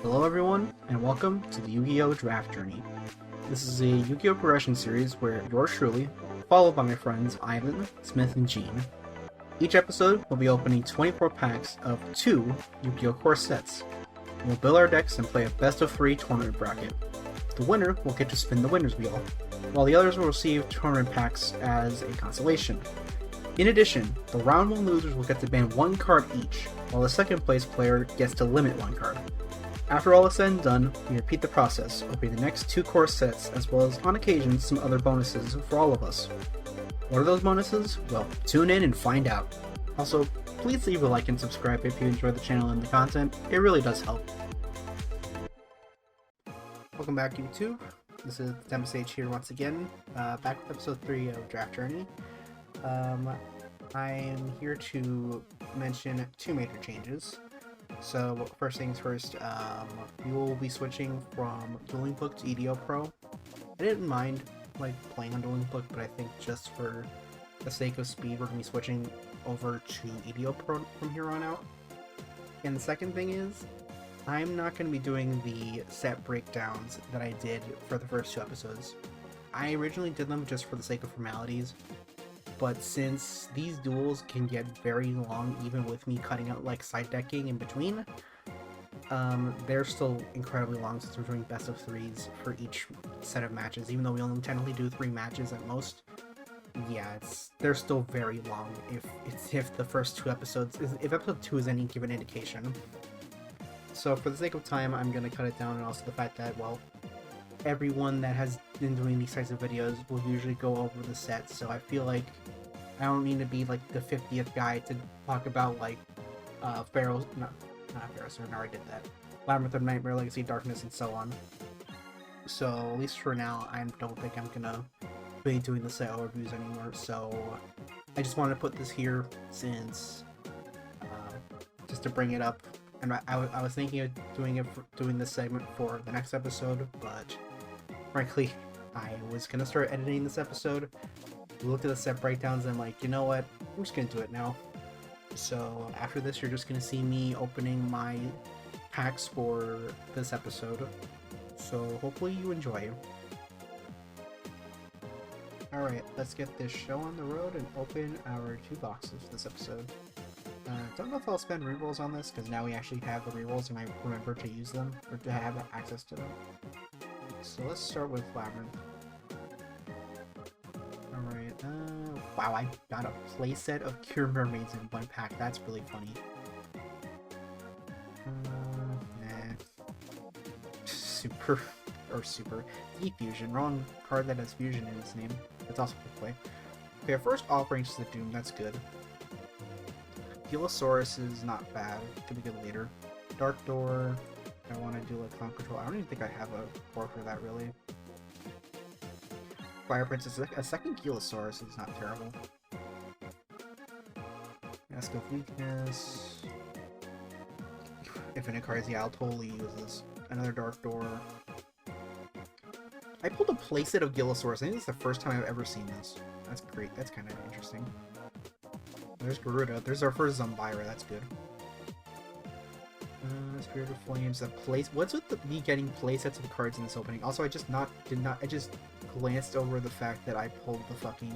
Hello everyone, and welcome to the Yu-Gi-Oh! Draft Journey. This is a Yu-Gi-Oh! Progression series where yours truly, followed by my friends Ivan, Smith, and Gene. Each episode will be opening 24 packs of 2 Yu-Gi-Oh! Core sets. We'll build our decks and play a best-of-3 tournament bracket. The winner will get to spin the winner's wheel, while the others will receive tournament packs as a consolation. In addition, the round 1 losers will get to ban 1 card each, while the second place player gets to limit 1 card. After all is said and done, we repeat the process, opening the next 2 core sets as well as, on occasion, some other bonuses for all of us. What are those bonuses? Well, tune in and find out. Also, please leave a like and subscribe if you enjoy the channel and the content, it really does help. Welcome back YouTube, this is Tempest here once again, back with episode 3 of Draft Journey. I am here to mention 2 major changes. So first things first, we will be switching from Dueling Book to EDO Pro. I didn't mind playing on Dueling Book, but I think just for the sake of speed, we're going to be switching over to EDO Pro from here on out. And the second thing is, I'm not going to be doing the set breakdowns that I did for the first 2 episodes. I originally did them just for the sake of formalities, but since these duels can get very long even with me cutting out side decking in between, they're still incredibly long since we're doing best of 3s for each set of matches, even though we only technically do 3 matches at most. Yeah, they're still very long if the first 2 episodes, if episode 2 is any given indication. So for the sake of time, I'm going to cut it down, and also the fact that, well, everyone that has been doing these types of videos will usually go over the set, so I feel like I don't need to be the 50th guy to talk about Pharaoh's, not Pharaoh's, I already did that, Labyrinth of Nightmare, Legacy, Darkness, and so on. So at least for now, I don't think I'm gonna be doing the set overviews anymore, so I just wanted to put this here since, just to bring it up. And I was thinking of doing this segment for the next episode, but frankly, I was gonna start editing this episode. We looked at the set breakdowns and I'm like, you know what? I'm just gonna do it now. So after this, you're just gonna see me opening my packs for this episode. So hopefully you enjoy. Alright, let's get this show on the road and open our 2 boxes this episode. Don't know if I'll spend rerolls on this, because now we actually have the rerolls and I remember to use them, or to have access to them. So let's start with Labyrinth. Alright, wow, I got a playset of Cure Mermaids in 1 pack, that's really funny. Super, D-Fusion, wrong card that has Fusion in its name. It's also good play. Okay, our first Offerings to the Doom, that's good. Gilosaurus is not bad. Could be good later. Dark Door. I want to do Clown Control. I don't even think I have a board for that really. Fire Princess. A second Gilosaurus is not terrible. Mask of Weakness. Infinite cards. Yeah, I'll totally use this. Another Dark Door. I pulled a playset of Gilosaurus. I think it's the first time I've ever seen this. That's great. That's kind of interesting. There's Garuda. There's our first Zumbira. That's good. Spirit of Flames. What's with me getting playsets of cards in this opening? Also, I just glanced over the fact that I pulled the fucking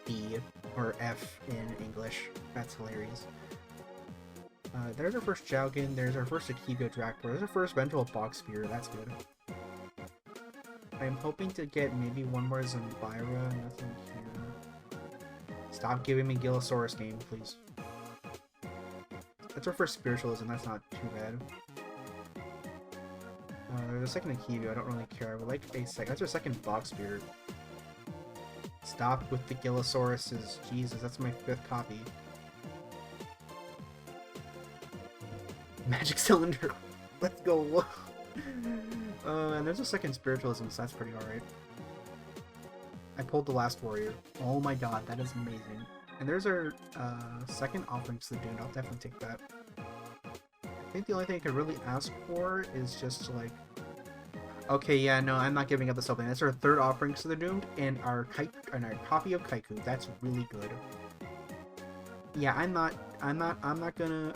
B or F in English. That's hilarious. There's our first Jowgen. There's our first Akibio Dractor. There's our first Ventral Box Spear. That's good. I'm hoping to get maybe one more Zumbira. Nothing here. Stop giving me Gilosaurus game, please. That's our first Spiritualism, that's not too bad. There's a second Akibio, I don't really care. I would like a second. That's our second Box Spirit. Stop with the Gilosauruses. Jesus, that's my 5th copy. Magic Cylinder. Let's go. And there's a second Spiritualism, so that's pretty alright. I pulled the Last Warrior. Oh my god, that is amazing. And there's our second Offerings to the Dune. I'll definitely take that. I think the only thing I could really ask for is just okay, yeah, no, I'm not giving up this opening. That's our 3rd Offerings to the Doomed and our copy of Kaiku. That's really good. Yeah, I'm not gonna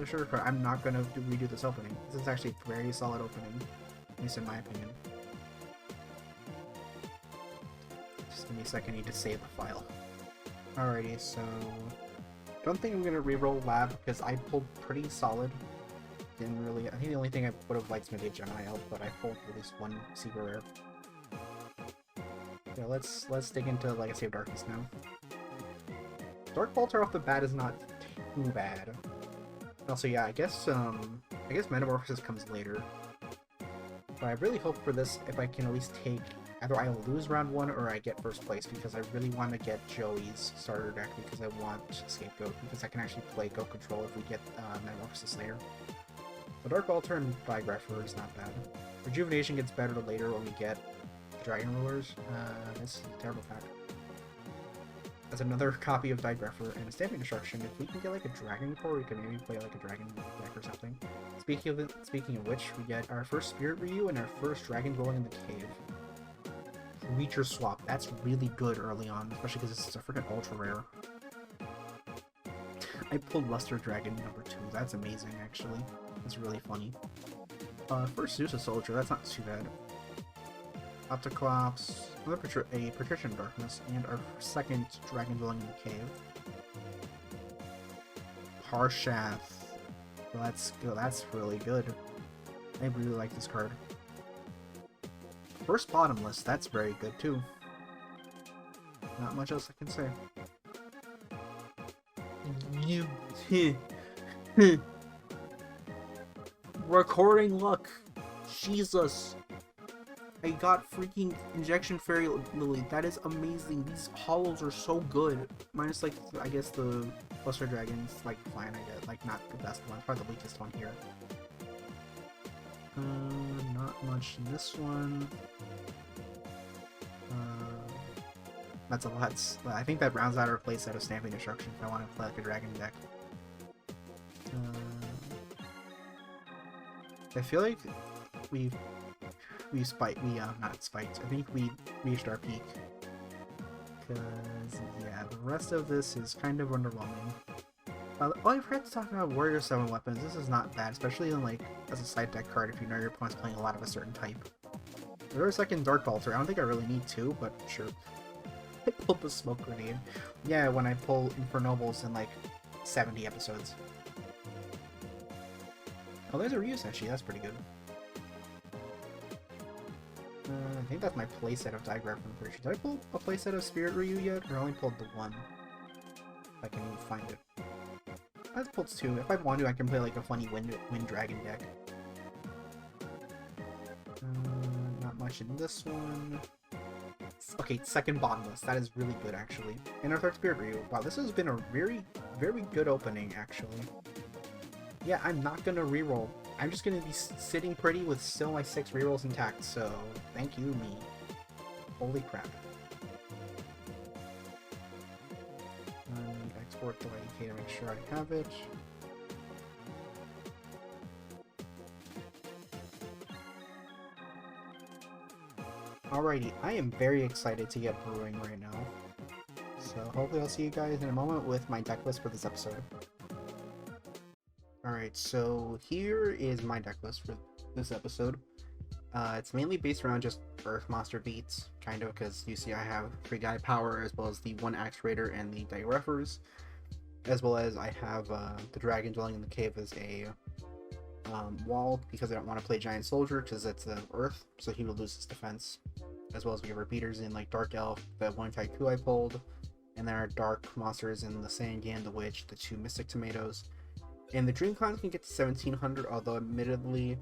sugarcoat. I'm not gonna redo this opening. This is actually a very solid opening, at least in my opinion. Just give me a second. I need to save the file. Alrighty, so don't think I'm gonna reroll lab because I pulled pretty solid. Didn't really. I think the only thing I would have liked is maybe a Gemini Elf, but I pulled at least one super rare. Yeah, let's dig into Legacy of Darkness now. Dark Bolter off the bat is not too bad. Also, yeah, I guess Metamorphosis comes later. But I really hope for this if I can at least take either I lose round 1 or I get first place, because I really want to get Joey's starter deck because I want Scapegoat, because I can actually play Go Control if we get Metamorphosis later. So Dark Altar and Digrapher is not bad. Rejuvenation gets better later when we get Dragon Rulers. This is a terrible fact. As another copy of Digrapher and a Stamping Destruction, if we can get like a Dragon Core, we can maybe play like a Dragon deck or something. Speaking of which, we get our first Spirit Ryu and our first Dragon Dwelling in the Cave. Creature Swap, that's really good early on, especially because this is a freaking ultra rare. I pulled Luster Dragon number 2, that's amazing actually. That's really funny. First Zeus Soldier, that's not too bad. Opticlops, another a Patrician Darkness, and our second Dragon Dwelling in the Cave. Harshath. Well, that's really good. I really like this card. First Bottomless, that's very good too. Not much else I can say. Recording luck. Jesus. I got freaking Injection Fairy Lily. That is amazing. These hollows are so good. Minus, like, I guess the Luster Dragon's, like, fine, I guess. Like, not the best one. Probably the weakest one here. Not much in this one. That's a lot. I think that rounds out our playset of Stamping Destruction if I want to play, like, a Dragon deck. I feel like not spiked. I think we reached our peak. Because, yeah, the rest of this is kind of underwhelming. Oh, I forgot to talk about Warrior 7 weapons. This is not bad, especially in, like, as a side deck card if you know your opponent's playing a lot of a certain type. There's a second Dark Altar. I don't think I really need two, but sure. I pulled the Smoke Grenade. Yeah, when I pull Infernobles in, like, 70 episodes. Oh, there's a Ryu Senshi. That's pretty good. I think that's my playset of Digraph, I'm pretty sure. Did I pull a playset of Spirit Ryu yet? Or I only pulled the one? If I can even find it. I've pulled two. If I want to, I can play like a funny Wind Dragon deck. Not much in this one. Okay, second Bottomless. That is really good, actually. And our third Spirit Ryu. Wow, this has been a very, very good opening, actually. Yeah, I'm not gonna reroll. I'm just gonna be sitting pretty with still my 6 rerolls intact, so thank you, me. Holy crap. Export the YDK to make sure I have it. Alrighty, I am very excited to get brewing right now. So hopefully I'll see you guys in a moment with my deck list for this episode. Alright, so here is my deck list for this episode. It's mainly based around just Earth Monster beats, kind of, because you see I have 3 Guy Power, as well as the 1 Axe Raider and the Digreffers, as well as I have the Dragon Dwelling in the Cave as a wall, because I don't want to play Giant Soldier, because it's Earth, so he will lose his defense, as well as we have repeaters in like Dark Elf, the 1 Kaiku I pulled, and then our Dark Monsters in the Sangan, the Witch, the 2 Mystic Tomatoes. And the Dream Clowns can get to 1700, although admittedly,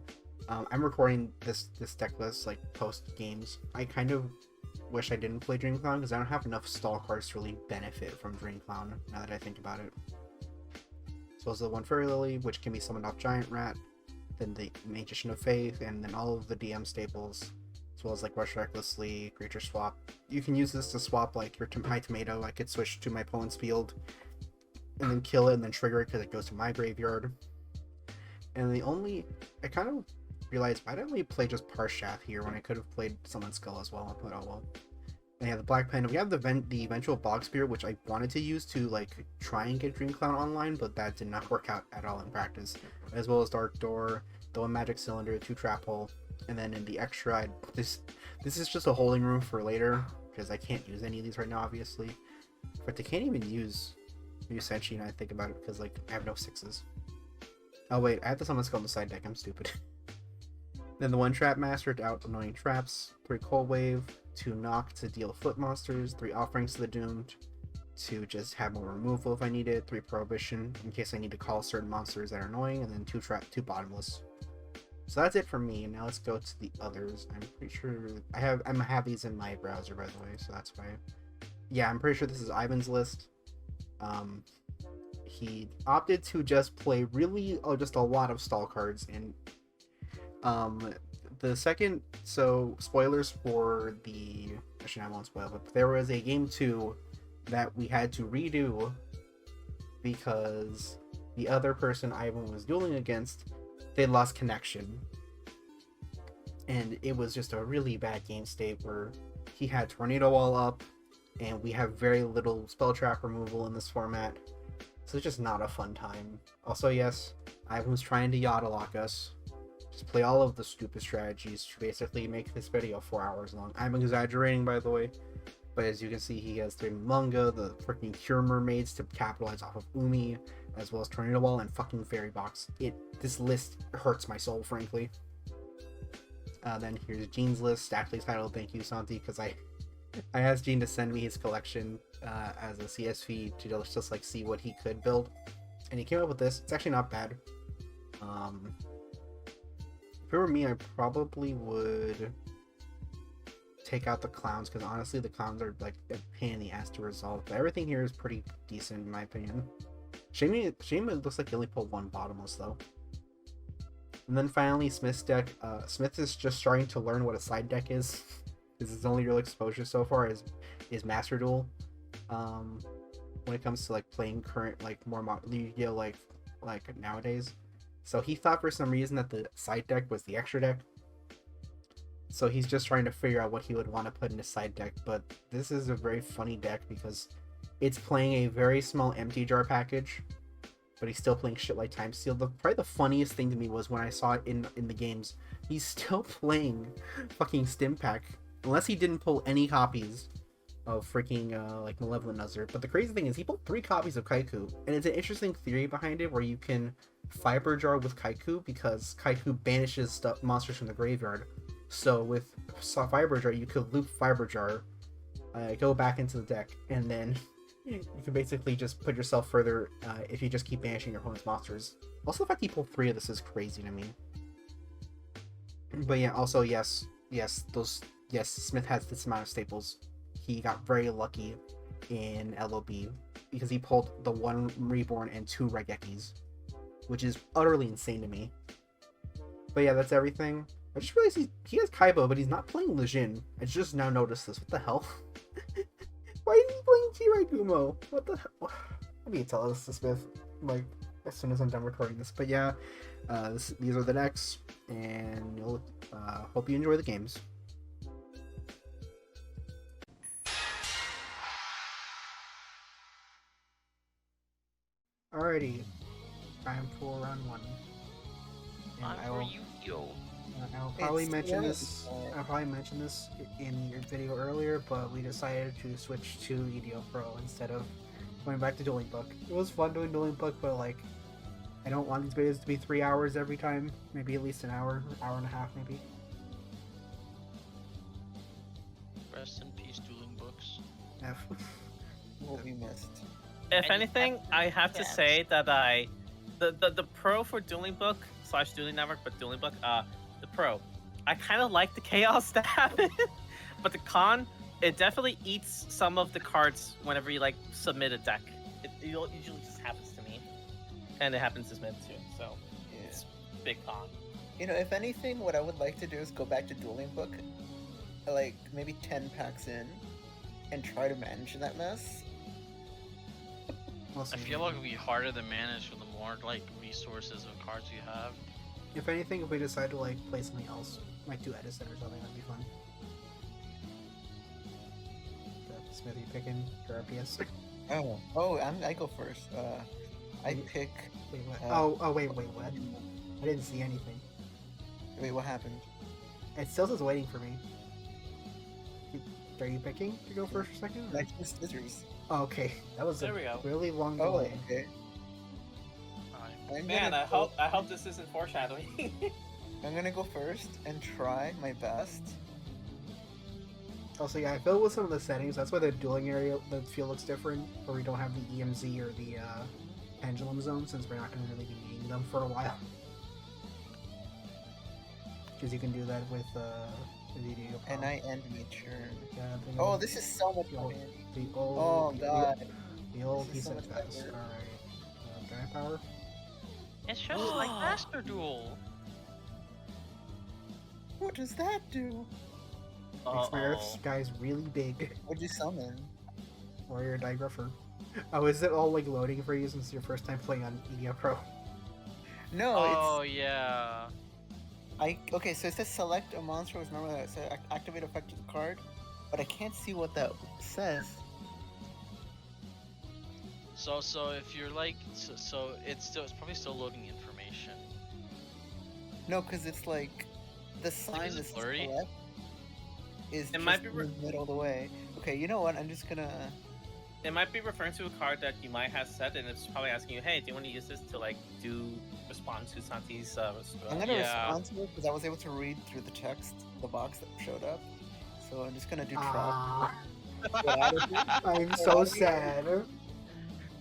I'm recording this deck list like post games. I kind of wish I didn't play Dream Clown because I don't have enough stall cards to really benefit from Dream Clown now that I think about it. So as the 1 Fairy Lily, which can be summoned off Giant Rat, then the Magician of Faith, and then all of the DM staples, as well as like Rush Recklessly, Creature Swap. You can use this to swap like your High Tomato. I could switch to my opponent's field and then kill it and then trigger it because it goes to my graveyard. And I kind of realized, why didn't we play just Parshath here when I could have played Summon Skull as well, but oh well. And yeah, the Black Panda. We have the eventual Bog Spirit, which I wanted to use to like try and get Dream Clown online, but that did not work out at all in practice. As well as Dark Door, the one Magic Cylinder, 2 Trap Hole, and then in the extra, this is just a holding room for later because I can't use any of these right now, obviously. But I can't even use Senshi, and I think about it because like I have no 6s. Oh wait, I have to summon Skull on the side deck. I'm stupid. Then the 1 Trap Master to out annoying traps, 3 Cold Wave, 2 Knock to deal foot monsters, 3 Offerings to the Doomed to just have more removal if I need it, 3 Prohibition in case I need to call certain monsters that are annoying, and then 2 Bottomless. So that's it for me. Now let's go to the others. I'm pretty sure I have these in my browser, by the way, so that's why. Yeah, I'm pretty sure this is Ivan's list. He opted to just play really just a lot of stall cards, and the second, so spoilers for the, actually I won't spoil, but there was a game 2 that we had to redo because the other person Ivan was dueling against, they lost connection, and it was just a really bad game state where he had Tornado Wall up, and we have very little spell trap removal in this format, so it's just not a fun time. Also, yes, Ivan was trying to Yada lock us. Just play all of the stupid strategies to basically make this video 4 hours long. I'm exaggerating, by the way, but as you can see, he has 3 Munga, the freaking Cure Mermaids to capitalize off of Umi, as well as Tornado Wall and fucking Fairy Box. This list hurts my soul, frankly. Then here's Gene's list, actually titled Thank You, Santi, because I asked Gene to send me his collection as a CSV to just like see what he could build, and he came up with this. It's actually not bad. If it were me, I probably would take out the clowns, because honestly the clowns are like a pain in the ass to resolve, but everything here is pretty decent in my opinion. Shame it looks like he only pulled 1 Bottomless though. And then finally Smith's deck. Smith is just starting to learn what a side deck is. This is his only real exposure so far is Master Duel. When it comes to like playing current like more Yu-Gi-Oh like nowadays. So he thought for some reason that the side deck was the extra deck. So he's just trying to figure out what he would want to put in his side deck. But this is a very funny deck because it's playing a very small empty jar package, but he's still playing shit like Time Steal. Probably the funniest thing to me was when I saw it in the games. He's still playing fucking Stimpack, unless he didn't pull any copies of freaking like Malevolent Nuzzer. But the crazy thing is he pulled 3 copies of Kaiku, and it's an interesting theory behind it where you can Fiber Jar with Kaiku because Kaiku banishes monsters from the graveyard. So with Fiber Jar, you could loop Fiber Jar, go back into the deck, and then you can basically just put yourself further if you just keep banishing your opponent's monsters. Also, the fact he pulled 3 of this is crazy to me. But yeah, also yes, Smith has this amount of staples. He got very lucky in LOB because he pulled the 1 Reborn and 2 Regekis, which is utterly insane to me. But yeah, that's everything. I just realized he has Kaiba, but he's not playing Lejeune. I just now noticed this. What the hell? Why is he playing T-Rai Gumo? What the hell? I need to tell this to Smith, like, as soon as I'm done recording this. But yeah, these are the decks, and you'll hope you enjoy the games. Alrighty, time for round 1. And I will Yugioh. I'll probably mention this in your video earlier, but we decided to switch to Yugioh Pro instead of going back to Dueling Book. It was fun doing Dueling Book, but like, I don't want these videos to be 3 hours every time. Maybe at least an hour and a half, maybe. Rest in peace, Dueling Books. F. Will be missed. If anything, I have to say that the pro for Dueling Book / Dueling Network, but Dueling Book, the pro, I kind of like the chaos that happens, but the con, it definitely eats some of the cards whenever you like submit a deck. It usually just happens to me, and it happens to Smith too. So Yeah. it's a big con. You know, if anything, what I would like to do is go back to Dueling Book, like maybe 10 packs in, and try to manage that mess. We'll see. I feel like it would be harder to manage for the more like resources and cards you have. If anything, if we decide to like play something else, like do Edison or something, that'd be fun. Smith, you picking your RPS? I go first. I pick. Wait, what? Wait, wait, what? I didn't see anything. Wait, what happened? It still says waiting for me. Are you picking to go first or second? I choose scissors. Oh, okay, that was There a we go. really long Oh, delay. okay. Alright. Man, I hope this isn't foreshadowing. I'm gonna go first and try my best. Also, yeah, I feel with some of the settings, that's why the dueling area, the feel looks different, where we don't have the EMZ or the pendulum zone, since we're not going to really be needing them for a while. Because you can do that with the video. And I end my turn. Yeah, Oh, this is so much the old, fun. the old, Oh god. the old This is piece so of much fast. better. Alright. Guy power? It's just like Master Duel. What does that do? Makes my Earth's guy's really big. What'd you summon? Warrior Digrapher. Oh, is it all like loading for you since it's your first time playing on EDO Pro? No, Oh yeah. okay, so it says select a monster with normally it says activate effect of the card, but I can't see what that says. So if you're like so it's probably still loading information. No, because it's like the sign is it that says blurry? select is It might just be in the middle of the way. Okay, you know what? I'm just gonna. It might be referring to a card that you might have set, and it's probably asking you, "Hey, do you want to use this to respond to Santi's?" I'm gonna Yeah. respond to it because I was able to read through the text, the box that showed up. So I'm just gonna do trap. Ah, Get out of here. I'm Get so out of here. sad.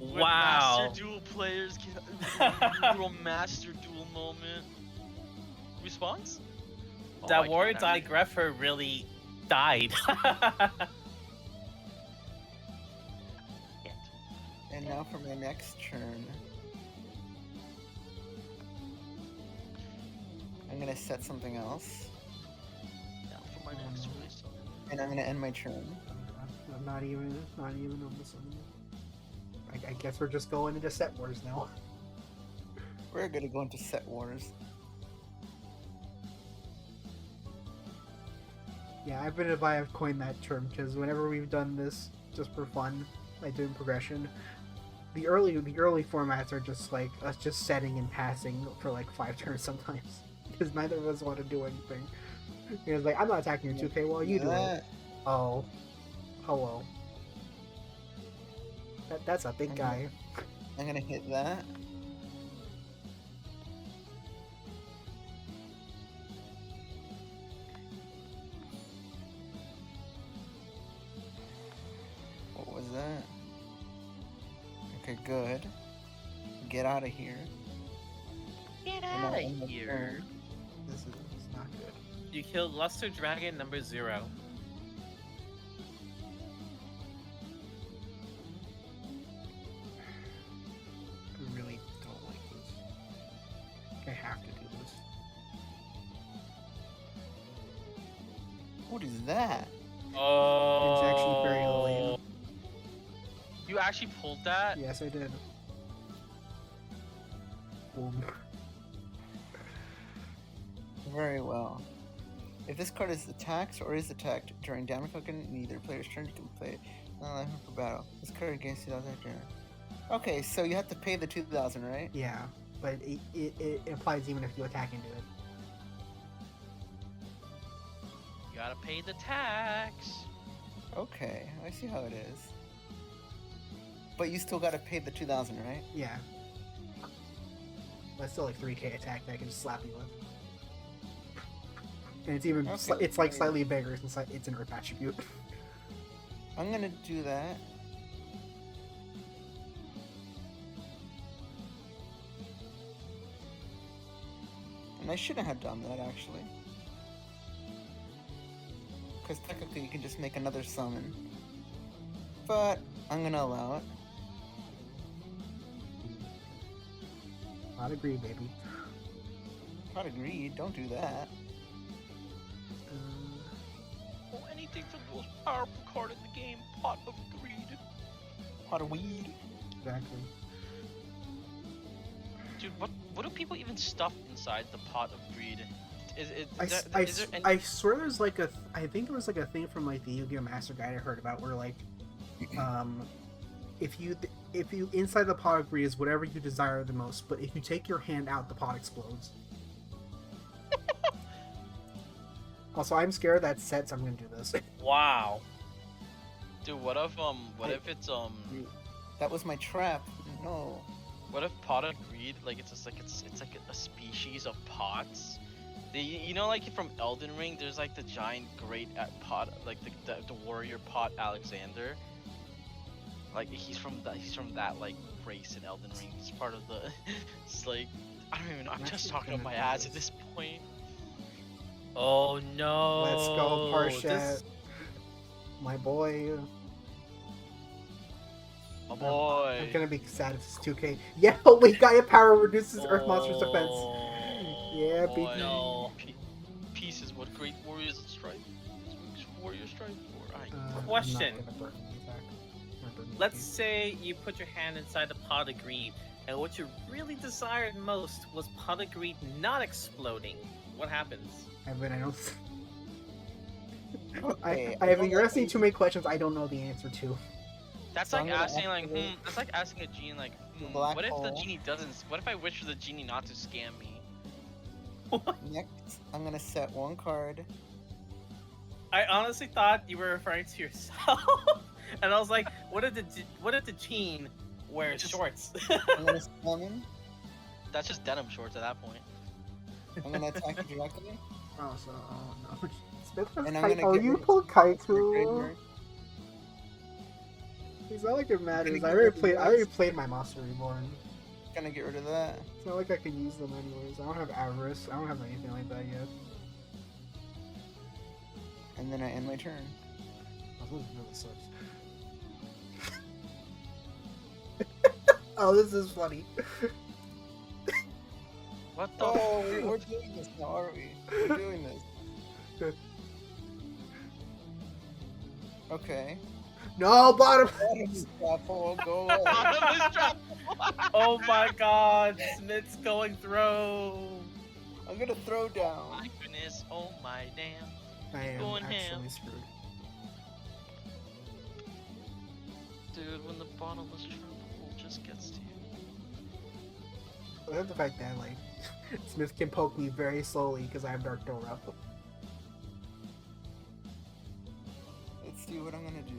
When Wow. Master Duel players get a little Master Duel moment. Response? Oh, I That can't Warrior actually- Digrapher really died. can't. And now for my next turn, I'm gonna set something else, Now for my next race. and I'm gonna end my turn. I'm not even on this one. I guess we're just going into set wars now. We're gonna go into set wars. Yeah, I've coined that term because whenever we've done this just for fun, like doing progression, the early formats are just like us just setting and passing for like 5 turns sometimes because neither of us want to do anything. Because like I'm not attacking your 2K while you do it. Oh, hello. That's a big guy. I'm gonna hit that. What was that? Okay, good. Get out of here. Get And out I'll of end my here. turn. This is not good. You killed Luster Dragon number 0. I really don't like this. I have to do this. What is that? Oh. It's actually very lame. You actually pulled that? Yes, I did. Boom. Very well. If this card is attacked or is attacked during damage token, neither player's turn, you can play it. For battle. This card against 2,000 turn. Okay, so you have to pay the 2,000, right? Yeah, but it applies even if you attack into it. You gotta pay the tax. Okay, I see how it is. But you still gotta pay the 2,000, right? Yeah. That's still like 3k attack that I can just slap you with. And it's even Okay, it's like okay. slightly bigger since it's an Earth attribute. I'm gonna do that. And I shouldn't have done that actually. Because technically you can just make another summon. But I'm gonna allow it. Not agree, baby. Not agreed, don't do that. Oh, anything for the most powerful card in the game. Pot of Greed. Pot of weed. Exactly. Dude, what do people even stuff inside the Pot of Greed? Is there any... I swear there's like I think there was like a thing from like the Yu-Gi-Oh! Master Guide I heard about where like If you inside the pot of greed is whatever you desire the most, but if you take your hand out, the pot explodes. Also, I'm scared that sets. I'm gonna do this. Wow. Dude, what if it's That was my trap. No. what if pot of greed, like it's like a species of pots? You know, like from Elden Ring, there's like the giant great at pot, like the warrior pot Alexander. Like he's from that like race in Elden Ring. He's part of the. It's like I don't even know. I'm just talking up my ass at this point. Oh no. Let's go, Parshat. This- My boy. My boy. I'm gonna be sad if it's 2K. Yeah, we Gaia power reduces Earth Monster's defense. Yeah, Boy. BG. No. Peace is what great warriors strive. Warriors strive for. I'm Question. not gonna burn the attack. I'm not burning the Let's attack. say you put your hand inside the pot of greed, and what you really desired most was pot of greed not exploding. What happens? Evan, I don't. Okay, Ivan, you're asking too many questions I don't know the answer to. That's So like I'm gonna asking like activate that's like asking a genie like black what if the hole. genie doesn't what if I wish for the genie not to scam me? Next, I'm gonna set one card. I honestly thought you were referring to yourself, and I was like, what if the Gene wears Just- shorts? I'm gonna summon. That's just denim shorts at that point. I'm gonna attack you directly. Oh, so no. Smith has And I'm Kai- gonna oh, get you rid of pulled your Kaiju. graveyard. It's not like it matters. get I rid of already yours. played my Monster Reborn. Gonna get rid of that. It's not like I can use them anyways. I don't have Avarice. I don't have anything like that yet. And then I end my turn. Oh, this really sucks. Oh, this is funny. What the? Oh, we're doing this now, are we? We're doing this. Okay. No, bottom. Grapple, go away. Bottomless drop. Oh my God, Smith's going through. I'm gonna throw down. My goodness, oh my damn. I am Going actually ham. screwed. Dude, when the bottomless trap just gets to you. I love the fact that like Smith can poke me very slowly because I have Dark Dora. Let's see what I'm gonna do.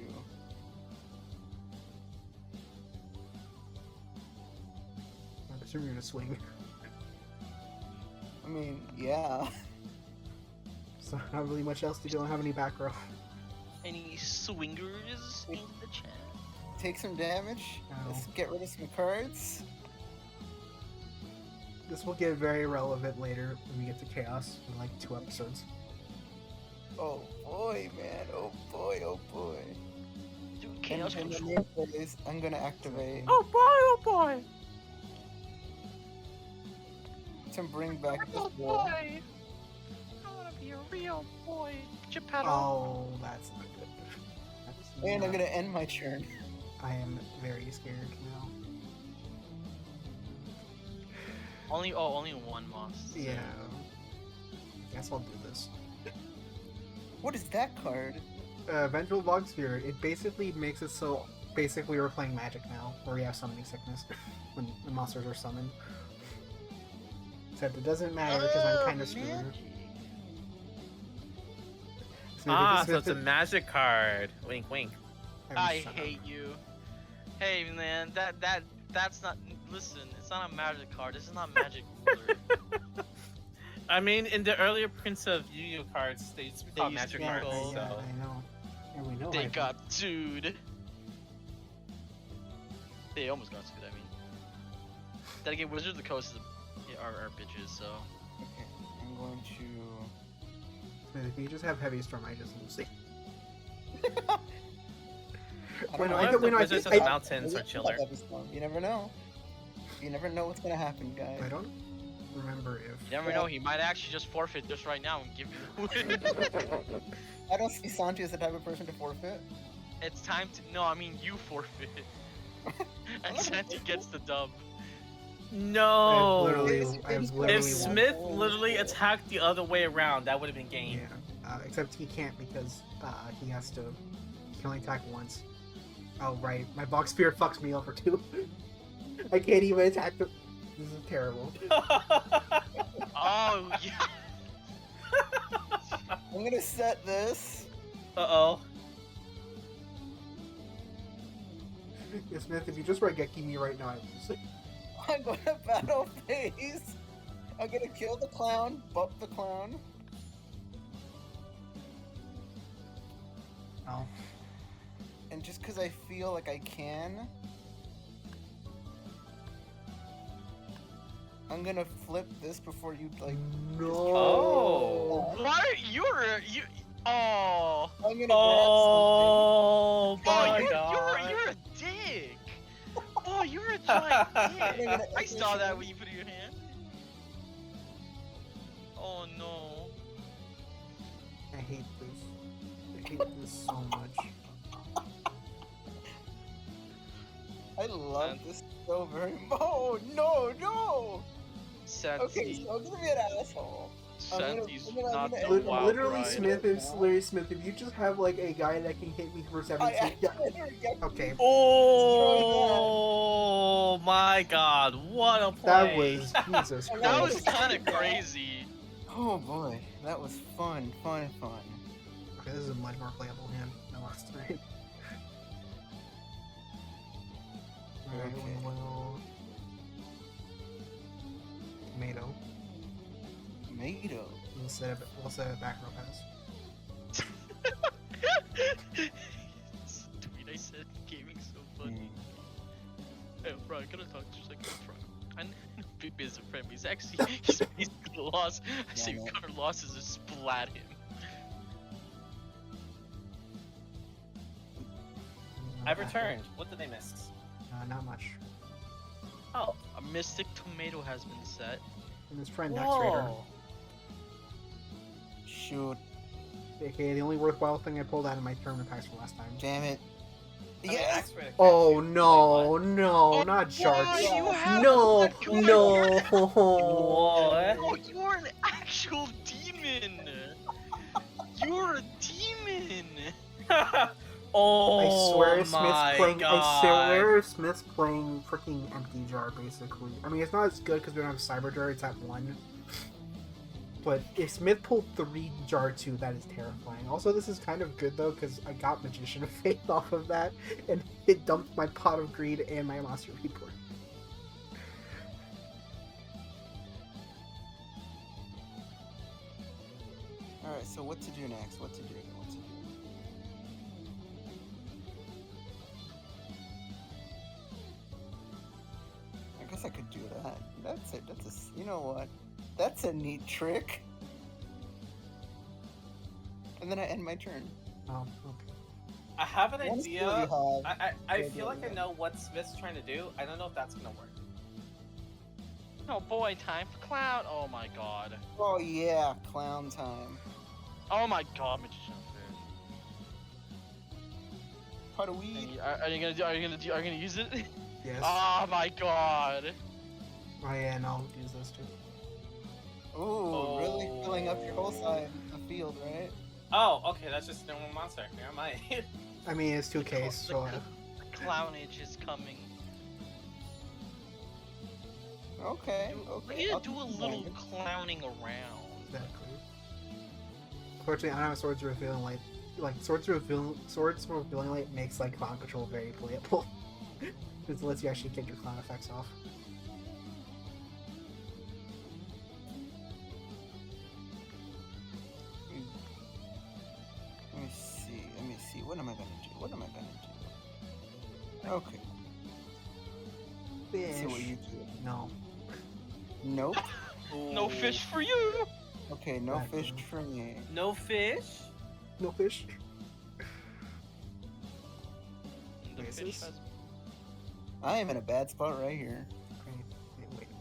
I presume you're gonna swing. I mean, yeah. So not really much else to do. I don't have any back row. Any swingers in the chat? Take some damage. No. Let's get rid of some cards. This will get very relevant later when we get to Chaos in like 2 episodes. Oh boy, man. Oh boy, oh boy. Dude, And chaos when the control. name plays, I'm gonna activate Oh boy, oh boy. to bring back this Oh wall. boy! I wanna be a real boy. Geppetto. Oh, that's not good. That's And I'm not- gonna end my turn. I am very scared now. Only one moss. Yeah. Guess I'll do this. What is that card? Vengeful Bog Spirit, it basically makes it so basically we're playing Magic now, where we have summoning sickness when the monsters are summoned. Except it doesn't matter because I'm kind of screwed. So it's a magic card. Wink, wink. I hate you. Hey man, that's not. Listen, it's not a magic card. This is not magic ruler. I mean, in the earlier Prince of Yu-Gi-Oh cards, they used to be They called used to magic be cards. called- Yeah, So I know. And we know They I- got sued. They almost got sued. I mean, then again, Wizards of the Coast are bitches. So Okay, I'm going to. If you just have Heavy Storm, I just lose it. I When don't I know. could- when I Wizards think of the I- Mountains are chiller. You never know. You never know what's gonna happen, guys. I don't remember if. you never know. He might actually just forfeit just right now and give you the win. I don't see Santi as the type of person to forfeit. It's time to. No, I mean you forfeit. And Santi gets the dub. no. I've literally If won. Smith literally attacked the other way around, that would have been game. Yeah, except he can't because he has to. He can only attack once. Oh, right. My box spirit fucks me over too. I can't even attack the. This is terrible. Oh yeah. I'm gonna set this. Uh-oh. Yeah, Smith, if you just Raigeki me right now, I lose. I'm gonna battle phase. I'm gonna kill the clown, bump the clown. Oh. And just because I feel like I can, I'm gonna flip this before you like. No. Oh. What? You? Oh. I'm gonna Oh my Oh, god. you're a dick. Oh, you're a giant dick. grab I saw that when you put it in your hand. Oh no. I hate this. I hate this so much. I love And- this so very much. Oh no, no! Santy. Okay, so I'm gonna be an asshole. Santy's I'm gonna not end the it. wild Literally, ride. Smith is Larry Smith. If you just have like a guy that can hit me for 17, yeah. Okay, Oh my god, what a that play. was Jesus Christ. That was kind of crazy. Oh boy, that was fun. Okay, this is a much more playable hand than last time. Alright, Okay. we will. Tomato. Tomato. We'll set a back row pass. Tweet I said gaming so funny. Hey, bro, I gotta talk to you like a bro. I know Big Biz is a friend, but he's basically lost. I say Yeah, cover losses and splat him. I've returned. What did they miss? Not much. Oh. A mystic tomato has been set. And his friend Next Raider. Whoa. Shoot. AKA the only worthwhile thing I pulled out of my tournament packs from last time. Damn it. I mean, Yes! X-Ray to Oh catch you. no, Wait, no, Oh, not what? Jarch. You have No, what? You no. What? Oh, you're an actual demon! You're a demon! what? Oh I swear my Smith's playing. god. I swear Smith's playing freaking empty jar basically. I mean, it's not as good because we don't have cyber jar. It's at 1. But if Smith pulled 3 jar 2, that is terrifying. Also, this is kind of good though because I got Magician of Faith off of that, and it dumped my Pot of Greed and my Monster Reborn. Alright, so what to do next? What to do? I guess I could do that. That's it. You know what? That's a neat trick. And then I end my turn. Oh, okay. I have an One idea. skill you have. I Yeah, feel like I yeah. know what Smith's trying to do. I don't know if that's gonna work. Oh boy, time for clown. Oh my god. Oh yeah, clown time. Oh my god, Magician of Faith. Pot of weed. Are you gonna use it? Yes. Oh my god. Oh yeah, and I'll use those too. Ooh, really filling up your whole side of the field, right? Oh, okay, that's just a normal monster. Never mind. I mean, it's 2K, so The clownage is coming. Okay, We okay. need to I'll do a keep little going. clowning around. exactly. Fortunately, I don't have Swords Revealing Light. Like Swords Revealing Light makes like Clown Control very playable. It lets you actually get your clown effects off. Let me see. What am I gonna do? Okay. Let's see what you do. No. Nope. No fish for you. Okay, no Right. fish for me. No fish? No fish. The Wait, is fish this- has I am in a bad spot right here. Okay, wait a minute.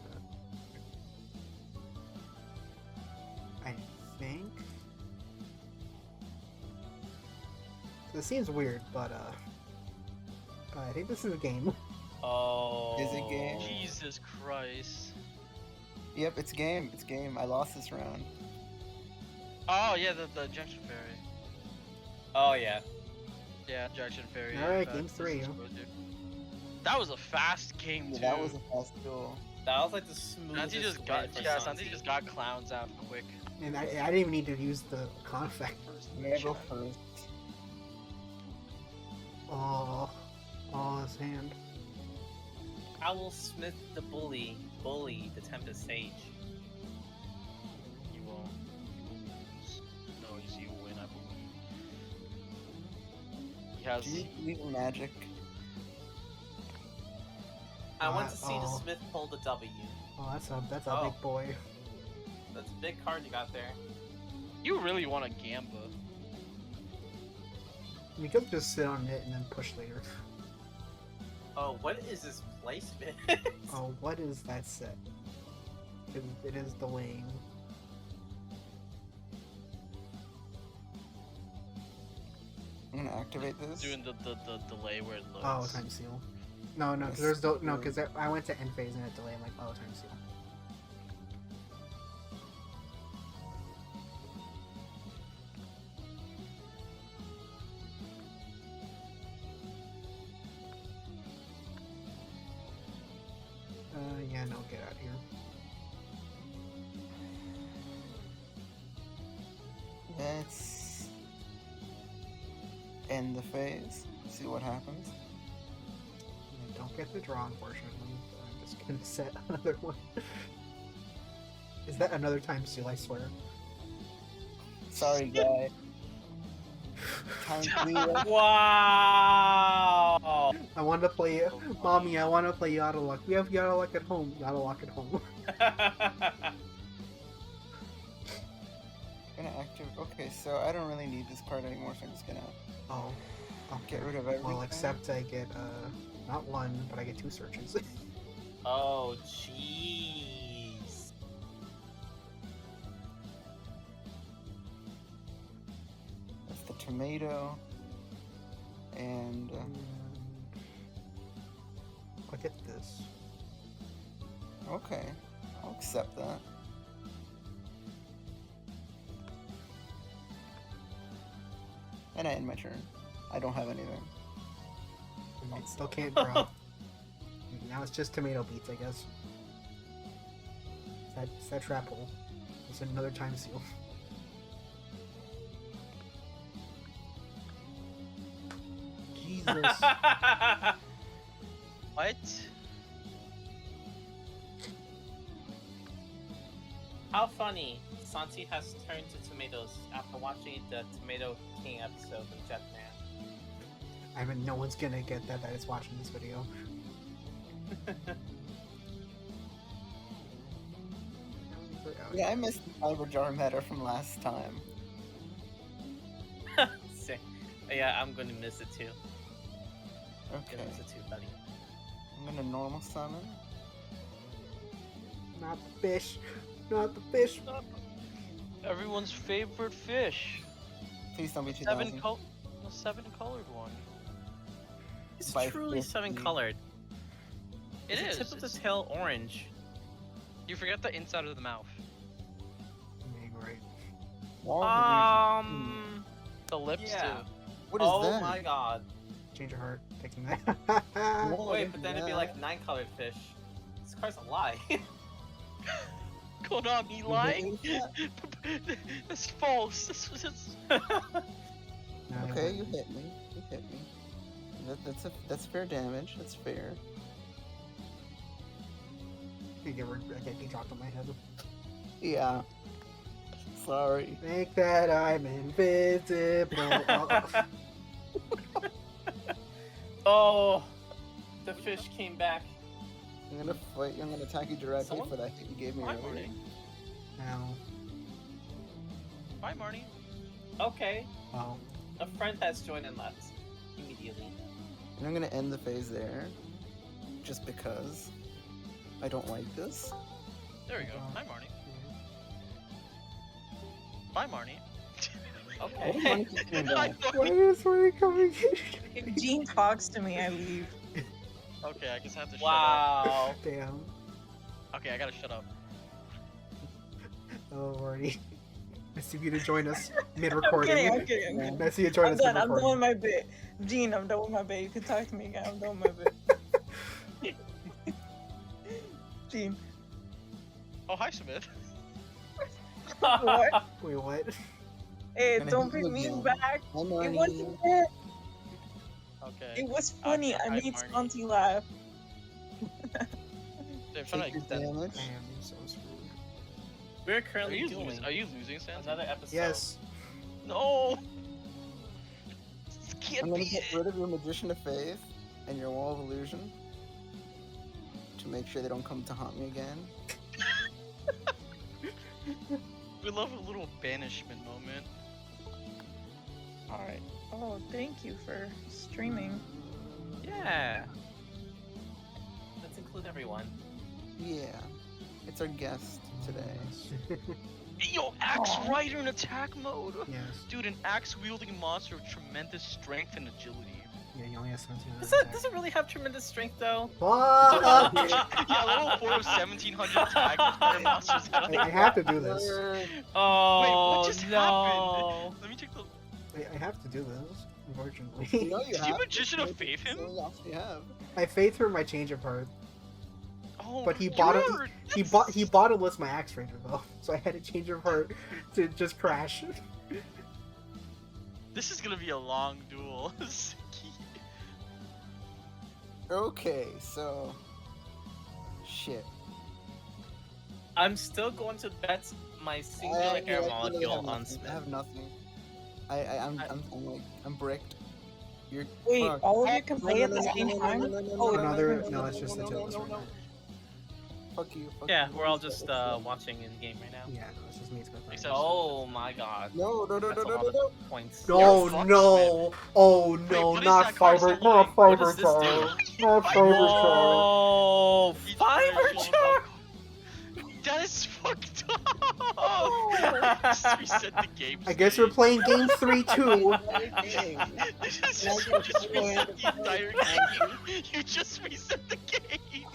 I think. This seems weird, but I think this is a game. Oh. Is it game? Jesus Christ. Yep, it's game. It's game. I lost this round. Oh yeah, the injection fairy. Oh, yeah. Yeah, Injection Fairy. Alright, fast. game This 3. is good, dude. That was a fast game, Yeah, too. that was a fast duel. That was like the smoothest Santi just way got for yeah, Santi. Santi just got clowns out quick. And I didn't even need to use the clown effect first. I'm gonna go first. Oh, his hand. Owl Smith the bully the Tempest Sage. You won't. You will lose. No, you will win, I believe. He has. Do you believe in magic? I want to see the oh. Smith pull the W. Oh, that's a Oh. big boy. That's a big card you got there. You really want a Gamba. You could just sit on it and then push later. Oh, what is this placement? Oh, what is that set? It is the lane. I'm gonna activate this. Doing the delay where it loads. Oh, time seal. No, because Yes. there's no, because I went to end phase and it delayed. I'm like, oh, time seal. Yeah, no, get out of here. Let's end the phase. See what happens. I don't get the draw, unfortunately. I'm just gonna set another one. Is that another time seal? I swear. Sorry, guy. Time clear. Wow! I want to play, mommy. I want to play Yada Luck. We have Yada Luck at home. Yada Luck at home. Gonna activate. Okay, so I don't really need this card anymore, so I'm just gonna Oh, get rid of everything. well, except I get not one, but I get 2 searches. Oh, jeez. That's the tomato. And I'll get this. okay, I'll accept that. And I end my turn. I don't have anything. And I still can't draw. Now it's just tomato beats, I guess. It's that trap hole. It's another time seal. Jesus. What? How funny. Santi has turned to tomatoes after watching the Tomato King episode of Jetman. I mean, no one's gonna get that is watching this video. Yeah, I missed the fiber jar meta from last time. Yeah, I'm gonna miss it too. Okay, Gonna miss it too, buddy. I'm gonna normal summon. Not the fish. Not the fish. Everyone's favorite fish. Please don't be 2000. The 7-colored one. It's By truly 50. 7-colored. It It's is. the tip of the It's- tail orange. You forget the inside of the mouth. Okay, great. Walgreens. The lips Yeah. too. What is Oh that? my god. Change your heart. Taking that. What Wait, is but then it'd be that? like 9-colored fish. This card's a lie. Konami lying. That's false. No, Okay, you hit me. You hit me. That's fair damage. That's fair. You dropped on my head. Yeah. Sorry. Make that I'm invisible. Oh, the fish came back. I'm gonna fight. I'm gonna attack you directly Someone- for that hit you gave me Bye, earlier. Marty. Now, Bye, Marty. Okay, well, a friend has joined and left immediately. And I'm gonna end the phase there, just because I don't like this. There we go. Bye, Marty. Bye, Marty. What am I Okay. doing I back? thought- why is Ray coming? If Gene talks to me, I leave. Okay, I just have to Wow. Damn. shut up. Okay, I gotta shut up. Oh, Marty. Nice of you to join us I'm mid-recording. kidding. I'm kidding. Nice of you to join I'm us done. I'm done with mid-recording. my bit. Gene, I'm done with my bit. You can talk to me again. I'm done with my bit. Gene. Oh, hi, Smith. What? Wait, what? Hey, Gonna don't hit bring you me again. back. Hi, It Marnie. wasn't bad. Okay. It was funny. I Hi, made Marnie. Stunty laugh. They're trying Take to your extend. damage. I am so screwed. We're Are currently you, doing are you losing, Sans? another episode. Yes. No! This can't I'm gonna be get it. rid of your Magician of Faith and your Wall of Illusion to make sure they don't come to haunt me again. We love a little banishment moment. Alright. Oh, thank you for streaming. Yeah. Let's include everyone. Yeah, it's our guest today. Hey, yo, Axe Aw. Rider in attack mode! Yes. Dude, an axe-wielding monster of tremendous strength and agility. Yeah, you only have 17. Does it really have tremendous strength though? What? Yeah, level 4 of 1700 attack. That's better monsters out. I have to do this. Oh just no! happened? Let me check the. I have to do this, You unfortunately. know you Did have you to, Magician of it's Faith the him? only option you have. I faith her my change of heart, Oh, but he you're- bought he that's- bought it with my axe ranger though, so I had a change of heart to just crash. This is gonna be a long duel. Okay, so shit. I'm still going to bet my singular I air actually have molecule on nothing. I Smith. have nothing. I'm bricked. You're Wait, fucked. all of you can play at the No, same no, no, time? no, no, no, Oh, no, Another no, no, no, it's just the no, two no, of us no, right no. now. Fuck you. Fuck Yeah, you. we're all Let's just go. watching in game right now. Yeah, no, it's just me. It's my friend. Except- Oh my god. No, no, no, That's no, a no, lot no, of no. points. No, You're fucked, no, oh Wait, no, what is not that card fiber, still not doing? What fiber does this do? charge, not Fiber fiber charge. Oh, Each fiber version of charge! That is fucked up! Just reset the game. I guess we're state. playing game 3 too. This is Now just, you're you just playing reset the the entire game. You just reset the game.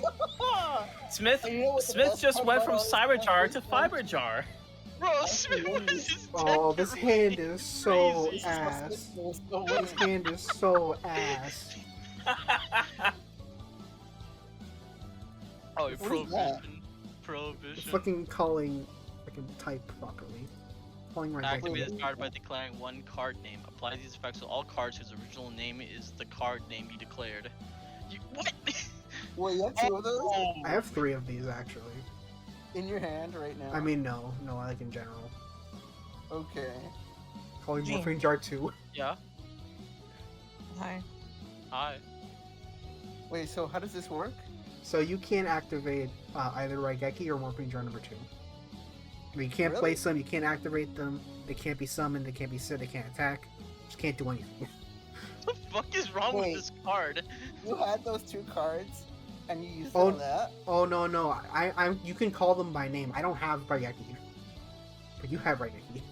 Smith, And you know what the Smith best just part went about from all this Cyber Jar is? to Fiber Jar. Bro, Smith was just Oh, this hand is so Crazy. ass. So This hand is so ass. Oh, What is that? prohibition. Prohibition. Fucking calling, fucking type properly. Calling right back. Activate this card by declaring one card name. Apply these effects to all cards whose original name is the card name you declared. You, what? Wait, you have two of those Oh. I have 3 of these actually. in your hand right now? I mean, no, like in general. okay. Calling Gene. Morphine Jar 2. Yeah. Hi. Hi. Wait, so how does this work? So you can't activate either Raigeki or Morphine Jar number 2. I mean, you can't Really? place them, you can't activate them, they can't be summoned, they can't be set, they can't attack. Just can't do anything. What the fuck is wrong Wait. with this card? You had those 2 cards, and you used Oh. all that? Oh no, you can call them by name. I don't have Raigeki. But you have Raigeki.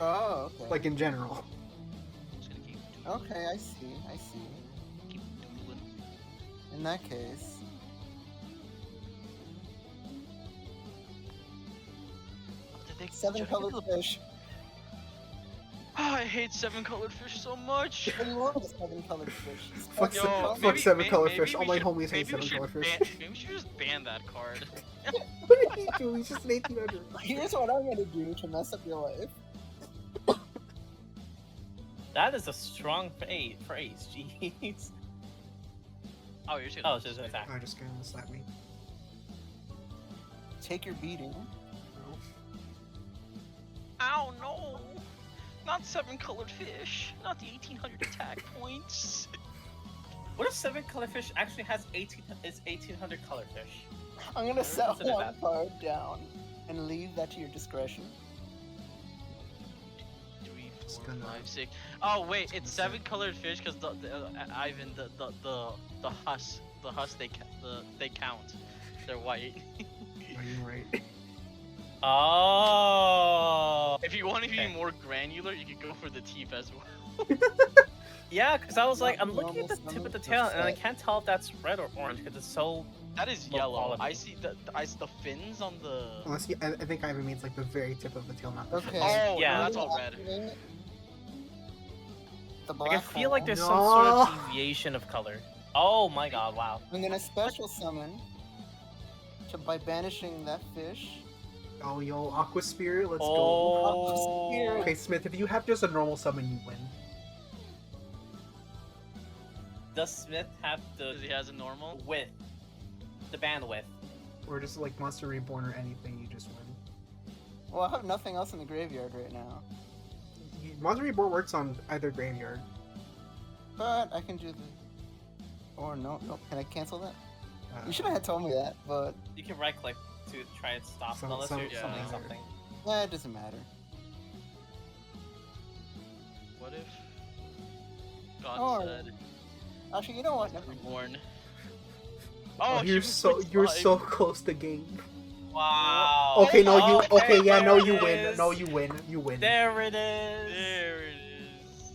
Oh, okay. Like in general. Just gonna keep Okay, I see. keep doodling. In that case, Did they- 7-colored fish. Oh, I hate 7-colored fish so much. What do you want with a 7-colored fish? It's Fuck, fucking Yo, fuck maybe- 7-color maybe fish. we All my should- homies hate maybe we should 7-color fish. Maybe we should just ban that card. What did he do? He's just an 1800. Here's what I'm gonna do to mess up your life. That is a strong ace, jeez. Oh, you're just Oh, it's just an attack. Oh, just gonna slap me. Take your beating. Ow, no! Not 7-colored fish. Not the 1800 attack points. What if 7-color fish actually has 1800 color fish? I'm gonna set consider one that. card down and leave that to your discretion. 3, It's 4, gonna- 5, 6. Oh wait, it's it's gonna 7-colored fish because Ivan the husk they count. They're white. Are you right? Oh. If you want to be Okay. more granular, you could go for the teeth as well. Yeah, because I was like, I'm Not looking at the normal tip of the summon tail, and I set. can't tell if that's red or orange because it's so That is Low yellow. quality. I see the fins on the. Unless you, I think Ivan means like the very tip of the tail, not the Okay. fins. Oh, Yeah. no, that's all red. Activate The Like, black I feel like hole. there's some sort of No. deviation of color. Oh my god! Wow. I'm gonna special summon by banishing that fish. Oh, yo, Aqua Spirit, let's go. Oh. Okay, Smith, if you have just a normal summon, you win. Does Smith have the Because he has a normal. width? The bandwidth? Or just like Monster Reborn or anything, you just win. Well, I have nothing else in the graveyard right now, Monster Reborn works on either graveyard. but I can do the. Or no, can I cancel that? You should Uh, have told me that, but You can right click to try and stop Some- unless some- you're yeah. summoning something. it doesn't matter. What if God Oh, said Actually, you know what? Never reborn? Oh, he you're was so like you're five. so close to game. Wow. Okay, no, you okay, yeah, no, there you it win. is. No, you win. You win. There it is. There it is.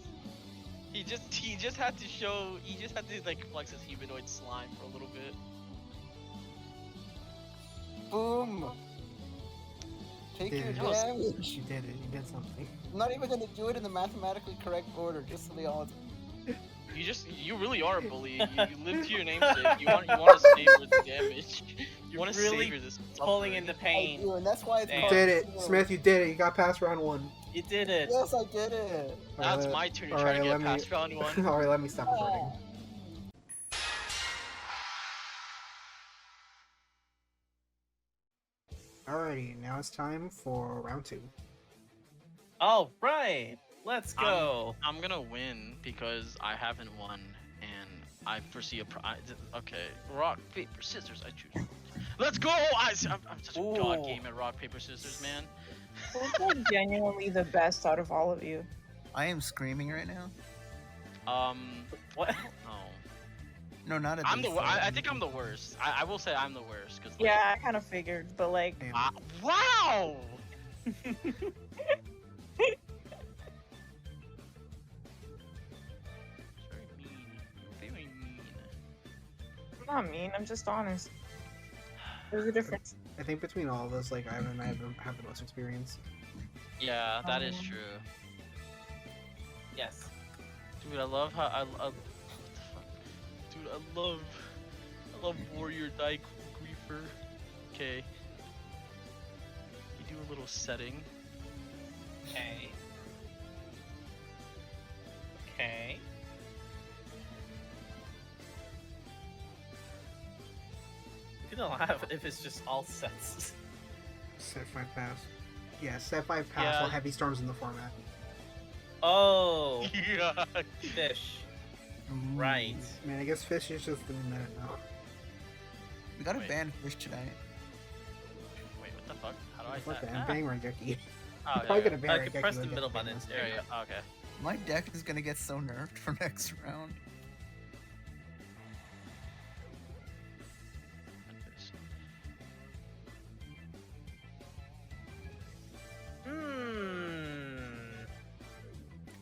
He just had to show. He just had to like flex his humanoid slime for a little bit. Boom. Take your Dude. damage. You did it. You did something. I'm not even gonna do it in the mathematically correct order, just so they all. You really are a bully. You live to your namesake. You want to savor the damage. You want to really savor this. Pulling suffering. into I pain. do, and that's why it's Damn. You called did it, zero. Smith. You did it. You got past round one. You did it. Yes, I did it. That's Alright, my turn to all try right, to let get me- past round one. All right, let me stop recording. Alrighty, now it's time for round two. All right. Let's go. I'm gonna win because I haven't won, and I foresee a. Okay, rock paper scissors. I choose. Let's go! I'm such a god Ooh. game at rock paper scissors, man. Who's like genuinely the best out of all of you? I am screaming right now. What? No. No, not at I'm this, I think I'm the worst. I will say I'm the worst because. Yeah, I kind of figured, but like, Damn. Wow! Very mean. Very mean. I'm not mean. I'm just honest. There's a difference. I think between all of us, like Ivan and I have the most experience. Yeah, that is Um, true. Yes. Dude, I love how Dude, I love Warrior Die Griefer. Okay. You do a little setting. Okay. Okay. You don't have if it's just all sets. Set 5 pass. Yeah, set 5 pass Yeah. while Heavy Storm's in the format. Oh, Yeah. fish. Right. Man, I guess Fish is just in there now. We got a Wait. ban fish tonight. Wait, what the fuck? How do I What the that? bang Rangeki. Oh, Probably gonna ban I Rangeki can press when the it middle gets button. banned. There you go. Okay. My deck is gonna get so nerfed for next round.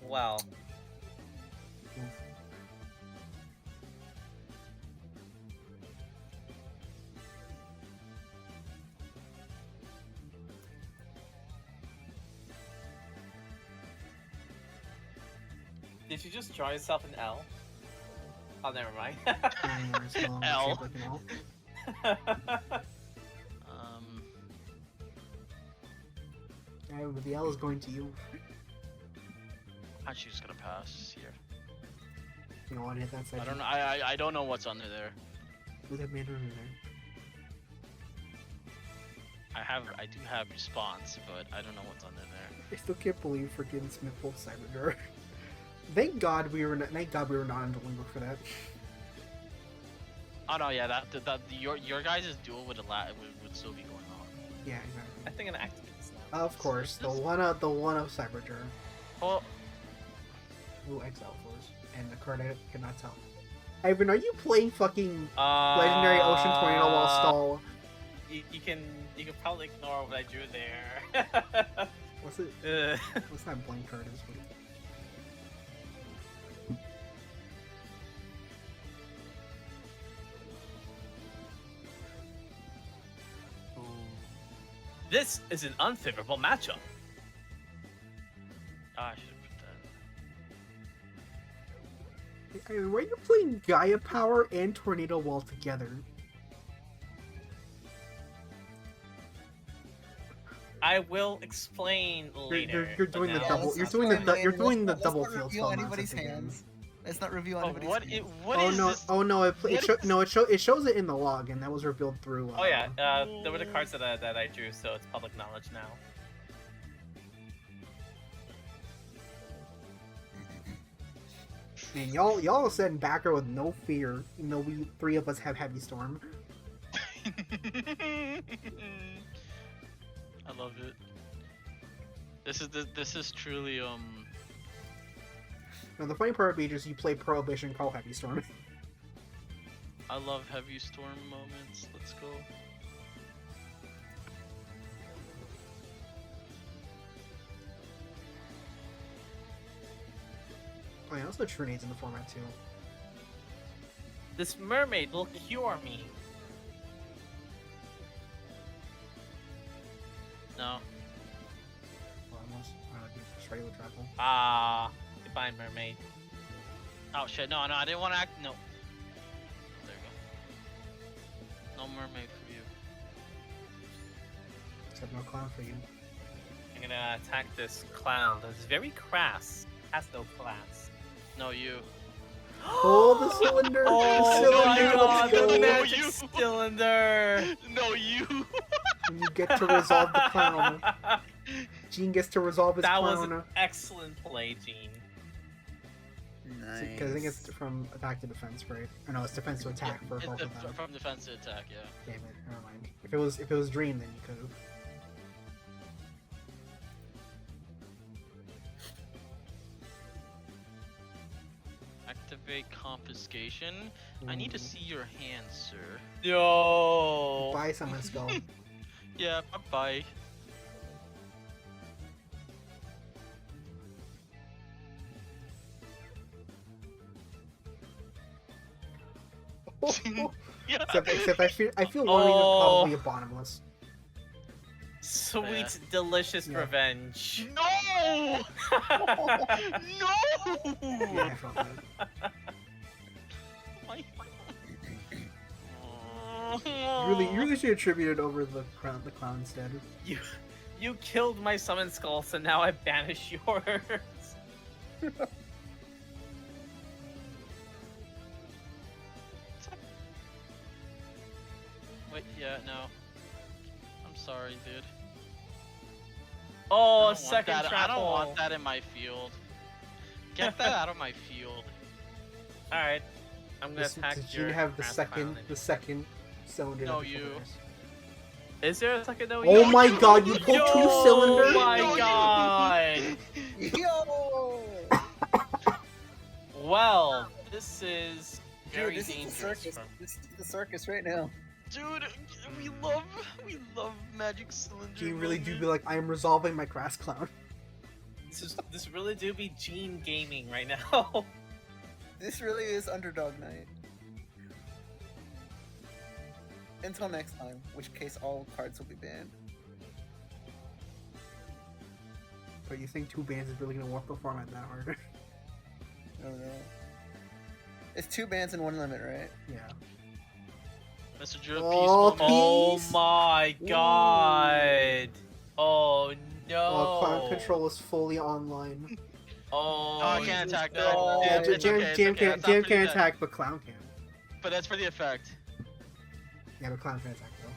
Well. Did you just draw yourself an L? Oh, never mind. And it's long, L. shaped like an L. Yeah, but the L is going to you. Actually, just gonna pass here. You know what? Hit that side. I don't know. I don't know what's under there. Who that man under there? I do have response, but I don't know what's under there. I still can't believe freaking Smith pulled Cyberdur. Thank God we were not on Dueling Book for that. Oh no, yeah, your guys' duel would still be going on. Yeah, exactly. I think I'm gonna activate this now. Of course, the one of Cyberdur. Oh, Who Exile Force and the card I cannot tell. Ivan, are you playing fucking Legendary Ocean Tornado while stall? You can probably ignore what I drew there. What's it? Ugh. What's that blank card is? This is an unfavorable matchup. Ah, I should have put that. I mean, why are you playing Gaia Power and Tornado Wall together? I will explain later. You're doing the but now double. let's You're not doing the start. you're doing the Let's double not field reveal spell anybody's nonsense again. hands. Let's not reveal Oh, anybody's what? hands. What Oh is no! this? Oh no! It What is- shows it in the log, and that was revealed through. Oh yeah, there were the cards that I drew, so it's public knowledge now. Man, y'all all sitting back there with no fear. You know, we three of us have Heavy Storm. I love it. This is truly Now the funny part of it is you play Prohibition, call Heavy Storm. I love heavy storm moments. Let's go. Oh yeah, also True Nades in the format too. This mermaid will cure me. No. Well, almost. Just regular travel. Ah, goodbye mermaid. Oh shit! No, I didn't want to act. No. There you go. No mermaid for you. Except no clown for you. I'm gonna attack this clown that's very crass. Has no class. No, you. Oh, the cylinder! Oh the my cylinder! god, Let's the go! magic you. cylinder! No, you. And you get to resolve the clown. Gene gets to resolve his That was clown. an excellent play, Gene. Nice. Because I think it's from attack to defense, right? Or no, it's defense to attack for It's both of them. from defense to attack. Yeah. Damn it, never mind. If it was Dream, then you could have. Activate confiscation. I need to see your hand, sir. Yo! Buy Summon Skull. Yeah, bye. Yeah. except I feel one of these is probably a bottomless. Sweet, Yeah. delicious Yeah. revenge. No! No! Yeah, I felt that. My- You really should attribute it over the clown instead. You killed my summon skull, so now I banish yours. Wait, yeah, no. I'm sorry, dude. I Oh, don't want second that- trap I don't hole. want that in my field. Get that out of my field. Alright. I'm gonna attack Did your you have the grass second clown. cylinder? No, that you. before this? Is there a second though? Oh my god, you pulled two Yo, cylinders? my No, you. god! Yo! Well, this is very Dude, this is the dangerous. circus. This is the circus right now. Dude, we love Magic Cylinder. Do you really do moment. be like, I am resolving my grass clown? This really do be Gene gaming right now. This really is Underdog Night. Until next time, which case all cards will be banned. But you think 2 bans is really gonna warp the format that hard? I don't know. It's 2 bans and 1 limit, right? Yeah. Mr. Drew, Oh, peace moment. Oh Peace. my god! Oh no! Well, clown control is fully online. Oh, Oh, I can't attack that. no. Yeah, it's okay, Jam it's okay, can't that's not pretty bad. attack, but clown can. But that's for the effect. Yeah, but clown can attack though.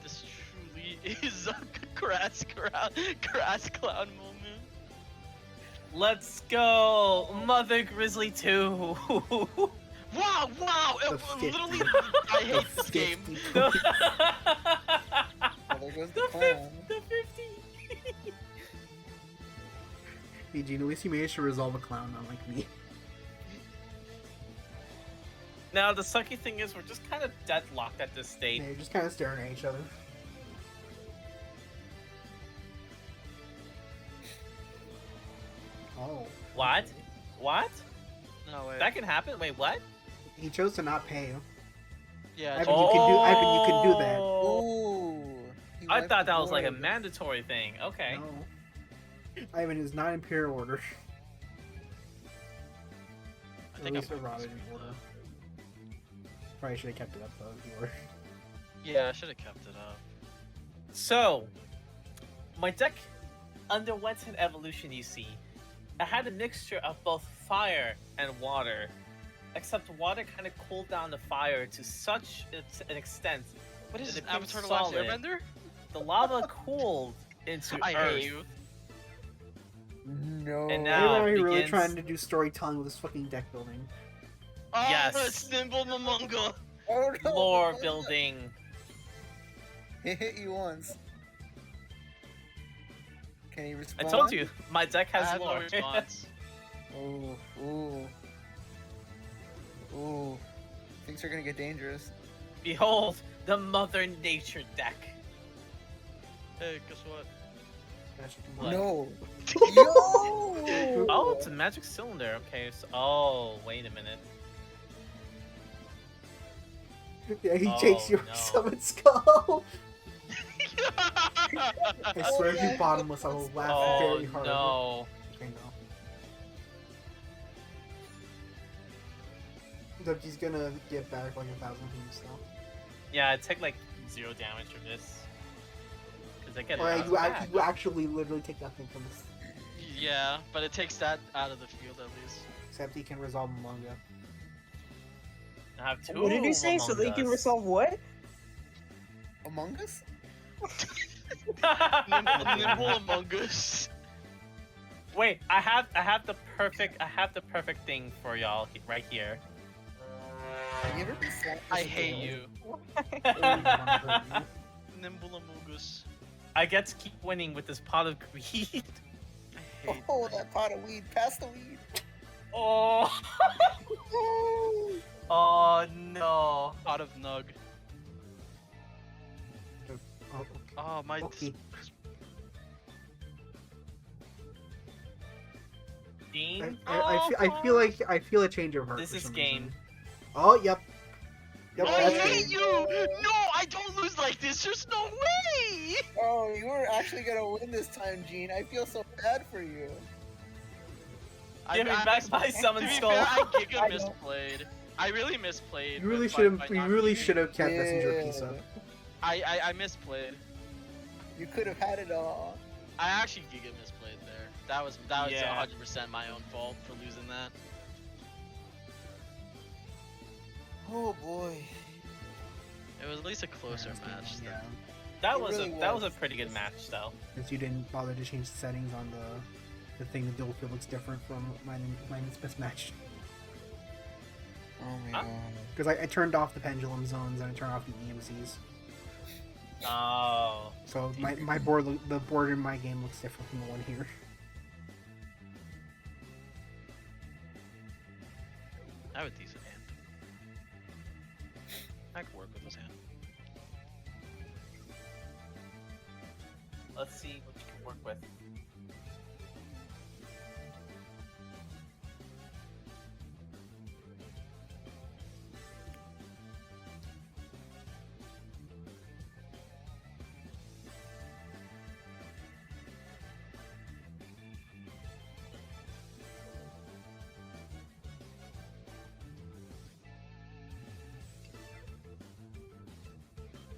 This truly is a grass clown moment. Let's go, Mother Grizzly 2. Wow! The Literally, 50. I hate this game. Oh, there goes the clown. The 50. Hey, Gene, at least you managed to resolve a clown, unlike me. Now the sucky thing is we're just kind of deadlocked at this state. Yeah, you're just kind of staring at each other. Oh. What? What? No way. That can happen? Wait, what? He chose to not pay. Yeah. Ivan, you can do. Ivan, you can do that. Oh. Ooh. He I wiped thought the that was like a board. mandatory thing. Okay. No. Ivan is not Imperial Order. I At think least I'm a Robin Order. Probably should have kept it up though. If you were. Yeah, I should have kept it up. So, my deck underwent an evolution, you see. I had a mixture of both fire and water, except water kind of cooled down the fire to such an extent. What is It this, became Avatar The Last solid. Airbender? The lava cooled into I earth. hate you. No. And now- Are you really begins- trying to do storytelling with this fucking deck building? Oh, Yes. Nimble Mamunga. Oh no. Lore building. It hit you once. Can he I respond? told you, my deck I has have no lore. response. Ooh, ooh. Ooh. Things are gonna get dangerous. Behold, the Mother Nature deck. Hey, guess what? What? No. Yo! Oh, it's a magic cylinder. Okay, so oh, wait a minute. Yeah, he Oh, takes your no. summon skull. I Oh, swear if you yeah. bottomless, I will laugh Oh very hard. no. Okay, no. Look, he's gonna get back like 1,000 from this now. Yeah, I take like 0 damage from this. Because I get it. Or out you, back. you actually literally take nothing from this. Yeah, but it takes that out of the field at least. Except he can resolve manga. I have 2 What did you say? So Among they can Us. resolve what? Among Us? Nimble Among Us. Wait, I have the perfect thing for y'all right here. Have you ever been slapped I as a hate girl? you. Nimble Among Us. I get to keep winning with this pot of greed. I hate Oh, that pot of weed. Pass the weed. Oh, oh no. pot of Nug. Oh, okay. Oh, my. Okay. Dean. I feel a change of heart. This for is some game. reason. Oh, yep. Yep, I that's hate game. you! No, I don't lose like this. There's no way! Oh, you were actually gonna win this time, Gene. I feel so bad for you. Give me back my summon To be skull. fair, I Giga I know. misplayed. I really misplayed. You really by- should have. by You not really using- should have kept Messenger piece up. I misplayed. You could have had it all. I actually Giga misplayed there. That was Yeah. 100% my own fault for losing that. Oh boy. It was at least a closer match. Yeah. That It was really that was a was. pretty good match though. Since you didn't bother to change the settings on the thing, the dual field looks different from mine's best match. Oh my Huh? god. Because I turned off the pendulum zones and I turned off the EMCs. Oh. So my board, the board in my game looks different from the one here. I have a decent hand. I could work with this hand. Let's see what you can work with.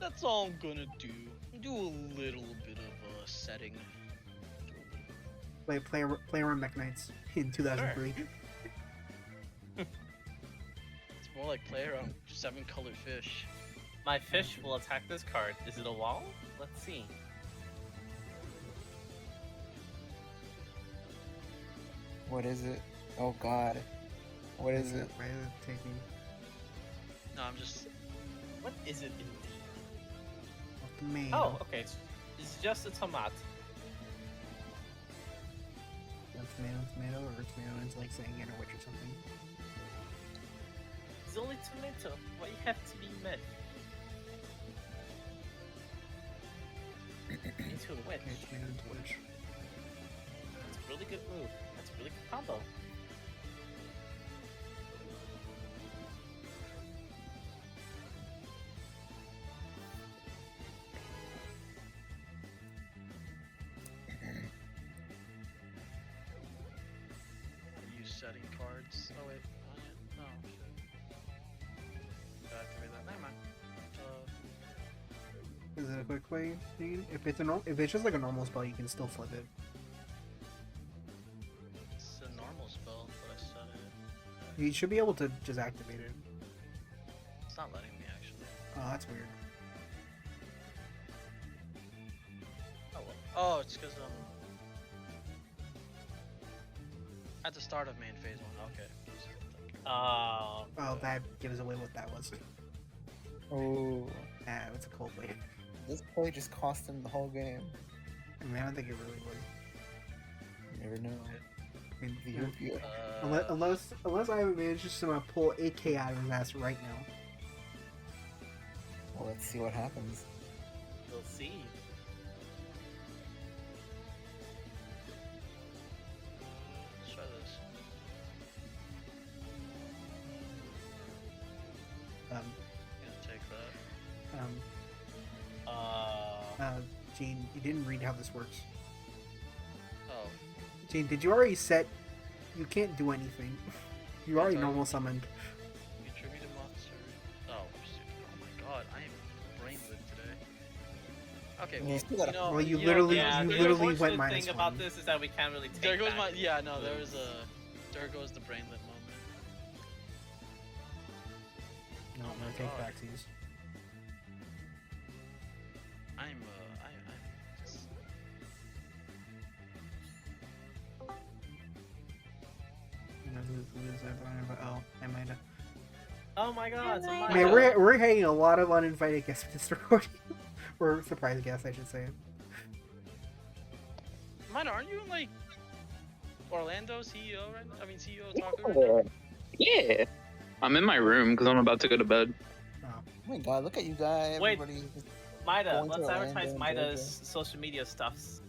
That's all I'm gonna do. Do a little bit of setting. Play around Mech Knights in 2003. It's more like play around 7-colored fish. My fish will attack this card. Is it a wall? Let's see. What is it? Oh god. What is it? Why is it taking No, I'm just. What is it indeed? off the main? Oh, okay. It's just a tomato. Tomato, or tomato is like saying in a witch or something. It's only tomato. Why you have to be mad? Into a witch. Okay, tomato into witch. It's a really good move. It's a really good combo. Use setting cards. Oh wait. No. Gotta activate that. Never mind. Is it a quick play? Dean? If it's just like a normal spell, you can still flip it. It's a normal spell, but I set it. You should be able to just activate it. It's not letting me actually. Oh, that's weird. Oh well. Oh, it's because at the start of main phase 1. Okay. Oh. Oh, that gives away what that was. Oh, Ah, it's a cold play. this play just cost him the whole game. I mean, I don't think it really would. You never know. I mean, unless I manage to somehow pull 8k out of his ass right now. Well, let's see what happens. We'll see. Let's try this. Um, Gonna take that. Gene, you didn't read how this works. Oh. Gene, did you already set? You can't do anything. You already Sorry. normal summoned. You tribute a monster. Oh, oh my god, I am brain lit today. Okay, Yeah, well, you still gotta- you know, Well, you know, literally- Yeah, you the literally unfortunate went minus thing about one. this is that we can't really take There goes back my yeah. No, moves. there goes the brain lit moment. No, Oh no my take God. backsies. I'm You know, who is that? Oh, I might have. Oh my god, so my Man, god. we're having a lot of uninvited guests for this recording. Or surprise guests, I should say. Mine, aren't you in like Orlando CEO right now? I mean CEO Taco right now? Yeah. I'm in my room because I'm about to go to bed. Oh my god, look at you guys. Wait. Everybody just Maida, Going to let's Orlando advertise and Maida's social media stuffs.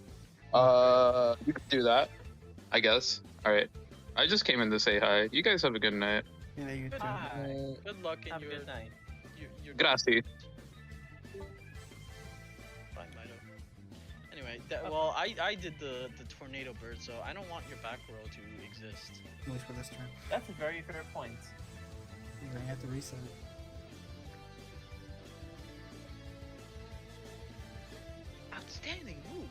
You could do that, I guess. All right. I just came in to say hi. You guys have a good night. Yeah, you too. Hi. Good luck in Have a your good night. your Gracias. Fine, Mido. Anyway, well, I did the tornado bird, so I don't want your back row to exist. At least for this turn. That's a very fair point. You're gonna have to reset it. Outstanding move.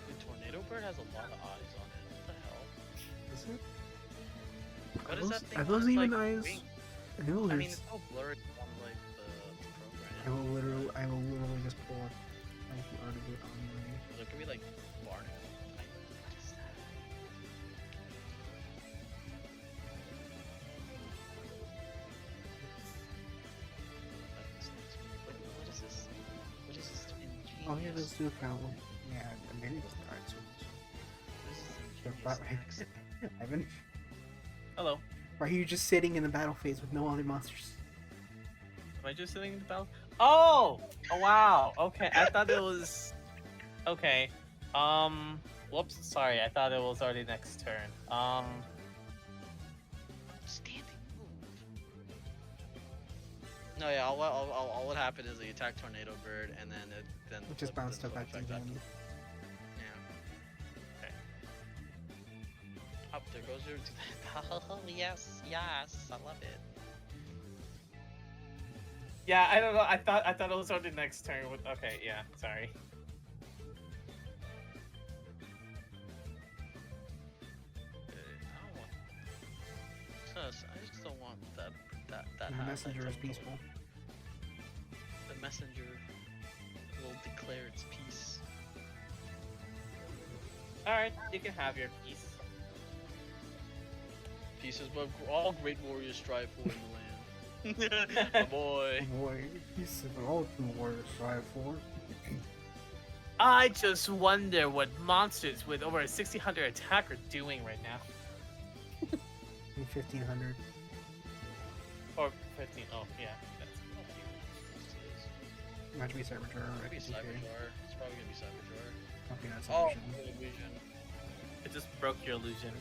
The tornado bird has a lot of eyes on it. What the hell? Is it? What is that thing? Are on those its, even like, eyes? wing? I know I mean, there's. it's all blurred on like the program. I will literally just pull up like the art of it on my. Look at me like Barney. Like, what is that? What is this? What is this ingenious? Oh yeah, those do count. Yeah, I mean it's cards. What is this ingenious accent? Ivan, Hello. why are you just sitting in the battle phase with no other monsters? Am I just sitting in the battle? Oh! Oh wow. Okay, I thought it was. Okay. Whoops. Sorry, I thought it was already next turn. Standing move. No, yeah. All what happened is he attacked Tornado Bird, and then It just bounced up back to the end. Yeah. Okay. Up there goes your. Oh yes, I love it. Yeah, I don't know. I thought it was already next turn. With okay, yeah. Sorry. I don't want. I just don't want that. The hat messenger that's is up peaceful. The messenger will declare its peace. All right, you can have your piece. Peace is what all great warriors strive for in the land. Oh boy. Boy, he's all true warriors strive for. I just wonder what monsters with over a 1600 attack are doing right now. 1500. Or 15. Oh, yeah. That's Might be Cyberjar. Maybe Cyberjar. It's probably gonna be Cyberjar. Okay, that's Oh, illusion. illusion. It just broke your illusion.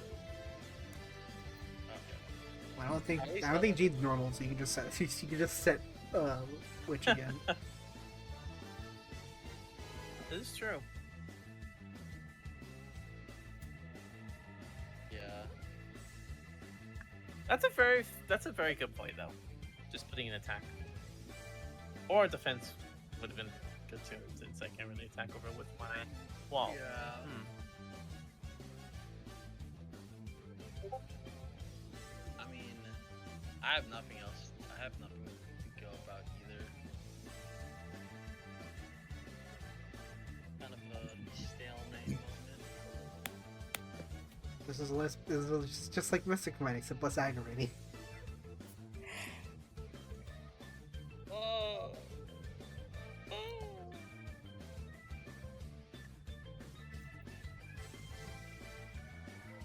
Okay. I don't think At least I don't think Jean's normal, so you can just set you can just set Witch again. This is true. Yeah. That's a very good point though. Just putting an attack or defense would have been good too, since I can't really attack over with my wall. Yeah. Hmm. I mean, I have nothing else. I have nothing to go about either. Kind of a stalemate moment. This is just like Mystic Mine, except less aggravating. Oh.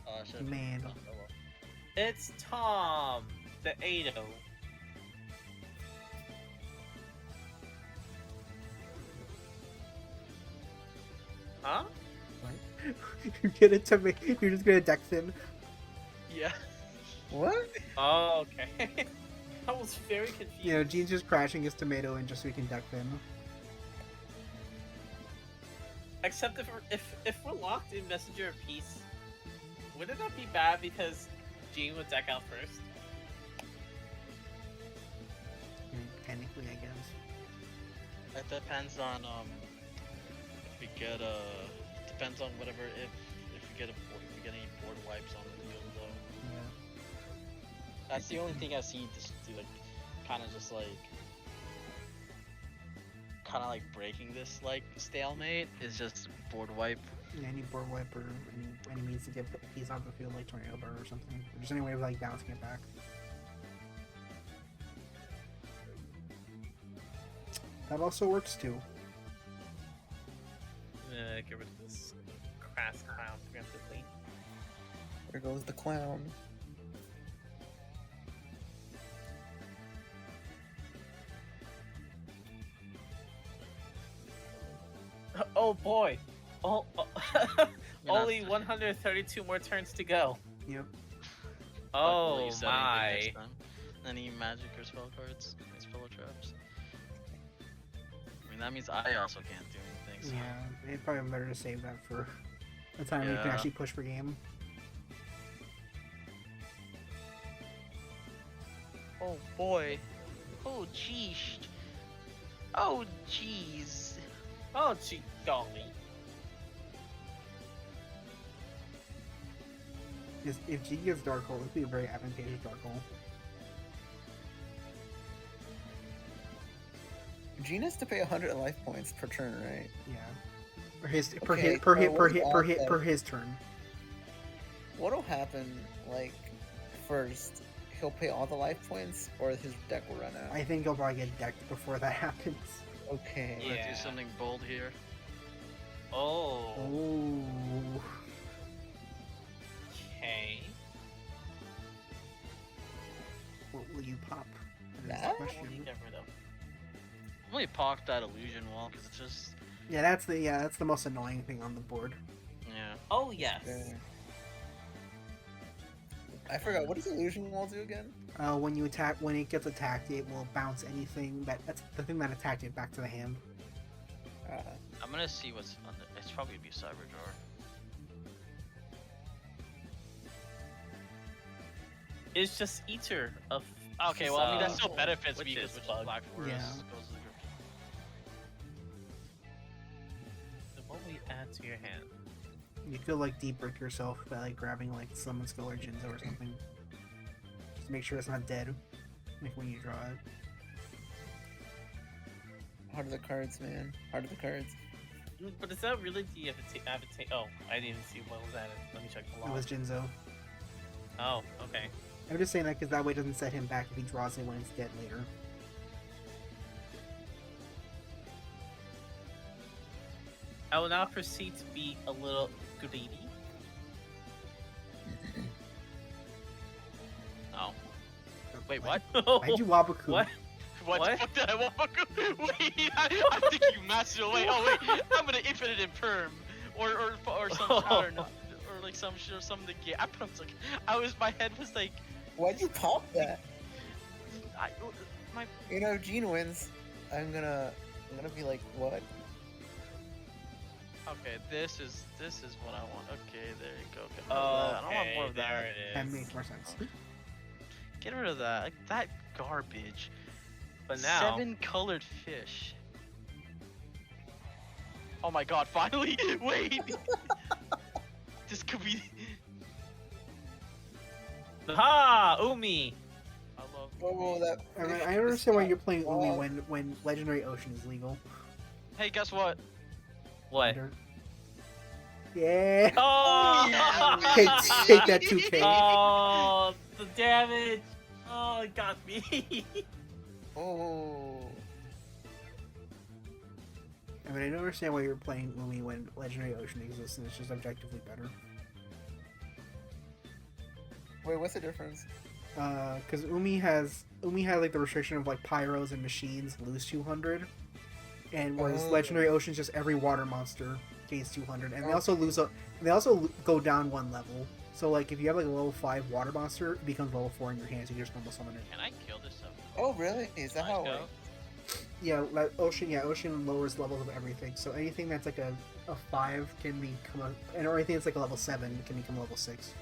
Oh, I should've- Man. oh, well. It's Tom, the Ado. Huh? You're gonna to me. You're just gonna deck him. Yeah. What? Oh, okay. I was very confused. You know, Jean's just crashing his tomato in just so we can deck him. Except if we're locked in Messenger of Peace, would it not be bad because Gene would deck out first? Technically, I guess. It depends on if we get depends on whatever if we get any board wipes on the field though. Yeah. That's the only thing I see just to like kind of just like breaking this like stalemate is just board wipe. Yeah, any board wipe or any means to get piece off the field like tornado bar or something. Or just any way of like bouncing it back. That also works too. Get rid of this crass clown preemptively. There goes the clown. Oh boy! Oh, You're not only touching. 132 more turns to go. Yep. Oh Luckily, you said anything my! next time. Any magic or spell cards? Any spell traps? I mean, that means I also can't do anything. So. Yeah, it'd probably be better to save that for a time when you can Yeah. actually push for game. Oh boy. Oh jeez. Oh jeez. Oh gee golly! If G gives Dark Hole, it would be a very advantageous Dark Hole. Gene has to pay 100 life points per turn, right? Yeah. Per his per Okay, his per so hit per what hit about per hit that? per his turn. What'll happen, like, first? He'll pay all the life points, or his deck will run out? I think he'll probably get decked before that happens. Okay. I'm gonna Yeah. do something bold here. Oh. Oh. Okay. What will you pop? That is the That? What do you question. get rid of? I'm gonna pop that illusion wall because it's just Yeah, that's the most annoying thing on the board. yeah. Oh yes. Okay. I forgot, what does Illusion Wall do again? When it gets attacked, it will bounce anything that's the thing that attacked it back to the hand. I'm gonna see what's on the. It's probably gonna be Cyber Drawer. It's just Eater of. Okay, well I mean that uh, still benefits me witches because which bug. is Black Forest Yeah. goes to the So what will you add to your hand? You could like deep brick yourself by like grabbing like Summon Skull or Jinzo or something. Just to make sure it's not dead. Like when you draw it. Heart of the cards, man. Heart of the cards. But is that really the avatar? Oh, I didn't even see what was added. Let me check the It log. was Jinzo. Oh, okay. I'm just saying that because that way it doesn't set him back if he draws it when it's dead later. I will now proceed to be a little greedy. Oh. Wait, what? Why'd you Wabaku? What? What, What? the fuck did I walk? Wait, I think you mastered away. Oh wait, I'm gonna infinite imperm. or some I don't know, or like some shit or something. Yeah, but I was like, my head was like, Why'd you pop that? I, my You know, Gene wins. I'm gonna be like, what? okay, this is what I want. Okay, there you go. Get rid of that. I don't want more Okay, of there that. it That is. makes more sense. Get rid of that. Like, that garbage. But now, 7 colored fish. Oh my god, finally! Wait! This could be. ha, Umi. I love. Oh, that. I mean, fish I is understand why not you're playing Umi wrong. when Legendary Ocean is legal. Hey, guess what? What? Yeah. Oh, yeah, Take that 2K. Oh, the damage. Oh, it got me. Oh. I mean, I don't understand why you're playing Umi when Legendary Ocean exists and it's just objectively better. Wait, what's the difference? Because Umi has like the restriction of like pyros and machines lose 200, and whereas Oh. Legendary Ocean's just every water monster gains 200, and they Oh. also lose a they also go down one level. So like if you have like a level 5 water monster, it becomes level 4 in your hands. You just normal summon it. Can I kill this stuff? Oh, really? Is that how it Let's go. works? Yeah, Ocean lowers levels of everything. So anything that's like a 5 can become or anything that's like a level 7 can become level 6.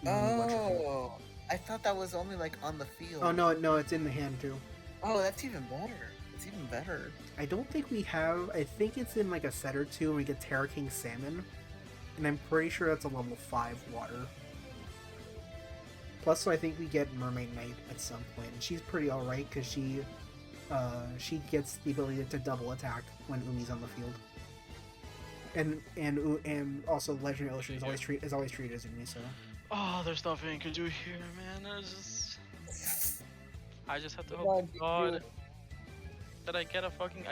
Even when you watch it. Oh, I thought that was only like on the field. Oh no, it's in the hand too. Oh, that's even better. It's even better. I don't think we have. I think it's in like a set or two when we get Terra King Salmon, and I'm pretty sure that's a level 5 water. Plus, I think we get Mermaid Knight at some point, and she's pretty alright because she gets the ability to double attack when Umi's on the field. And also Legendary Ocean is always treated as Umi, so Oh, there's nothing you can do here, man. There's just. I just have to Come hope on, to do God it. that I get I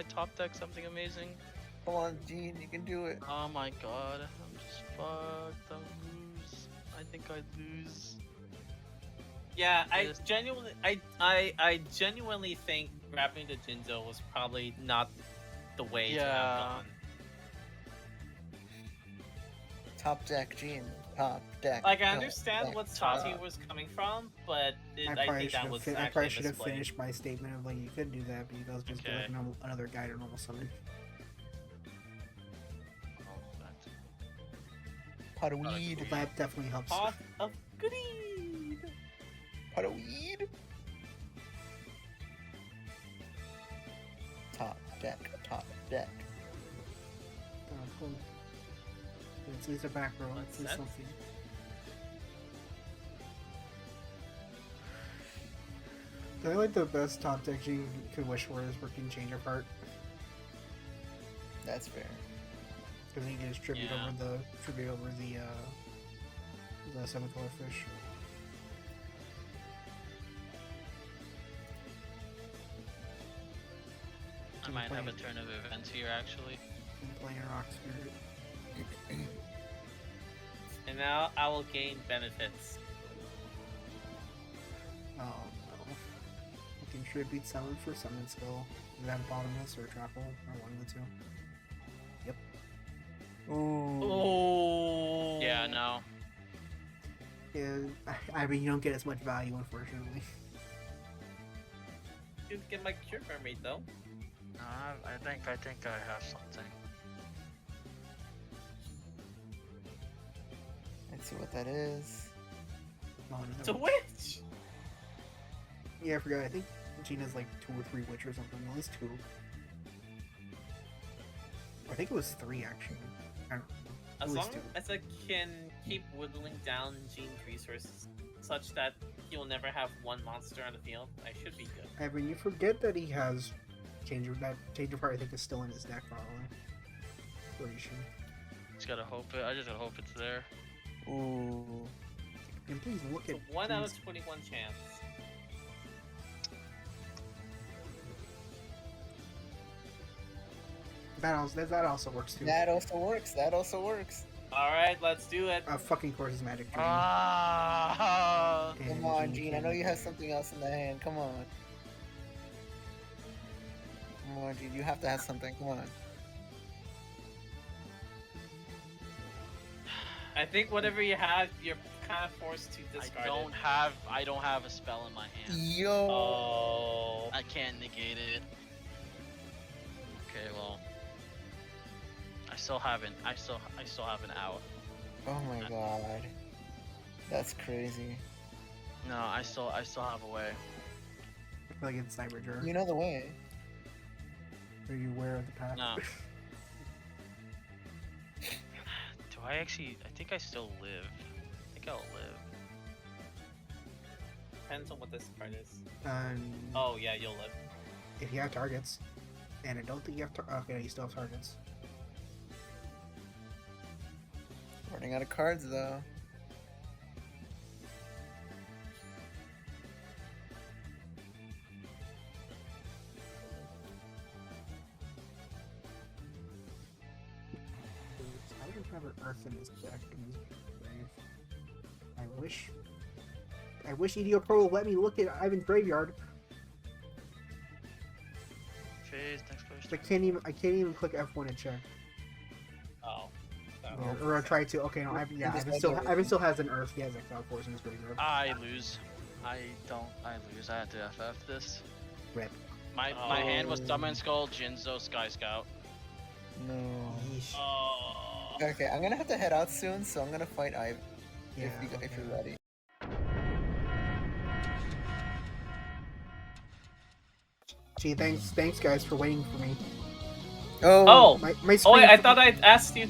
top deck something amazing. Come on, Gene, you can do it. Oh my god, I'm just fucked. I'll lose. I think I lose. Yeah, I Yes. genuinely think grabbing the Jinzo was probably not the way to have Yeah. gone. Top deck, Gene. Top deck. Like, I top understand deck, what top. Sati was coming from, but I I probably think that was should actually have misplaced. finished my statement of like you could do that, but you guys just Okay. get like another guide or normal summon. Oh, that. Pot of weed. Well, that definitely helps. Pot of goodies. Pot of weed. Top deck. Top deck. Cool. Let's use a back row. What's Let's do that? something. I feel like the best top deck you could wish for is working change apart. That's fair. Because then you can just tribute Yeah. over the 7 color fish. I might have a turn of events here actually. And playing a rock spirit. And now I will gain benefits. Oh no. You can tribute summon for summon skill. Is that bottomless or travel? Or one of the two? Ooh. Oh. Yeah, no. Yeah, I mean, you don't get as much value, unfortunately. You can get my cure mermaid though. No, I think I have something. Let's see what that is. Oh, no, It's a witch. Yeah, I forgot. I think Gina's like 2 or 3 witch or something. At least 2. I think it was 3 actually. I don't know. At As long least 2. as I can keep whittling down Gene's resources such that he'll never have one monster on the field, I should be good. I mean, you forget that he has change of heart. I think is still in his deck, probably. Pretty sure. Just gotta hope it. I just gotta hope it's there. Ooh. And please look So at 1 out Gene's- of 21 chance. that also works too. That also works. That also works. Alright, let's do it. Fucking course is magic. Dream. Ah! And Come on, Gene. I can- know you have something else in the hand. Come on. Come on, Gene. You have to have something. Come on. I think whatever you have, you're kind of forced to discard I don't have a spell in my hand. Yo. Oh. I can't negate it. Okay, well, I still have an out. Oh my god. That's crazy. No, I still have a way. I feel like it's Cyberger. You know the way. Are you aware of the path? No. Do I actually? I think I still live. I think I'll live. Depends on what this card is. And Oh yeah, you'll live. if you have targets, and I don't think you have okay, you still have targets. Running out of cards though. I don't have an Earth in this deck. In this grave. I wish EDO Pro would let me look at Ivan's graveyard. Phase next place. I can't even click F1 and check. Oh. Or I try to. Okay, no, Ivan still has an Earth. He has Exile Force in his graveyard. I lose. I lose. I had to FF this. Rip. My hand was Summon Skull, Jinzo, Sky Scout. No. Yeesh. Oh. Okay, I'm gonna have to head out soon, so I'm gonna fight Ivan Yeah, if you're ready. Gee, thanks guys for waiting for me. Oh. My Oh screen. wait, I thought I'd asked you.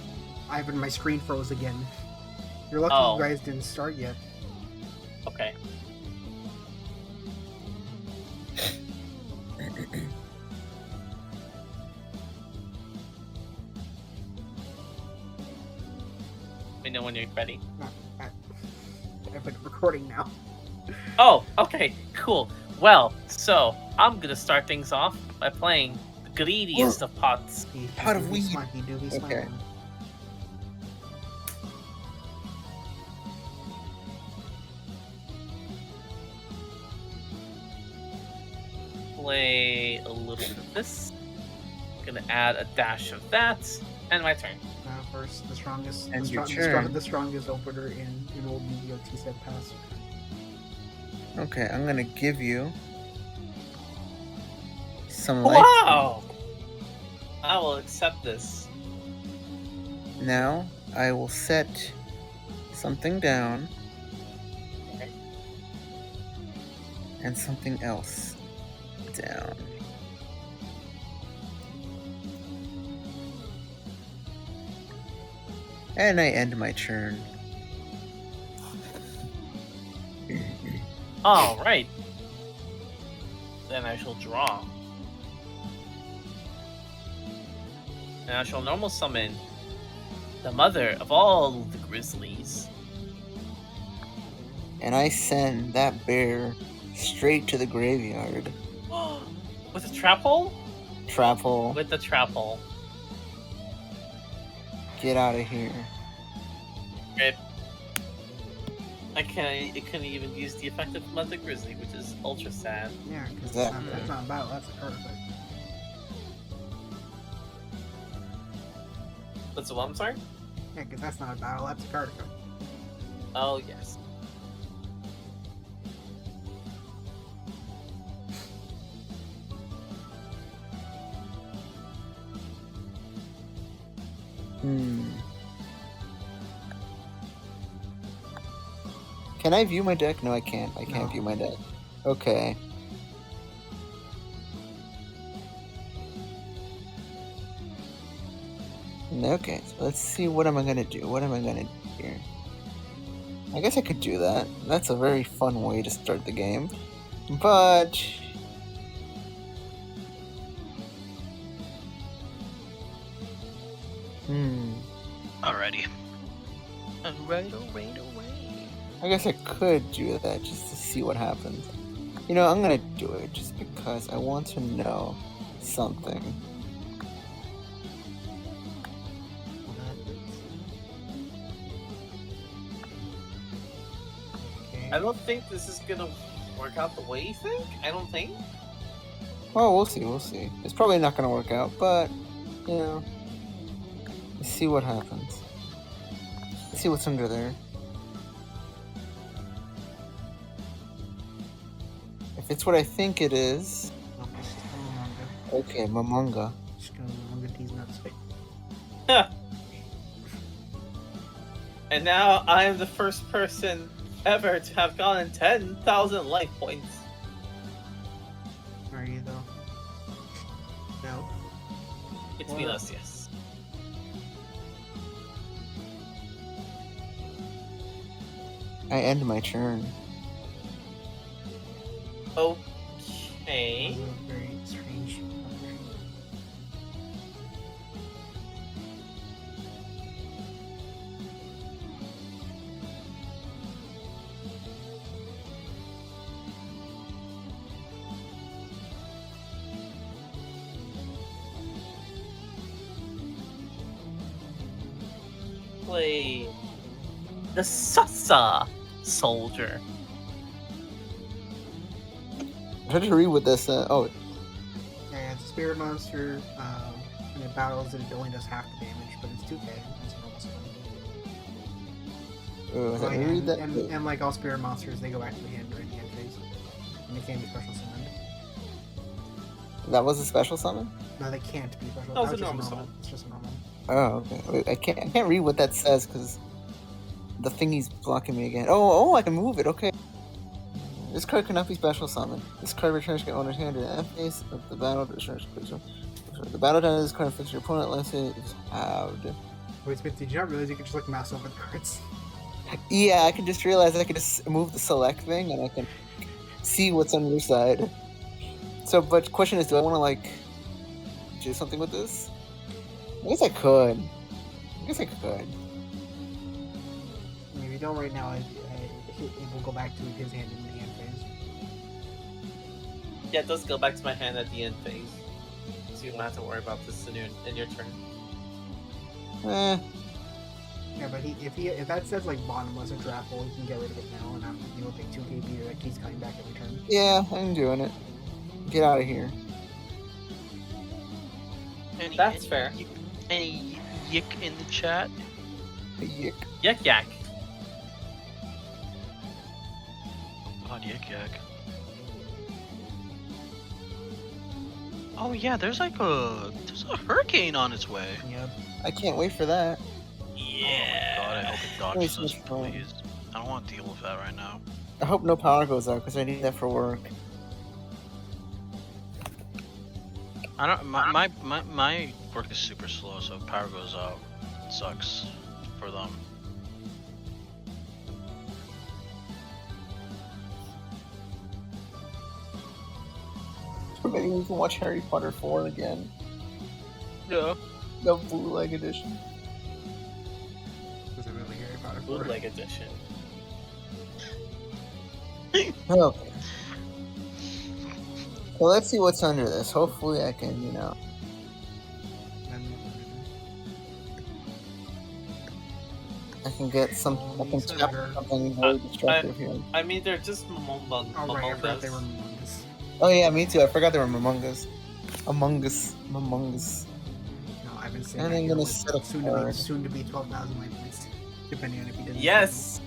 Ivan, my screen froze again. You're lucky Oh. you guys didn't start yet. Okay. Let me know when you're ready. I've been recording now. Oh, okay, cool. Well, so I'm gonna start things off by playing the greediest of pots. Pot of do be weed. smart, he do be smart. Okay. Play a little bit of this. Gonna add a dash of that, and my turn. First, the strongest, And the, your strong, the, strong, turn. the strongest opener in old Yu-Gi-Oh! T-set pass. Okay, I'm gonna give you some life. Wow! I will accept this. Now I will set something down Okay. and something else down. And I end my turn. All right. Then I shall draw. And I shall normal summon the mother of all the grizzlies. And I send that bear straight to the graveyard. With a trap hole? Trap hole. With the trap hole. Get out of here. Great. It couldn't even use the effect of Mother Grizzly, which is ultra sad. Yeah, because Exactly. that's not a battle, that's a card effect. That's what I'm sorry? Yeah, because that's not a battle, that's a card effect. Oh, yes. Can I view my deck? No, I can't. I can't No. view my deck. Okay. Okay, so let's see what am I gonna do? What am I gonna do here? I guess I could do that. That's a very fun way to start the game. But Alrighty. Alright. I guess I could do that just to see what happens. You know, I'm gonna do it just because I want to know something. I don't think this is gonna work out the way you think. I don't think. Oh, we'll see, we'll see. It's probably not gonna work out, but, you know, let's see what happens. Let's see what's under there. If it's what I think it is, No, it's just a manga. okay, Momonga. Just gonna manga these nuts. And now I am the first person ever to have gotten 10,000 life points. Are you though? No. It's What? Milos, yes. I end my turn. Okay. That was a very strange. Play the Sasa soldier. I tried to read what this oh, Yeah, it's a spirit monster. When it battles, it only does half the damage, but it's 2k. It's normal spell. oh, Oh, I yeah, read that. and like all spirit monsters, they go back to the hand during the end phase. And they can't be special summoned. That was a special summon? No, they can't be special. That was a just normal summon. It's just a normal. Oh, okay. Wait, I can't read what that says because the thingy's blocking me again. Oh, I can move it. Okay. This card cannot be special summoned. This card returns your owner's hand to the end phase of the battle to return the battle down to this card affects your opponent unless it is halved. Wait, Smith, did you not realize you could just like mouse over the cards? Yeah, I can just realize I can just move the select thing and I can see what's on your side. So, but the question is, do I want to like do something with this? I guess I could. I mean, if you don't right now, it will go back to his hand in the end phase. Yeah, it does go back to my hand at the end phase. So you don't have to worry about this in your turn. Eh, Yeah, but if that says like bottomless or draftable, you can get rid of it now, and after you will take 2k beater that keeps coming back every turn. yeah, I'm doing it. Get out of here. That's fair. Any yick in the chat? Yick. Yak yak. God, yick yak. Oh yeah, there's a hurricane on its way. Yep. I can't wait for that. Yeah. Oh my god, I hope it Wait, dodges us, which one? please. I don't want to deal with that right now. I hope no power goes out because I need that for work. I don't. My work is super slow, so if power goes out, it sucks for them. Maybe we can watch Harry Potter 4 again. Yeah. The bootleg edition. Was it really Harry Potter 4? Bootleg edition. Okay. Well, let's see what's under this. Hopefully I can, I can get some. I can tap something very destructive here. I mean, they're just Oh right, I forgot they were Among Us. Oh yeah, me too. I forgot they were Among Us. Among Us. Among Us. No, I've been saying And that I'm here gonna with set a card. soon to be 12,000 life points, depending on if he doesn't. Yes.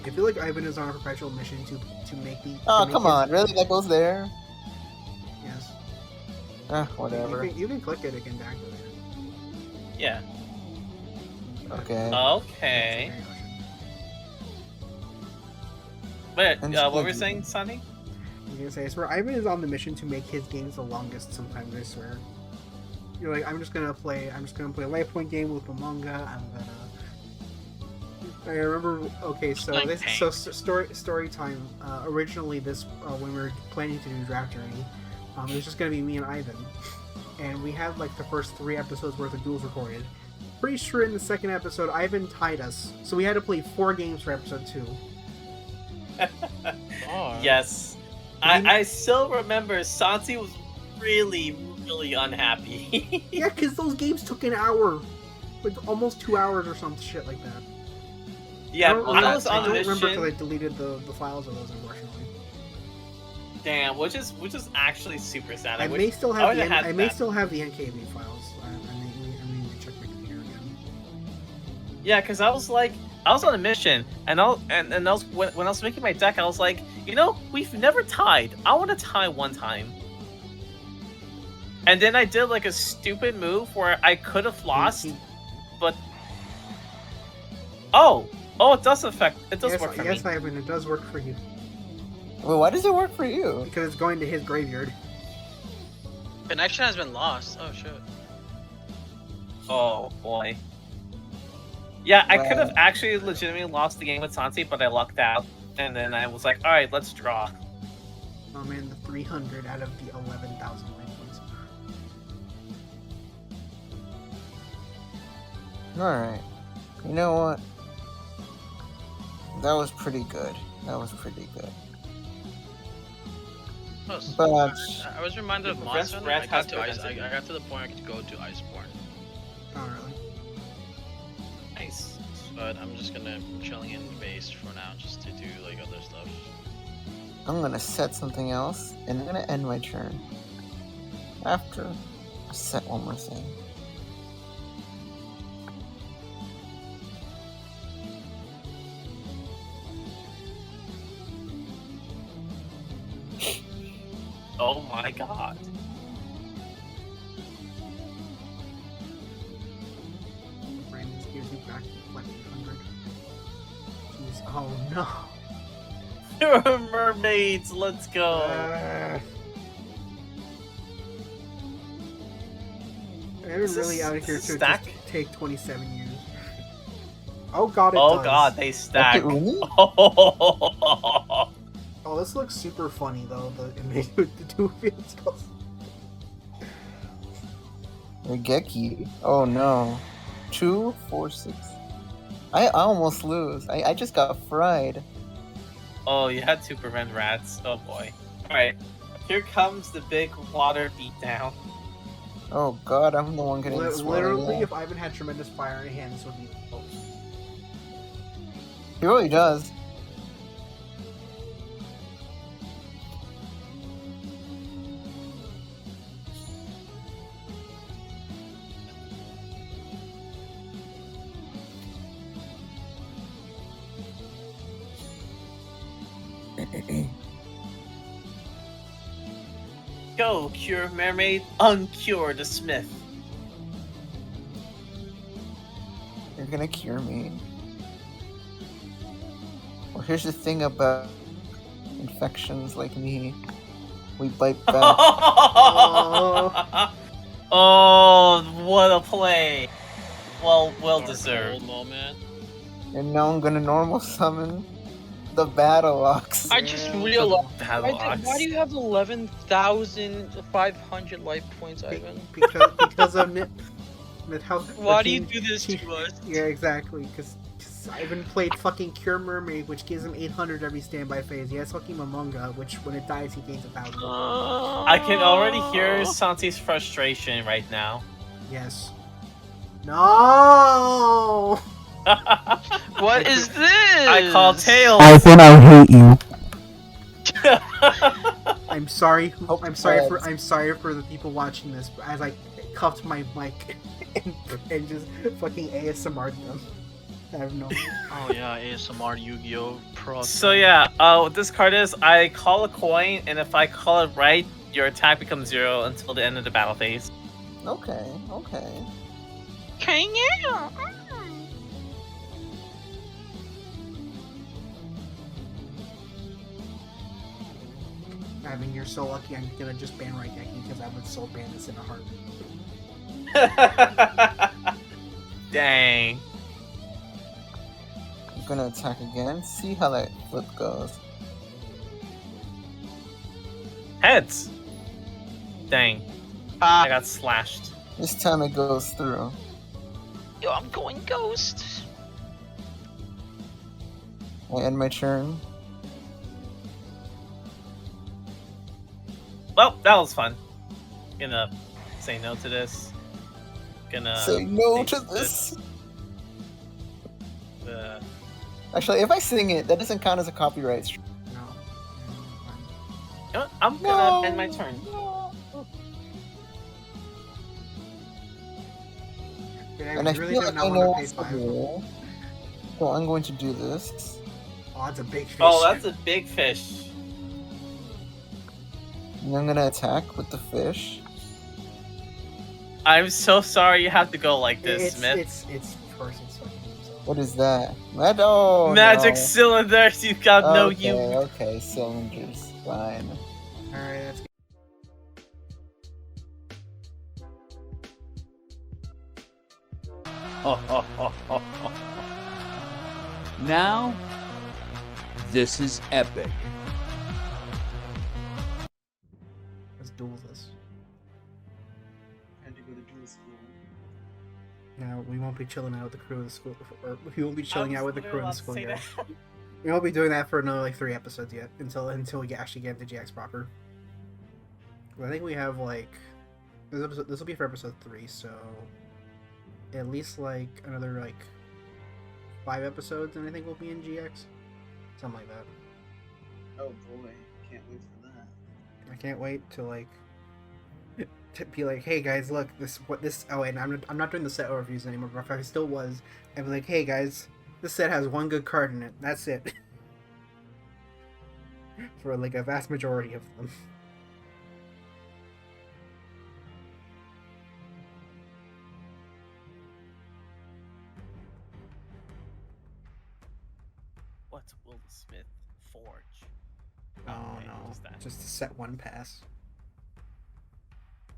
I feel like Ivan is on a perpetual mission to make the. Oh to make come his- on, really? That goes there? Yes. Ah, whatever. You can click it again back to there. Yeah. Okay. Okay. Wait, I'm what were you still- saying, Sonny? I was gonna say, I swear, Ivan is on the mission to make his games the longest. Sometimes I swear. You're like, I'm just gonna play a life point game with a manga. I'm gonna. I remember. Okay, so Like this tank. story time. Originally, this when we were planning to do Draft Journey, it was just gonna be me and Ivan, and we had like the first 3 episodes worth of duels recorded. Pretty sure in the second episode, Ivan tied us, so we had to play 4 games for episode 2. Yes. I still remember Santi was really, really unhappy. Yeah, because those games took an hour. Like, almost 2 hours or some shit like that. Yeah, don't- I was on I the don't remember mission. because I deleted the files of those, unfortunately. Damn, which is actually super sad. I wish- may still I have would've had I may that. still have the NKV files. I mean to check my Yeah, because I was like, I was on a mission, and and I was when I was making my deck, I was like, you know, we've never tied. I want to tie one time. And then I did like a stupid move where I could have lost, but oh, it does affect. It does work for me. Yes, Ivan, it does work for you Well, why does it work for you? because it's going to his graveyard. Connection has been lost. Oh shit. Oh boy. Yeah, I could have Wow. actually legitimately lost the game with Santi, but I lucked out, and then I was like, all right, let's draw. Oh man, the 300 out of the 11,000 life points. Alright. You know what? That was pretty good. That was pretty good. But I was reminded of The Monster best Hunter. I breath got has to ice. prevented. I got to the point I could go to Iceborne, Oh really? Nice. but I'm just gonna chilling in base for now, just to do like other stuff. I'm gonna set something else, and I'm gonna end my turn. After I set one more thing. Oh my god. Brandon gives you back like 800. Jeez, oh no. Mermaids, let's go. I'm Is really this- out of here is to this just stack? take 27 years. Oh god, it Oh does. god, they stack. Okay, really? Oh, this looks super funny though. The image with the two field skulls. Regeki. Oh no. 2, 4, 6. I almost lose. I just got fried. Oh, you had to prevent rats. Oh boy. Alright. Here comes the big water beatdown. Oh god, I'm the one getting swallowed. Literally, alive. if Ivan had tremendous fire in hand, this would be. Oh. He really does. Go, cure mermaid, uncure the smith. You're gonna cure me. Well, here's the thing about infections like me. We bite back. Oh, what a play. Well deserved. Old moment. And now I'm gonna normal summon the Battle Ox. I just realized. Battle Why do you have 11,500 life points, Ivan? Because of how. Why do you do this to us? Yeah, exactly. Because Ivan played fucking Cure Mermaid, which gives him 800 every standby phase. Yes, fucking Momonga, which when it dies, he gains 1,000. I can already hear Santi's frustration right now. Yes. No. What is this? I call tails. Ivan, I hate you. I'm sorry. Hope I'm sorry for. Fred's- I'm sorry for the people watching this as I cuffed my mic and just fucking ASMR'd them. I have no. Oh yeah, ASMR Yu-Gi-Oh! Pro. So yeah, what this card is, I call a coin, and if I call it right, your attack becomes 0 until the end of the battle phase. Okay, okay. King yeah. I mean, you're so lucky. I'm gonna just ban Raigeki because I would so ban this in a heartbeat. Dang. I'm gonna attack again. See how that flip goes. Heads. Dang. I got slashed. This time it goes through. Yo, I'm going ghost. I end my turn. Well, that was fun. Gonna say no to this. Gonna Say no take to this. The Actually, if I sing it, that doesn't count as a copyright strike. No. you know what? I'm gonna end my turn. Yeah, And I really feel do like not I want know to what pay to 5. do. So I'm going to do this. Oh, that's a big fish. Oh, that's a big fish. And I'm gonna attack with the fish. I'm so sorry you have to go like this, it's Smith. it's first. It's fucking so. What is that? Oh, Magic no. cylinders, you got no Okay, you. okay, cylinders. Fine. All right, that's Now, this is epic. let's duel this. I had to go to dual school. Now we won't be chilling out with the crew of the school, or we won't be chilling out with the crew of the school Say yet. that. We won't be doing that for another like 3 episodes yet until we actually get into GX proper. Well, I think we have like this will be for episode 3, so at least like another like 5 episodes, and I think we'll be in GX, something like that. Oh boy, can't wait for that. I can't wait to like to be like, hey guys, look, this. Oh, and I'm not doing the set overviews anymore. But if I still was, I'd be like, hey guys, this set has 1 good card in it. That's it. For like a vast majority of them. What will the Smith forge? Oh Okay, no, just that. just to set 1 pass.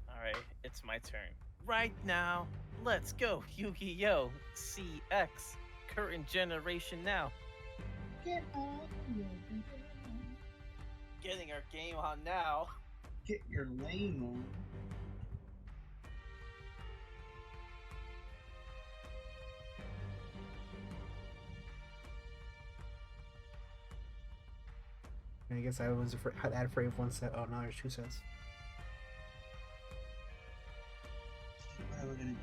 Alright, it's my turn. Right now, let's go, Yu-Gi-Oh! CX. Current generation now. Get on, Getting our game on now. get your lane on. I guess I was afraid of 1 set. Oh no, there's 2 sets. What are we gonna do?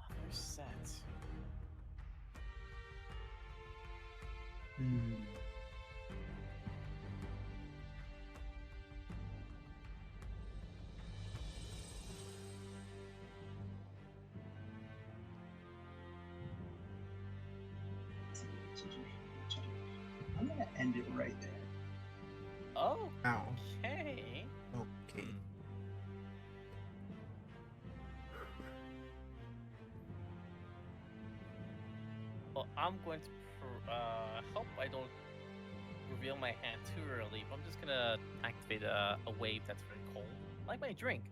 Other set. I'm gonna end it right there. Oh, Ow. okay. Okay. Well, I'm going to hope I don't reveal my hand too early, but I'm just gonna activate a wave that's very cold, like my drink.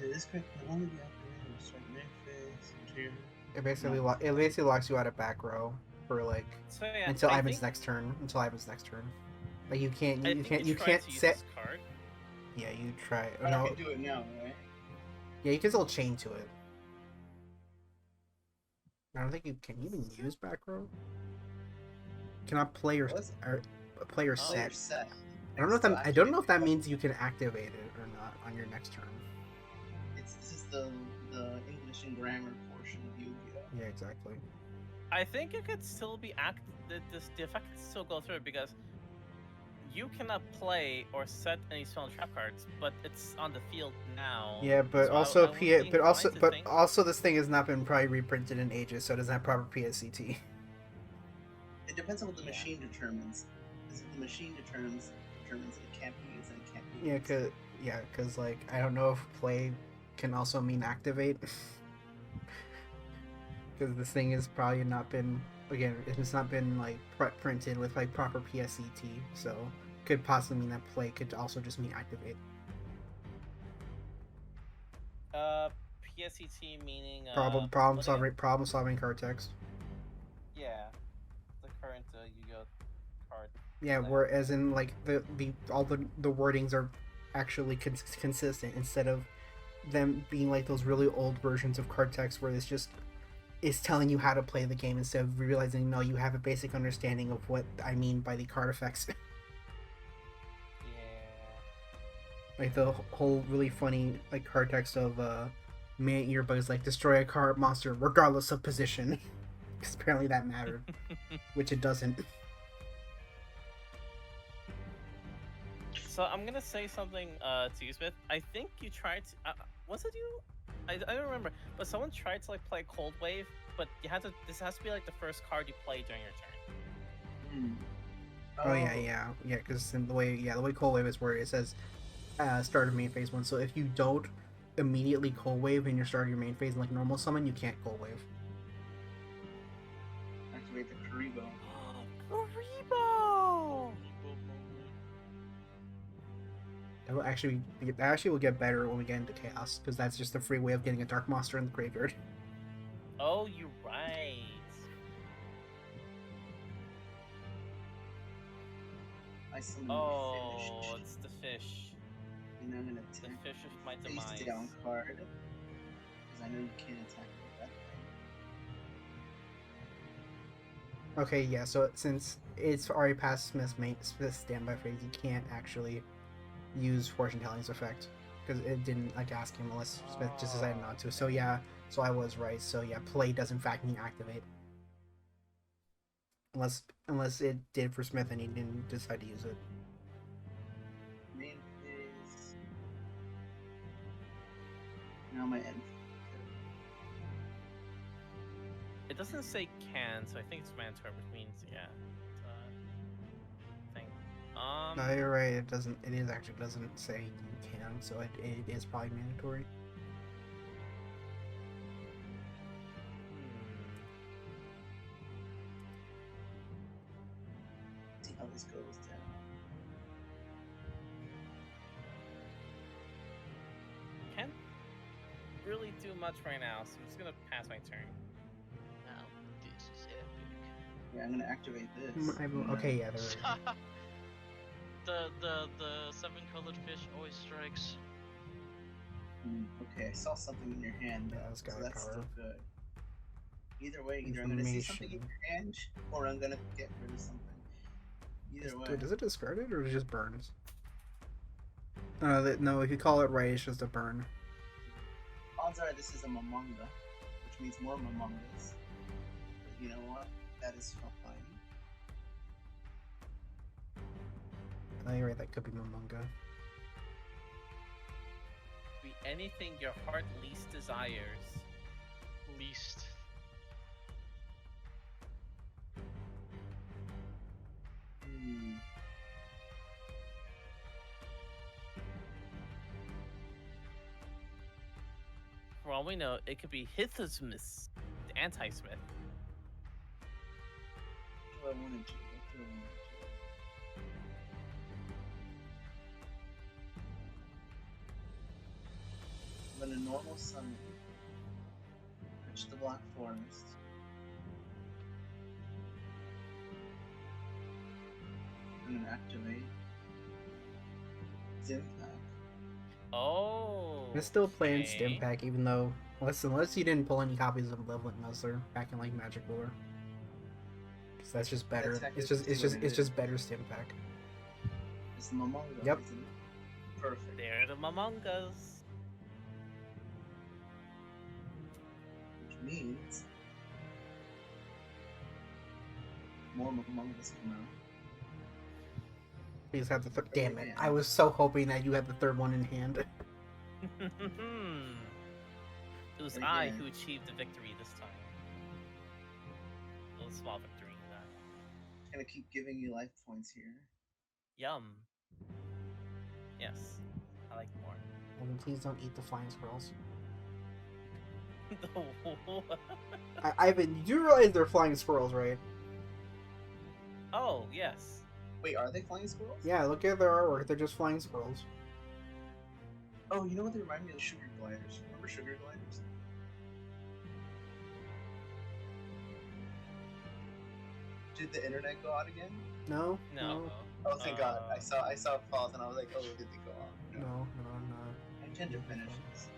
This quick, but only be activated to start Memphis, Ontario. It basically locks you out of back row for like So yeah, until I Ivan's think- next turn. Until Ivan's next turn. Like you can't I you think can't he you tried can't to use set. this card. Yeah, you try. But I No, can do it now, right? yeah, you can still chain to it. I don't think you can even use back row. Cannot play or What's- play or Oh, set. You're set. I don't know if that. I don't know if that means you can activate it or not on your next turn. This is the English and grammar portion of Yu-Gi-Oh. Yeah, exactly. I think it could still be the effect could still go through because you cannot play or set any spell and trap cards, but it's on the field now. Yeah, but So also I would be inclined to think- this thing has not been probably reprinted in ages, so it doesn't have proper PSCT. It depends on what the Yeah. machine determines. Because if the machine determines that it can't be used, then it can't be Yeah, used. cause like I don't know if play can also mean activate. Because this thing has probably not been it's not been like printed with like proper PSCT, so could possibly mean that play could also just mean activate. PSCT meaning Problem solving card text. Yeah, the current Yu-Gi-Oh card. Yeah, Like- whereas in like all the wordings are actually consistent instead of them being like those really old versions of card text where it's just is telling you how to play the game instead of realizing no, you have a basic understanding of what I mean by the card effects. Yeah. Like the whole really funny like card text of man earbuds like destroy a card monster regardless of position. Because apparently that mattered, which it doesn't. So I'm gonna say something to you, Smith. I think you tried to. Was it you? I don't remember. But someone tried to like play Cold Wave, but you had to. This has to be like the first card you play during your turn. Oh yeah. Because the way Cold Wave is where it says start of main phase 1. So if you don't immediately Cold Wave and you're starting your main phase like normal summon, you can't Cold Wave. Activate the Karibo. Karibo! That actually will get better when we get into Chaos, because that's just a free way of getting a Dark Monster in the graveyard. Oh, you're right. I summon Oh, Finished. it's the fish. And I'm gonna The attack fish of my face demise. down card. Because I know you can't attack with that thing. Okay, yeah, so since it's already past Smith's standby phase, you can't actually use Fortune Telling's effect. Because it didn't like ask him unless Smith just decided not to. So yeah, so I was right. So yeah, play does in fact mean activate. Unless it did for Smith and he didn't decide to use it. Main phase. Now my end. It doesn't say can, so I think it's mandatory, which means yeah. Thing. No, you're right. It doesn't. It is actually doesn't say you can, so it is probably mandatory. See how this goes down. Can't really do much right now, so I'm just gonna pass my turn. Now this is epic. Yeah, I'm gonna activate this. Okay, yeah, there. The 7-colored fish always strikes. Okay, I saw something in your hand. Yeah, though, it's got so that's power. still good. Either way, either I'm gonna see something in Information. your hand, or I'm gonna get rid of something. Either way. Wait, does it discard it or it just burns? No, if you call it right, it's just a burn. Odds are this is a Momonga, which means more Momongas. But you know what? That is fine. No, you're right. That could be Momonga. Be anything your heart least desires. Least. For all we know, it could be Hithosmith, the anti-Smith. What do I want to do? What do I want to do? I'm gonna normal summon. Fetch the Black Forest. I'm gonna activate Zimpact. Oh. It's still playing okay. Stim Pack, even though unless you didn't pull any copies of Malevolent Nuzzler back in like Magic Lore. Because that's just better. That's It's just better Stim Pack. It's the Momonga, Yep. isn't it? Perfect. They're the Momongas. Which means more Momongas come out. You just have the third. Damn it! I was so hoping that you had the third one in hand. It was Again. I who achieved the victory this time. A little small victory. Just gonna keep giving you life points here. Yum. Yes. I like more. And please don't eat the flying squirrels. The Ivan, you do realize they're flying squirrels, right? Oh, yes. Wait, are they flying squirrels? Yeah, look at their artwork. They're just flying squirrels. Oh, you know what they remind me of? Sugar gliders. Remember sugar gliders? Did the internet go out again? No. No. Oh, thank God! I saw it pause, and I was like, "Oh, did they go out?" No. I tend to finish this.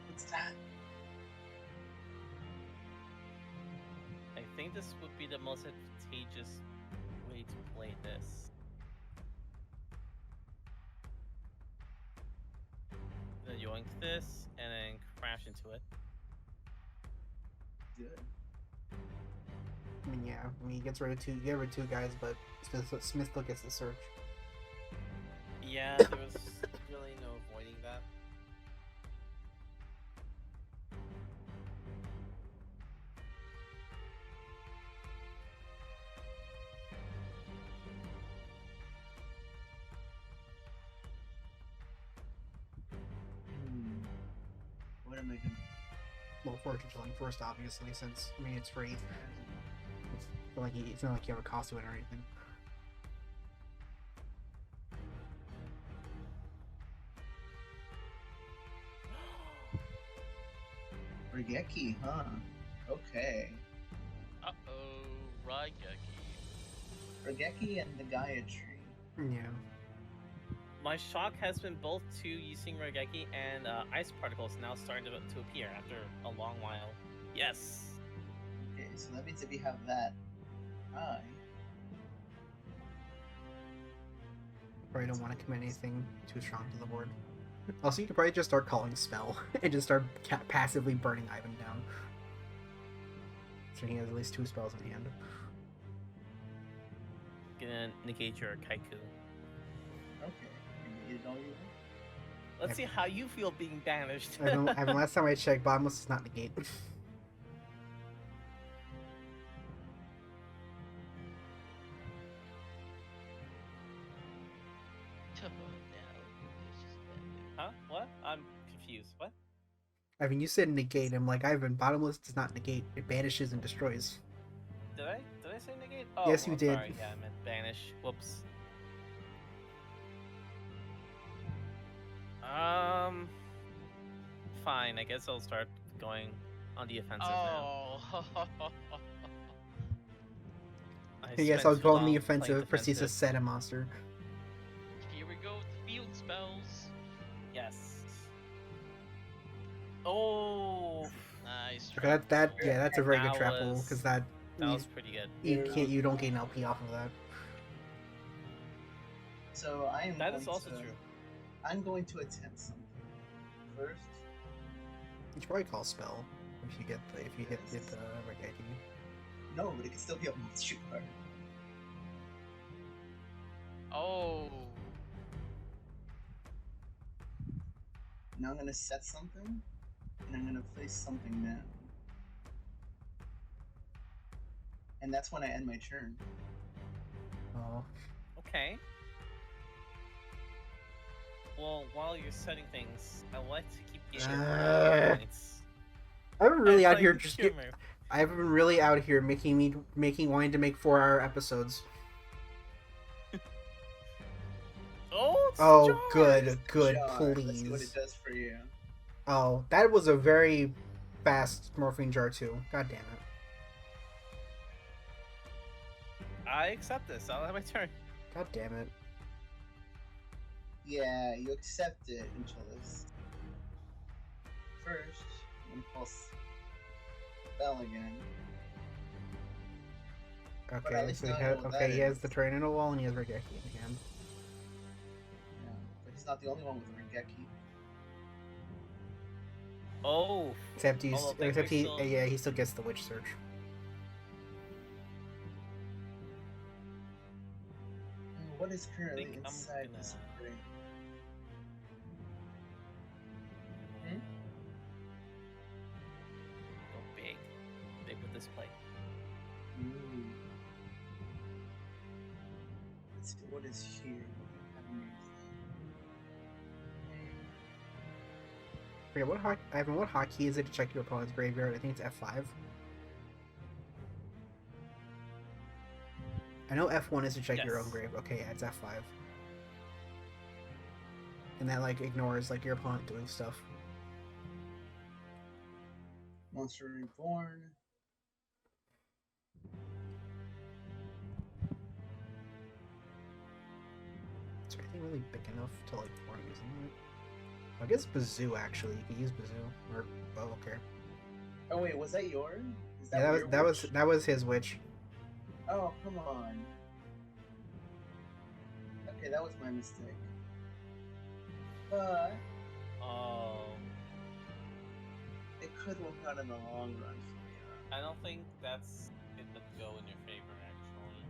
What's that? I think this would be the most advantageous way to play this. Then yoink this, and then crash into it. Good. I mean, yeah. I mean, he gets rid of two. You get rid of two guys, but Smith still gets the search. Yeah, there was really no avoiding that. What am I gonna? Well, fortune telling first, obviously, since I mean it's free. It's not like you have a cost to it or anything. Regeki, huh? Okay. Uh-oh, Raigeki. Regeki and the Gaia tree. Yeah. My shock has been both to using Regeki and ice particles now starting to appear after a long while. Yes. Okay, so that means if we have that high, Probably don't want to commit anything too strong to the board. Also, you could probably just start calling spell and just start passively burning Ivan down. So he has at least 2 spells in hand. Gonna negate your Kaiku. okay, you need it all you want. Let's see how you feel being banished. Ivan, last time I checked, bottomless does not negate. Come on now. It's just bad. Huh? What? I'm confused. What? I mean, you said negate. I'm like, Ivan, bottomless does not negate. It banishes and destroys. Did I say negate? Oh, Yes, you did. Sorry. Yeah, I meant banish. Whoops. Fine. I guess I'll start going on the offensive now. Oh. I guess spent I'll too go on the long offensive. playing Proceeds to defensive. set a monster. Here we go with the field spells. Yes. Oh, Nice. Okay, that's a very good That trapple was- because that that you, was pretty good. you don't gain LP off of that. So I am. That going is also to, true. I'm going to attempt something. First, You should probably call spell if you get the hit the Regeki. no, but it can still be a monster card. Oh. Now I'm gonna set something, and I'm gonna place something down. And that's when I end my turn. Oh, Okay. Well, while you're setting things, I like to keep getting points. I've been really I'm out here playing just the get, humor. I've been really out here wanting to make 4-hour episodes. Oh, it's Oh, Jar! good, Jar, let's see what it please. does for you. Oh, that was a very fast morphine jar too. God damn it. I accept this. I'll have my turn. God damn it. Yeah, you accept it until this. First, I'm gonna call spell again. at Okay, least so now I know what he that has is. the train in a wall and he has Regeki in hand. Yeah, but he's not the only one with Regeki. Oh, Except Although technically still- he still gets the witch search. What is currently think I'm inside gonna- this brain? go big. Big with this play. Ooh. Let's see what is here. Okay, what hotkey is it to check your opponent's graveyard? I think it's F5. I know F1 is to check your own Yes. grave. Okay, yeah, it's F5. And that like ignores like your opponent doing stuff. Monster Reborn. Is there anything really big enough to like warrant using it? I guess Bazoo actually. You could use Bazoo or okay. Oh wait, was that yours? Is Yeah, your witch? that was his witch. Oh, come on. Okay, that was my mistake. But Oh. could work out in the long run for you. I don't think it would go in your favor, actually.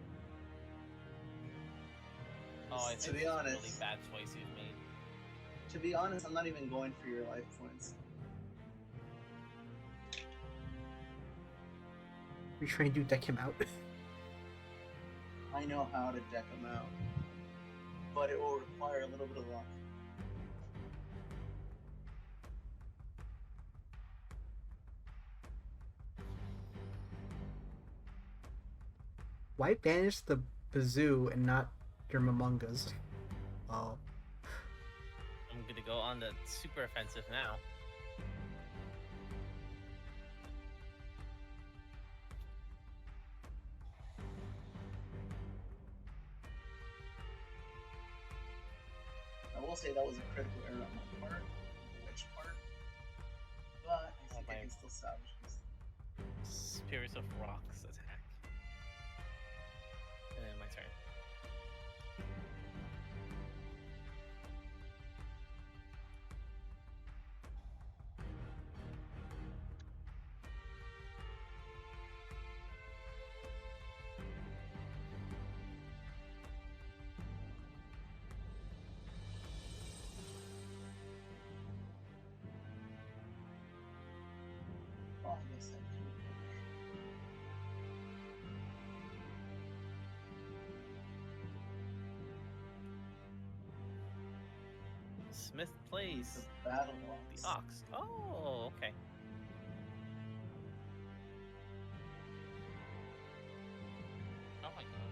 Oh, I To think be it's a honest, really bad choice you've made. To be honest, I'm not even going for your life points. You're trying to deck him out. I know how to deck them out, but it will require a little bit of luck. Why banish the Bazoo and not your Momongas? Oh. I'm gonna go on the super offensive now. I will say that was a critical error on my part, which part, but I think I can still salvage this. Spirits of Rocks attack. And then my turn. Oh, I guess I can. Smith plays The battle the box. Ox. Oh, okay. Oh my god.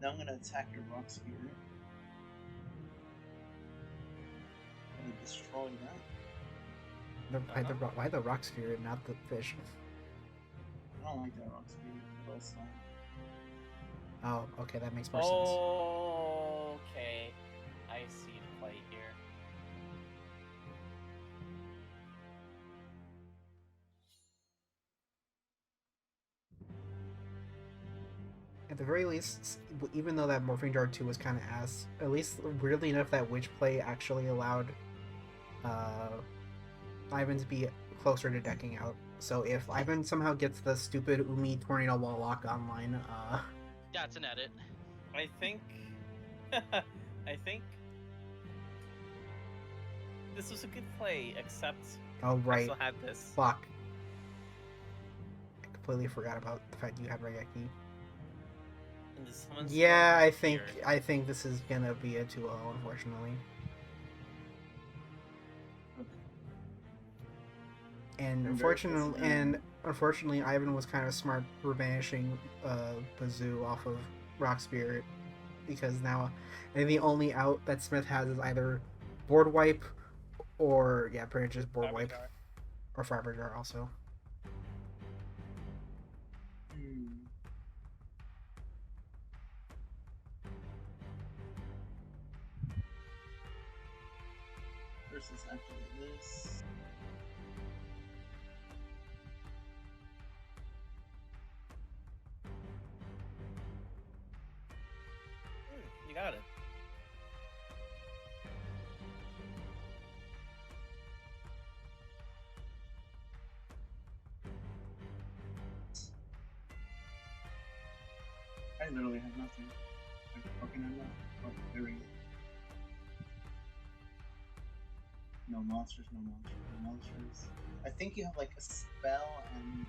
Now I'm gonna attack your rock sphere. I'm gonna destroy that. Why the rock sphere and not the fish? I don't like that rock sphere. Little slime. Oh, okay, that makes more sense. Oh, okay. I see the play here. At the very least, even though that Morphing Jar 2 was kind of ass, at least weirdly enough that Witch play actually allowed Ivan to be closer to decking out. So if Ivan somehow gets the stupid Umi Tornado Wall lock online, Yeah, it's an edit. I think. I think. This was a good play, except oh I right, still had this. fuck. I completely forgot about the fact you had Regeki. And this one's Yeah, going I here. think this is gonna be a 2-0, unfortunately. And unfortunately, Ivan was kind of smart for banishing Bazoo off of Rock Spirit, because now I think the only out that Smith has is either board wipe or pretty much just board wipe Jar. or Fiber Jar also. Versus activate this. You got it. I literally have nothing. I fucking have nothing. Oh, there we go. No monsters, no monsters, no monsters. I think you have like a spell and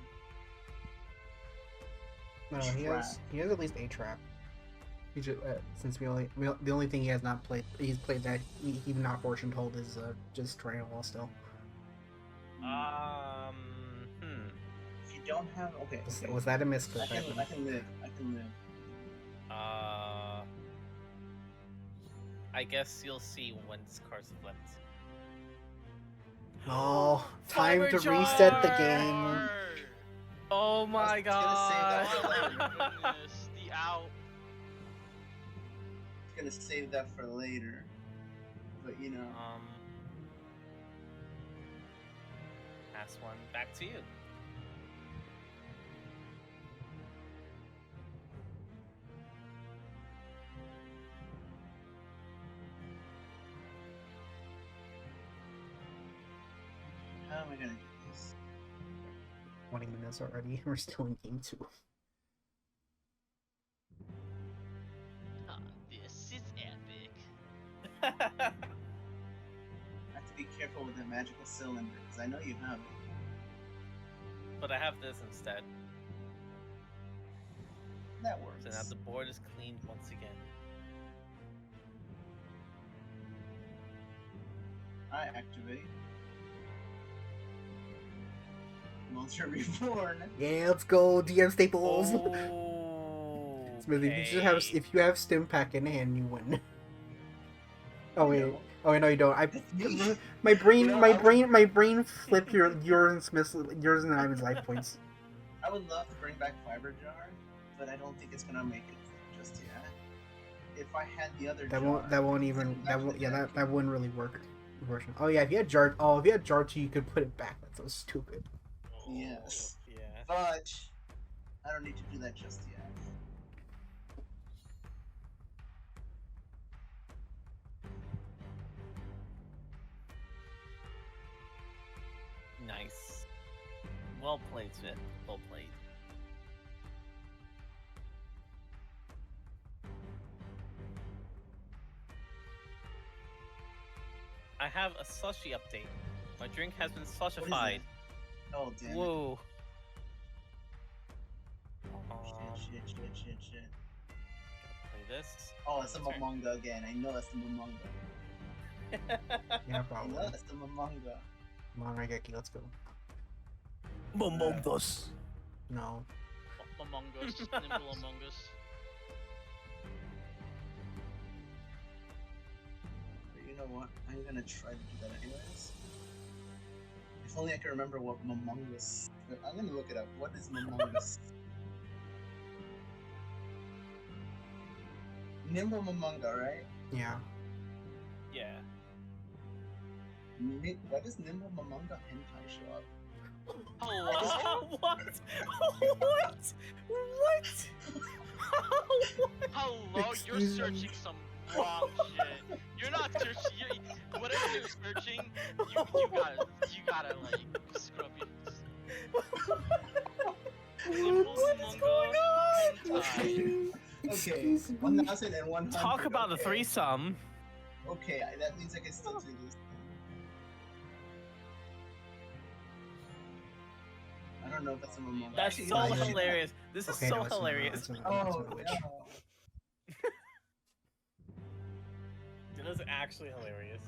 No, he has at least a trap. He just, since the only thing he has not played, he's played that he not fortune told is just Tornado Wall still. If you don't have okay. Was that a misclick? I can live. I can live. I guess you'll see when this card's flipped. Oh, time Fiber to reset the Jar! game. Oh my god! Oh my goodness, the out. I'm gonna save that for later. But you know. Pass one back to you. How am I gonna do this? 20 minutes already. We're still in game 2. This is epic. I have to be careful with the magical cylinder, because I know you have it. But I have this instead. That works. So now the board is cleaned once again. I activate. Monster Reborn. Yeah, let's go, DM Staples. Oh. Smithy, if you have Stim Pack in hand, you win. Oh wait, No. oh wait, no, you don't. Me? My brain, You know, my brain flipped yours and Ivan's life points. I would love to bring back Fiber Jar, but I don't think it's gonna make it just yet. If I had the other jar, That wouldn't really work. Version. Oh yeah, if you had jar 2, you could put it back. That's so stupid. Yes. Yeah. But I don't need to do that just yet. Nice. Well played, Smith. Well played. I have a slushy update. My drink has been slushified. Oh damn. Whoa. Shit. Play this. Oh, it's the Turn. Momonga again. I know that's the Momonga. Yeah, I probably. know that's the Momonga. Come on, Raigeki, let's go. Momongas. No. Among Us, Nimble Among Us. But you know what? I'm gonna try to do that anyways. If only I can remember what Momongas. I'm gonna look it up. What is Momongas? Nimble Momonga, right? Yeah. Yeah. Why does Nimble Momonga hentai show up? Hello? What? What? What? Hello? You're Excuse me. searching some wrong shit. You're not searching. Whatever you're searching, you gotta like scrub it. What's going on? Okay, Excuse me. 1,100. Talk about the okay. threesome. Okay, that means I can still do this. I don't know if that's a Momonga. That's Actually, so no, I should- hilarious. This is Okay, so no, it's not. hilarious. It's not. Oh It's no. It is actually hilarious.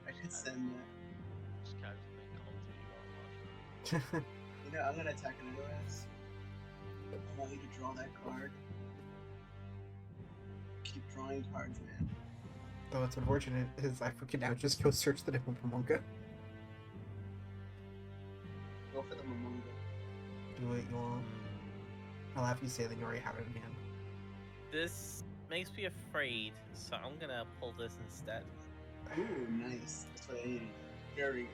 I should send Just casually Call of Duty while that. You know, I'm gonna attack it anyways. I want you to draw that card. Keep drawing cards, man. Though it's unfortunate is I freaking now just go search the different Momonga. Go for the Momonga. Do what you want. I'll have you say that you already have it in hand. This makes me afraid, so I'm gonna pull this instead. Ooh, nice. That's what I needed. Very good.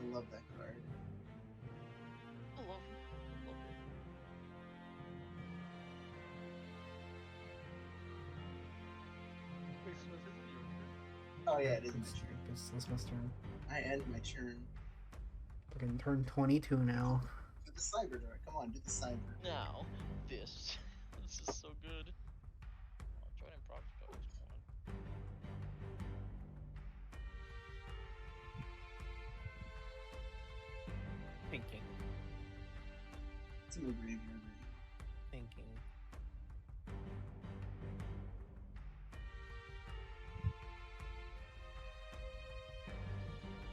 I love that card. I love it. Wait, Smith, is it your turn? Oh yeah, it is my It's turn. this must turn. I end my turn. Fucking turn 22 now. Do the cyber door. Come on, do the cyber. Now, this is so good. I'll try to improv spells. Thinking. It's in my graveyard right Thinking.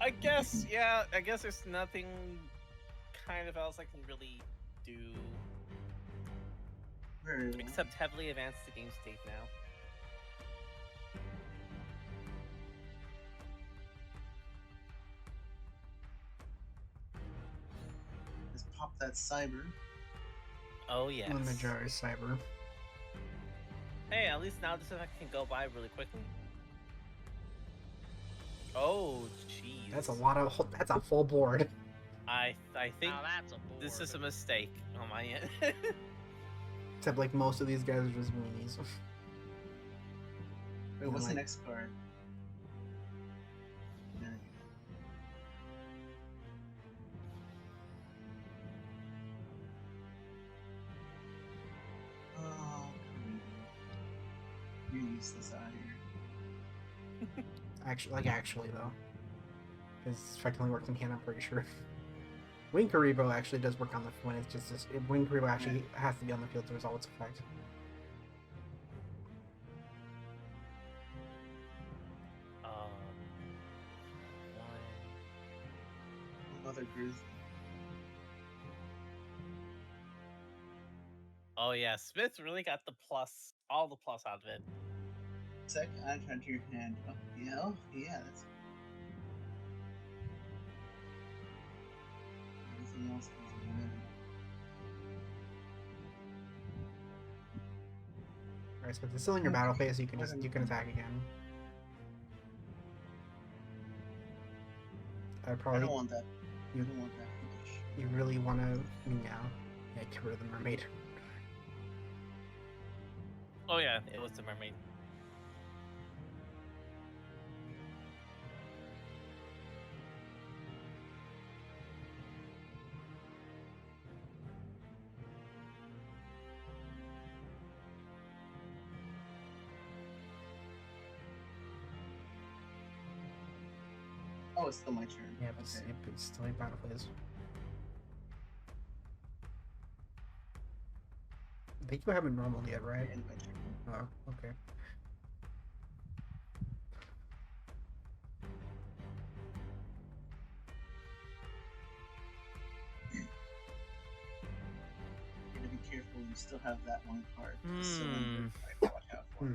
I guess, yeah, I guess there's nothing kind of else I can really do now. Very well. except heavily advance the game state now. Let's pop that cyber. Oh, yes. On the jar is cyber. Hey, at least now this effect can go by really quickly. Oh, jeez. That's a lot of. That's a full board. I think Now that's a board. this is a mistake on my end. Except like most of these guys are just weenies. Wait, what's the Like- next card? useless out here. Actually though, because it's effectively works in can, I'm pretty sure. Wing Karibo actually does work on the when it's just Wing Karibo actually has to be on the field to resolve its effect. Mother Grizzly. Oh yeah, Smith really got the plus, all the plus out of it. Second entrant to your hand. Oh yeah, that's. Everything else goes in the middle. Alright, so if it's still in your battle phase, you can attack again. I I probably don't want that. you I don't want that. you really want to get rid of the mermaid. Oh yeah, it was the mermaid. Oh, it's still my turn. Yeah, but it's still in battle phase. I think you haven't normal yet, right? End my turn. Oh, okay. You gotta be careful. You still have that one card. The Hmm. cylinder. I watch out for. Hmm.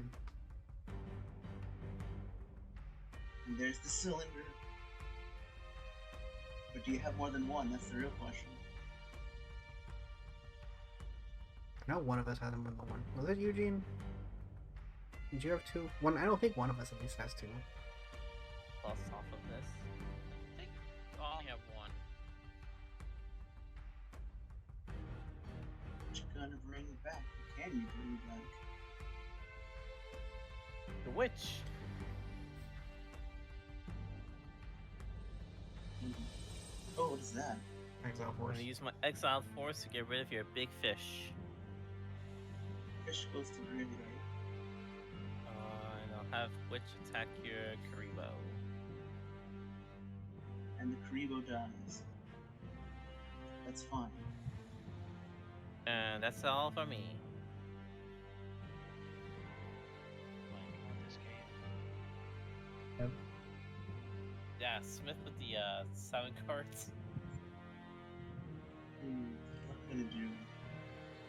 And there's the cylinder. But do you have more than one? That's the real question. I know one of us has more than one. Was it Eugene? Did you have two? One. I don't think one of us at least has two. Plus off of this. I think I only have one. What you gonna bring back? Can you bring back? The witch. Oh, what is that? Exile I'm Force. gonna use my exiled force to get rid of your big fish. Fish goes to graveyard. And I'll have witch attack your Karibo. And the Karibo dies. That's fine. And that's all for me. Playing this game. Yeah, Smith with the 7 cards. What am I gonna do?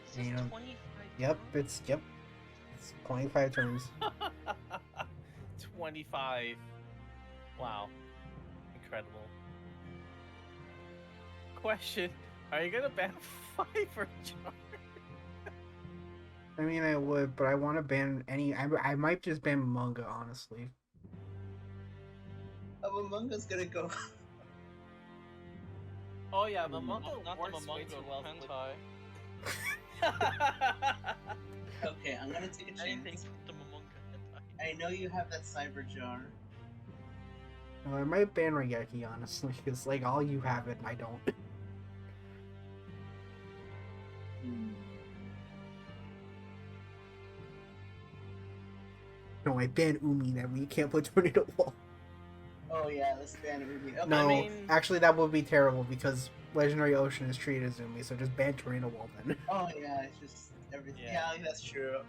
This is Yeah. 25. Yep, it's 25 turns. 25. Wow. Incredible. Question: are you gonna ban 5 for Jar? I mean, I would, but I want to ban any. I might just ban manga, honestly. Oh, Among Us gonna go. Oh yeah, the Not manga the works way Momongo too well with... hentai. Okay, I'm gonna take a Anything chance. from the Momongo hentai. I know you have that cyber jar. I might ban Raigeki, honestly, because like all you have it and I don't. No, I ban Umi. That we can't put Tornado Wall. Oh yeah, let's ban Ruby. Okay. No, I mean- actually, that would be terrible because Legendary Ocean is treated as Umi, so just ban Tornado Wall then. Oh yeah, it's just everything. Yeah. Yeah, that's true.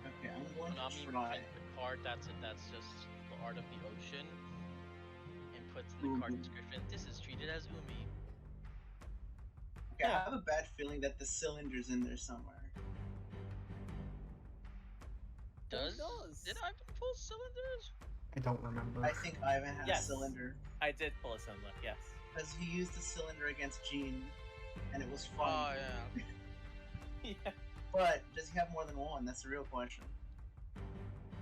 Okay, I'm going Konami to try. print the card that's just the art of the ocean and puts in the card Mhm. description, this is treated as Umi. Okay, I have a bad feeling that the cylinder's in there somewhere. Does knows? did Ivan pull cylinders? I don't remember. I think Ivan had Yes. a cylinder I did pull a cylinder, yes. because he used the cylinder against Jean, and it was Oh fun. yeah. Yeah. But does he have more than one? That's the real question.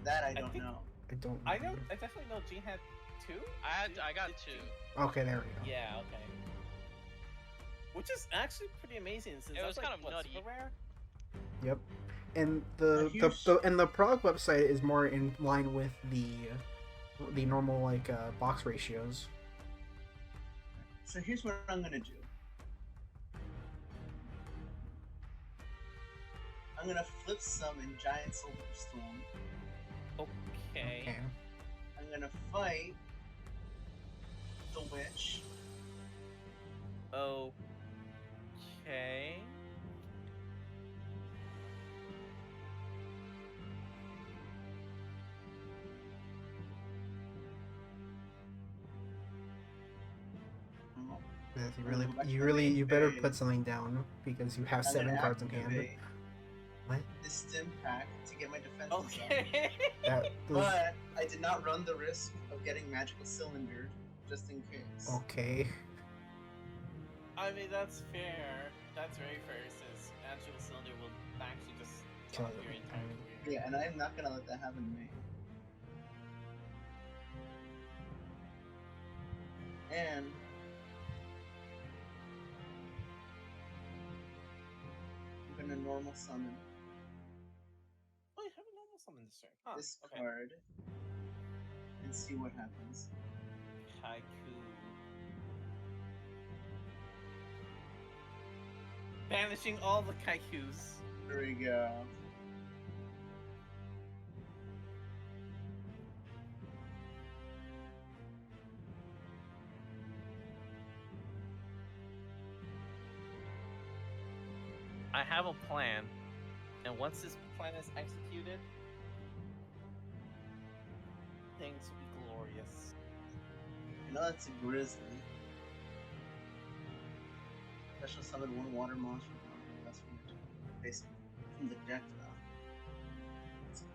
That I don't think- know. I don't. I know. Remember. I definitely know Gene had 2. I got Did- two. Okay, there we go. Yeah. Okay. Which is actually pretty amazing since It that's was like, kind of what, nutty. super rare. Yep. And the here's- and the Prague website is more in line with the normal like box ratios. So here's what I'm gonna do. I'm gonna flip summon Giant Soldier Storm. Okay. Okay. I'm gonna fight the witch. Okay. Oh, Smith, Go back to the main you better phase. put something down because you have I'm 7 gonna cards in hand. activate What? this stim pack to get my defenses up. Okay. That was But I did not run the risk of getting magical cylinder just in case. okay. I mean, that's fair. That's very fair, since Magical Cylinder will actually just Kill stop it. your entire career. Yeah, and I'm not gonna let that happen to me. And I'm gonna normal summon Oh, you have a normal summon this turn. Huh, this okay. card and see what happens. Haiku. Banishing all the Kaikus. There we go. I have a plan, and once this plan is executed, things will be glorious. I know that's a grizzly. Special summon one water monster. That's from your basically from the deck now. That's good.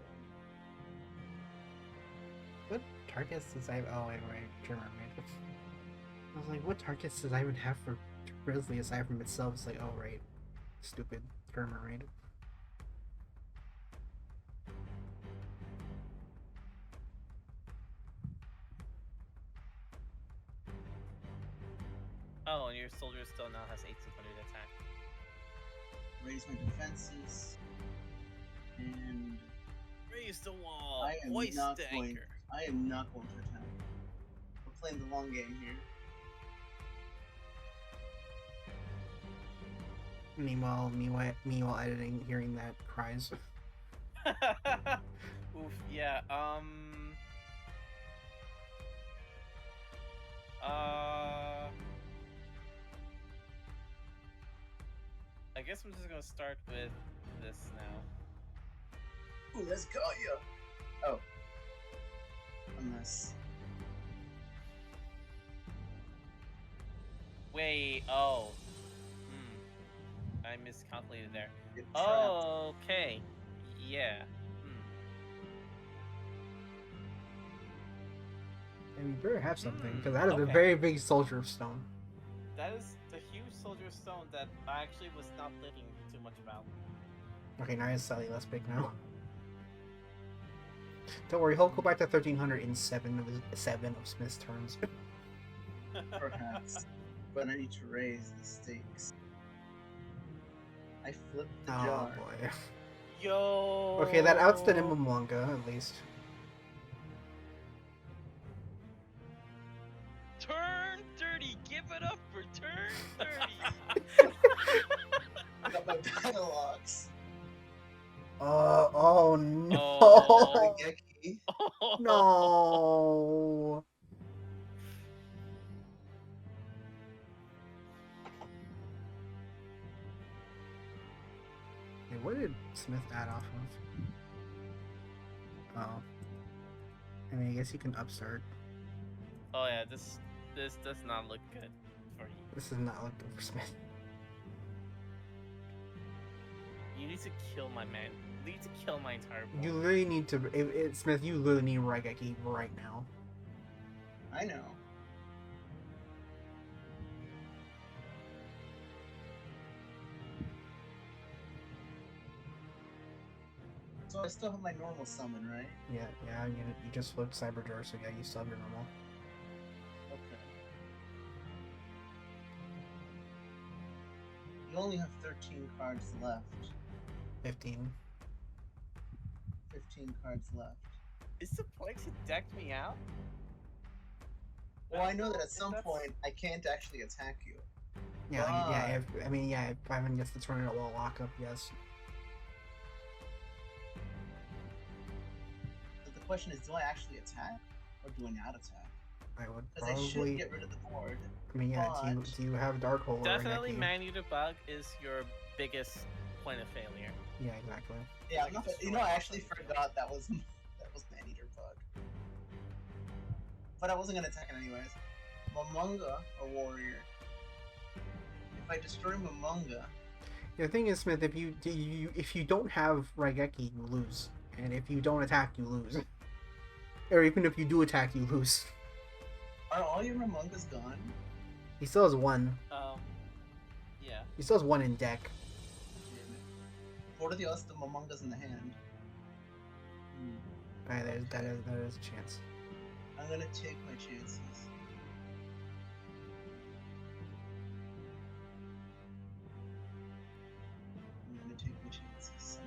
What targets does I have? Oh, wait, German right? I was like, what targets does I even have for Grizzly aside from itself? It's like, oh, right. Stupid German right? Oh, and your soldier still now has 1800 attack. Raise my defenses. And Raise the wall. I am Hoist not the going. anchor. I am not going to attack. We're playing the long game here. Meanwhile, editing, hearing that cries. Oof. Yeah. I guess I'm just gonna start with this now. Ooh, let's go, yo. Oh. A mess. Wait. Oh. I miscalculated there. Get trapped. Oh, okay. Yeah. And you better have something, because that is a okay. very big soldier of stone. That is the huge soldier stone that I actually was not thinking too much about. Okay, now it's slightly less big now. Don't worry, he'll go back to 1300 in 7 of Smith's turns. Perhaps. But I need to raise the stakes. I flipped the Oh jar. boy. Yo. Okay, that outs the Nimamwanga, at least. Turn 30. Give it up for turn 30. I got my battle locks. Oh no! Oh. Geki. No! Hey, what did Smith add off of? Oh. I mean, I guess you can upstart. Oh yeah, this does not look good for you. This is not looking for Smith. You need to kill my man. You need to kill my entire board. You literally need to. Smith, you literally need Raigeki right now. I know. So I still have my normal summon, right? Yeah, you just flipped Cyberjar, so yeah, you still have your normal. Okay. You only have 13 cards left. 15. 15 cards left. Is the point to deck me out? Well, I know that at some That's- point I can't actually attack you. Yeah, if Ivan gets to turn it, it will lock up, yes. question is, do I actually attack or do I not attack? I would Because I should probably. get rid of the board. I mean, yeah. but- Do you have Dark Hole or Definitely, Heki? Man-Eater Bug is your biggest point of failure. Yeah, exactly. Yeah, Like I'm not, a you know, I destroyer. actually forgot that was Man-Eater Bug. But I wasn't gonna attack it anyways. Momonga, a warrior. If I destroy Momonga, The thing is, Smith, if you don't have Raigeki, you lose, and if you don't attack, you lose. Or even if you do attack, you lose. are all your Momongas gone? He still has one. Yeah. He still has one in deck. Damn it. What are the odds the Momonga's in the hand? Alright, that is a chance. I'm gonna take my chances. I'm gonna take my chances.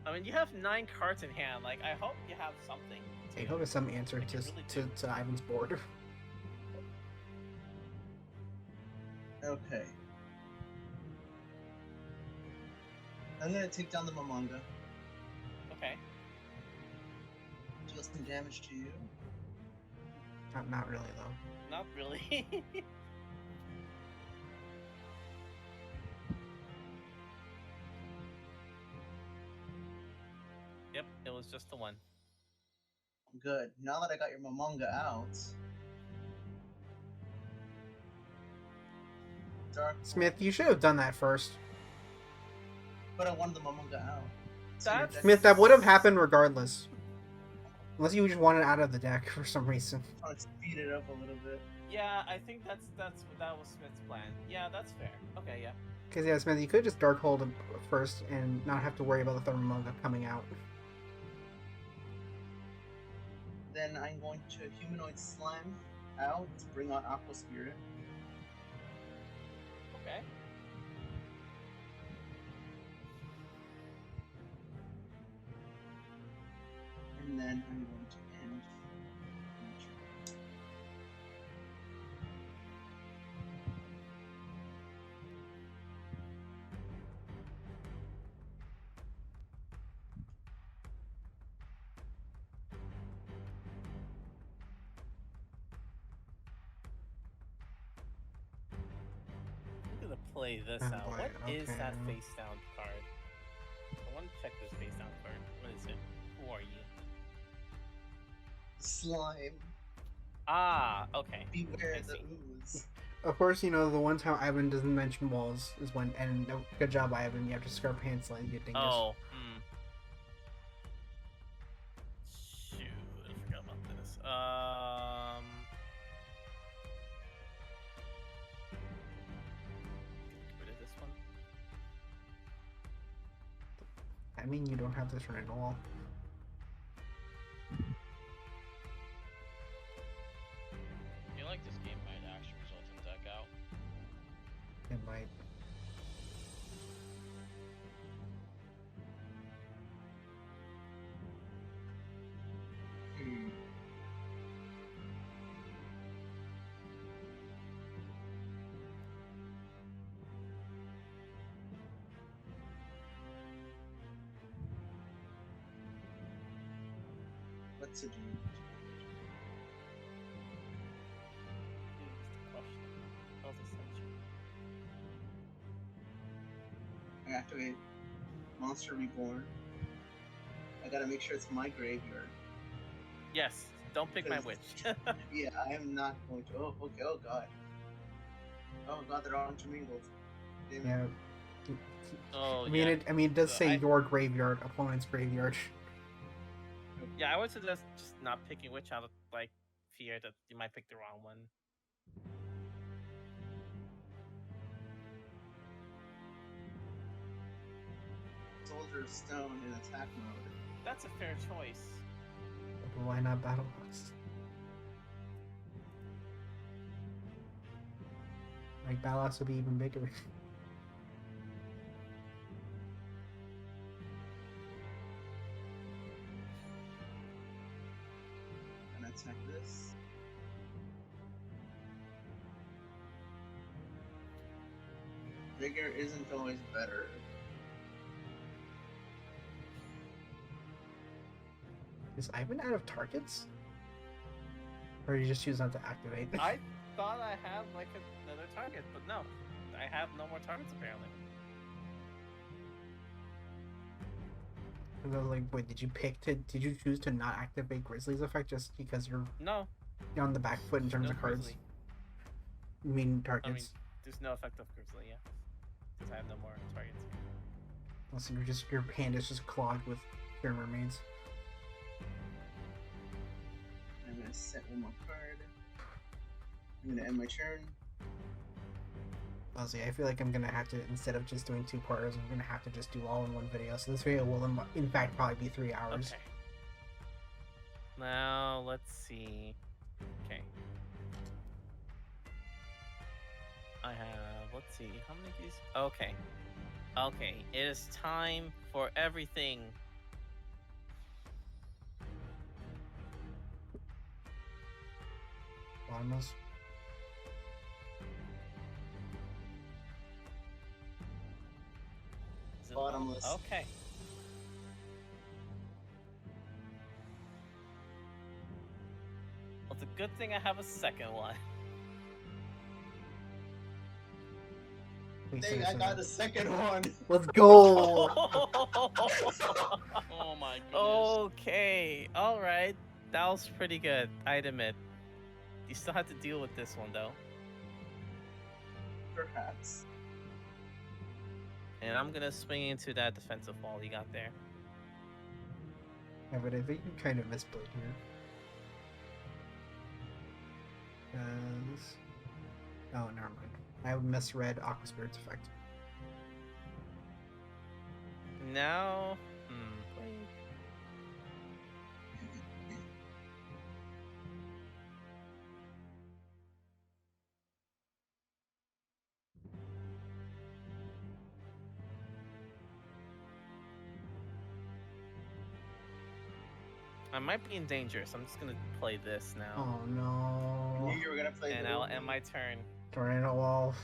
I mean, you have 9 cards in hand. Like, I hope you have something. I hope there's some answer Like, you to, really to Ivan's board. Okay. I'm gonna take down the Momonga. Okay. Deal some damage to you. Not really though. Not really. Yep, it was just the one. Good. Now that I got your Momonga out. Dark. Smith, you should have done that first. But I wanted the Momonga out. So That's- you're Smith, that would have happened regardless. Unless you just wanted it out of the deck for some reason. trying to speed it up a little bit. Yeah, I think that was Smith's plan. Yeah, that's fair. Okay, yeah. Because yeah, Smith, you could just Dark Hold him first and not have to worry about the Thermomoga coming out. Then I'm going to Humanoid Slime out to bring on Aqua Spirit. Okay. And then I'm going to end. I'm gonna play this Oh, out. boy, What is that okay. face down card? I want to check this face down card. What is it? Who are you? Slime. Ah, okay. Beware I the see. ooze. Of course, you know, the one time Ivan doesn't mention walls is when, and good job, Ivan, you have to scrub Hansel and you dingus. Oh, shoot, I forgot about this. Get rid of this one. I mean, you don't have this run at all. I feel like this game might actually result in deck out. It might. Hmm. What to do? I activate Monster Reborn. I gotta make sure it's my graveyard. Yes, don't pick my witch. Yeah, I am not going to. Oh, okay. Oh god. Oh god, they're all intermingled. Damn it. Yeah. Oh, I mean, yeah. it does So say I- your graveyard, opponent's graveyard. Yeah, I would suggest just not picking witch out of like fear that you might pick the wrong one. Soldier of Stone in attack mode. That's a fair choice. But why not Battle Axe? Like, Battle Axe would be even bigger. And attack this. Vigor isn't always better. Is Ivan out of targets? Or you just choose not to activate? I thought I had like another target, but no. I have no more targets apparently. And I was like, wait, did you choose to not activate Grizzly's effect just because you're No. on the back foot in terms No of cards? Grizzly. You mean I mean, targets? there's no effect of Grizzly, yeah. Since I have no more targets. Also, your hand is just clogged with pure mermaids. I'm gonna set one more card. I'm gonna end my turn. Honestly, I feel like I'm gonna have to, instead of just doing 2 parters, I'm gonna have to just do all in one video. So this video will, in fact, probably be 3 hours. Okay. Now, let's see. Okay. I have, let's see, how many of these? Okay. Okay, it is time for everything. Bottomless. Is it Bottomless. Okay. Well, it's a good thing I have a second one. Please Dang, say I this got isn't- the second one. Let's go! Oh my goodness. Okay, alright. That was pretty good, I admit. You still have to deal with this one, though. Perhaps. And I'm gonna swing into that defensive wall you got there. Yeah, but I think you kind of misplayed here. Because... Oh, never mind. I misread Aqua Spirit's effect. Now... wait. I might be in danger, so I'm just gonna play this now. Oh I no. knew you were gonna play And the I'll Uber. end my turn. Tornado wall.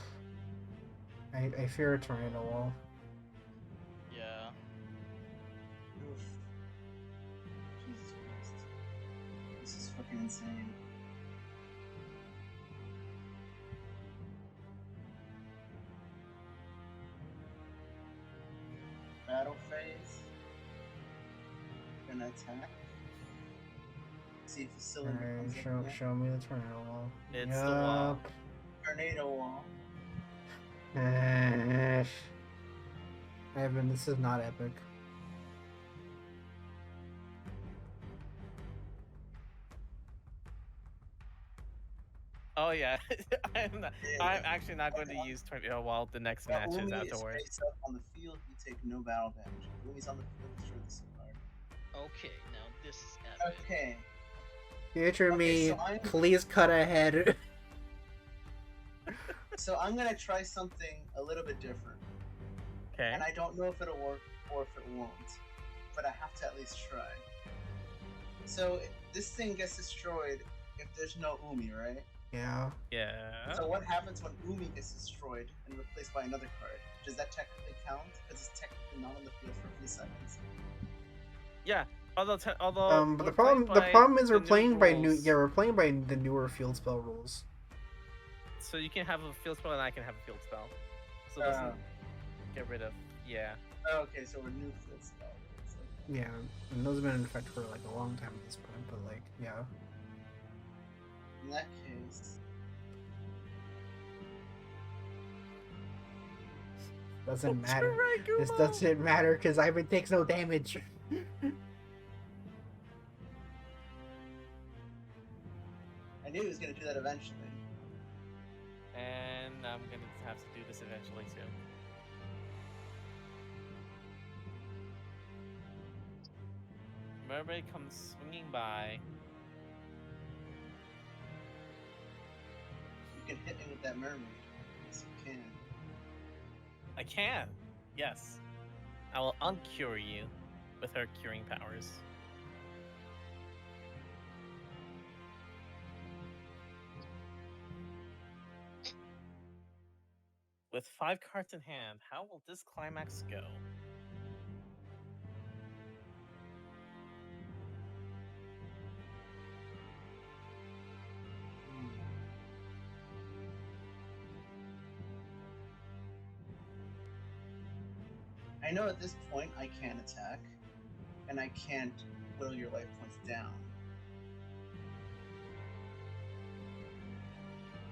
I fear a tornado wall. Yeah. Oof. Jesus Christ. This is fucking insane. Battle phase. Gonna attack. See if the cylinder Alright, comes up again. show me the tornado wall. It's the wall. Tornado wall. Yup. Evan, this is not epic. Oh yeah, I'm Yeah. actually not going to use Tornado Wall the next Now, matches Umi is afterwards. face up on the field, you take no battle damage. Umi's on the field, destroy this card. Okay, now this is epic. Okay. Future Okay, me, so I'm- please cut ahead. So I'm gonna try something a little bit different. Okay. And I don't know if it'll work or if it won't. But I have to at least try. So this thing gets destroyed if there's no Umi, right? Yeah. Yeah. So what happens when Umi gets destroyed and replaced by another card? Does that technically count? Because it's technically not on the field for a few seconds. Yeah. Although But we're the playing problem is by we're the playing by new. rules. Yeah, we're playing by the newer field spell rules. So you can have a field spell and I can have a field spell. So it doesn't get rid of. Yeah. Okay, so we're new field spell. rules, okay. Yeah, and those have been in effect for like a long time at this point. But like, yeah. In that case, Doesn't matter. Drago This Ball! doesn't matter because Ivan takes no damage. I knew he was gonna do that eventually. And I'm gonna have to do this eventually too. Mermaid comes swinging by. You can hit me with that mermaid. Yes, you can. I can. Yes. I will uncure you with her curing powers. With 5 cards in hand, how will this climax go? I know at this point I can attack, and I can't whittle your life points down.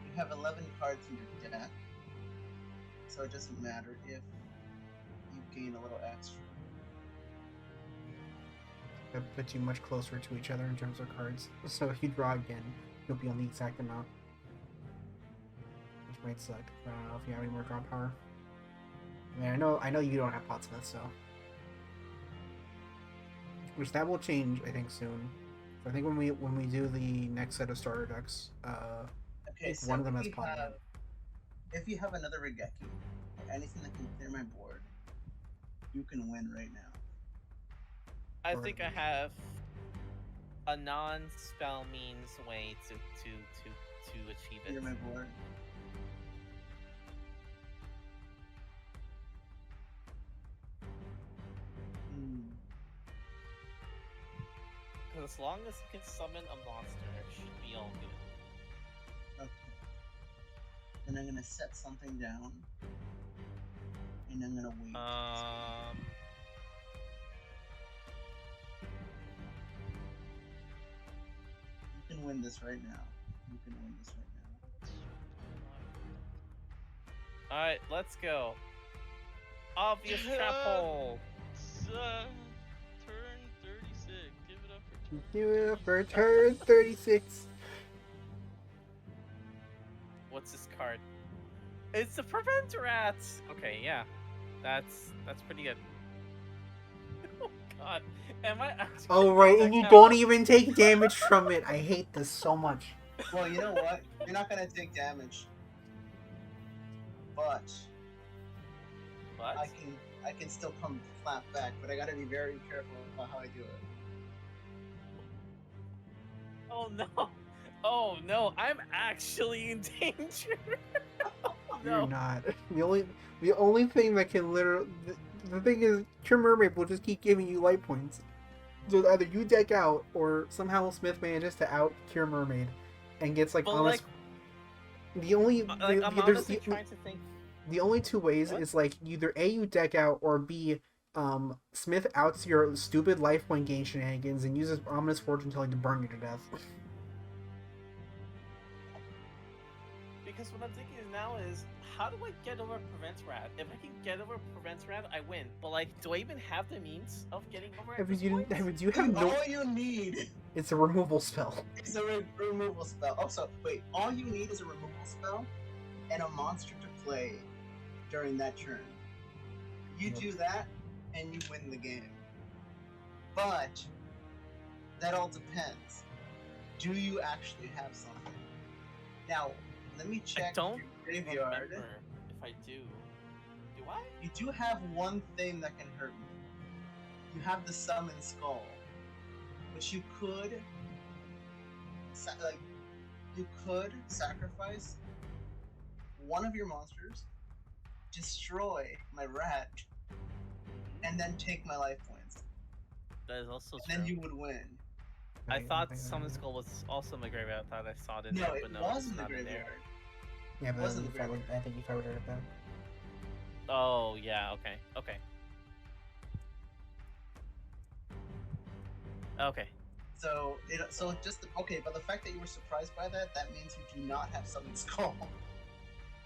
You have 11 cards in your deck, so it doesn't matter if you gain a little extra. That puts you much closer to each other in terms of cards. So if you draw again, you'll be on the exact amount. Which might suck. I don't know if you have any more draw power. I mean, I know you don't have Potsmith, so. Which that will change, I think, soon. So I think when we do the next set of starter decks, Okay, so one of them if has you Potsmith. have, if you have another Regeki, or anything that can clear my board, you can win right now. I think I have a non-spell means way to achieve it. Clear my board. Because as long as you can summon a monster, it should be all good. Okay. Then I'm gonna set something down, and I'm gonna wait. You can win this right now. You can win this right now. Alright, let's go. Obvious trap hole. Turn 36. Give it up for turn. Do it for turn 36. What's this card? It's the Prevent Rats! Okay, yeah. That's pretty good. Oh god. Am I actually Oh right, and you now? don't even take damage from it. I hate this so much. Well, you know what? You're not gonna take damage, but What? I can still come flat back. But I gotta be very careful about how I do it. Oh no. Oh no, I'm actually in danger. Oh, You're no. not. The only thing that can literally the thing is, Cure Mermaid will just keep giving you light points. So either you deck out, or somehow Smith manages to out Cure Mermaid, and gets like But, almost. The only I'm there's honestly trying to think. the only two ways What? is like either A, you deck out, or B, Smith outs your stupid life point gain shenanigans and uses Ominous Fortune Telling to burn you to death. Because what I'm thinking now is, how do I get over Prevent Rat? If I can get over Prevent Rat, I win. But like, do I even have the means of getting over it? at this point? You have no. All you need It's a removal spell. is a removal spell. Oh, so wait. All you need is a removal spell and a monster to play during that turn. You do that, and you win the game. But that all depends. Do you actually have something? Now, let me check I don't your graveyard. remember if I do. Do I? You do have one thing that can hurt me. You have the Summon Skull, which you could, sacrifice one of your monsters, destroy my rat, and then take my life points. That is also And true. then you would win. I thought Summon Skull was also in the graveyard. I thought I saw it in No, there, it but no, was it's in the not in there. graveyard. Yeah, but Wasn't you the forward, I think you forwarded it back. Oh yeah, okay, okay. Okay. So okay, but the fact that you were surprised by that means you do not have Summon Skull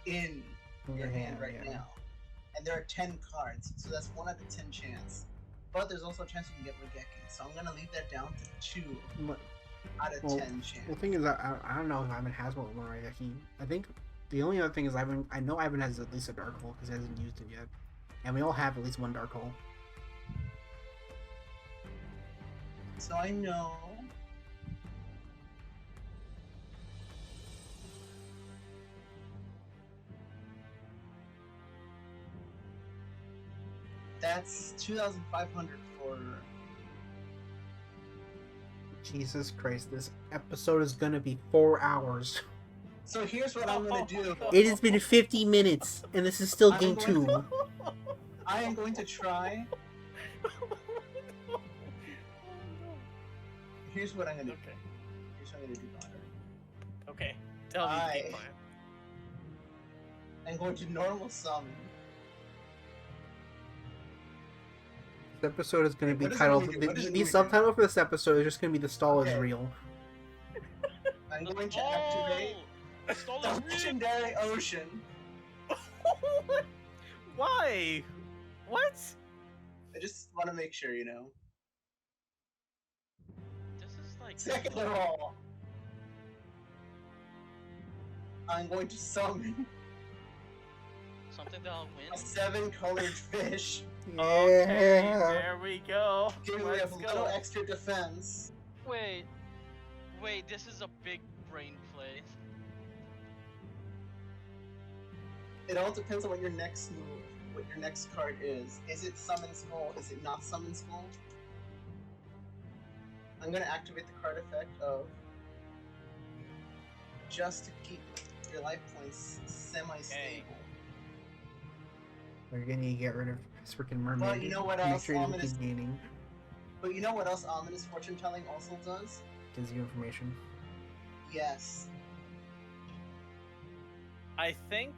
in your hand right yeah. now. And there are 10 cards, so that's 1 out of 10 chance. But there's also a chance you can get Regeki, so I'm gonna leave that down to 2 But- out of well, 10 chance. The thing is, I don't know if Ivan has one right. I think the only other thing is I know Ivan has at least a dark hole because he hasn't used it yet, and we all have at least one dark hole. So I know that's 2,500 for. Jesus Christ, this episode is gonna be 4 hours. So here's what I'm gonna do. It has been 50 minutes, and this is still I'm game going 2. I am going to try. Here's what I'm gonna do. Okay. Here's what I'm gonna do, Connor. Okay. Tell me the I- game plan. I'm going to normal summon. 2 episode is going to be What does it titled. even do? What does it The even subtitle for this episode is just going to be "The Stall is Okay. Real." I'm going to activate Stall the is real. legendary ocean. Why? What? I just want to make sure, you know. This is like Second of all, I'm going to summon something that'll a win. 7-colored fish. Okay, Yeah. there we go. Giving me a Let's little go. extra defense. Wait, this is a big brain play. It all depends on what your next move, what your next card is. Is it Summon Skull? Is it not Summon Skull? I'm gonna activate the card effect of just to keep your life points semi-stable. We're going to get rid of his freaking mermaid. Well, you know what Make else? sure he doesn't Ominous- keep gaining. But you know what else Ominous Fortune Telling also does? Gives you information. Yes. I think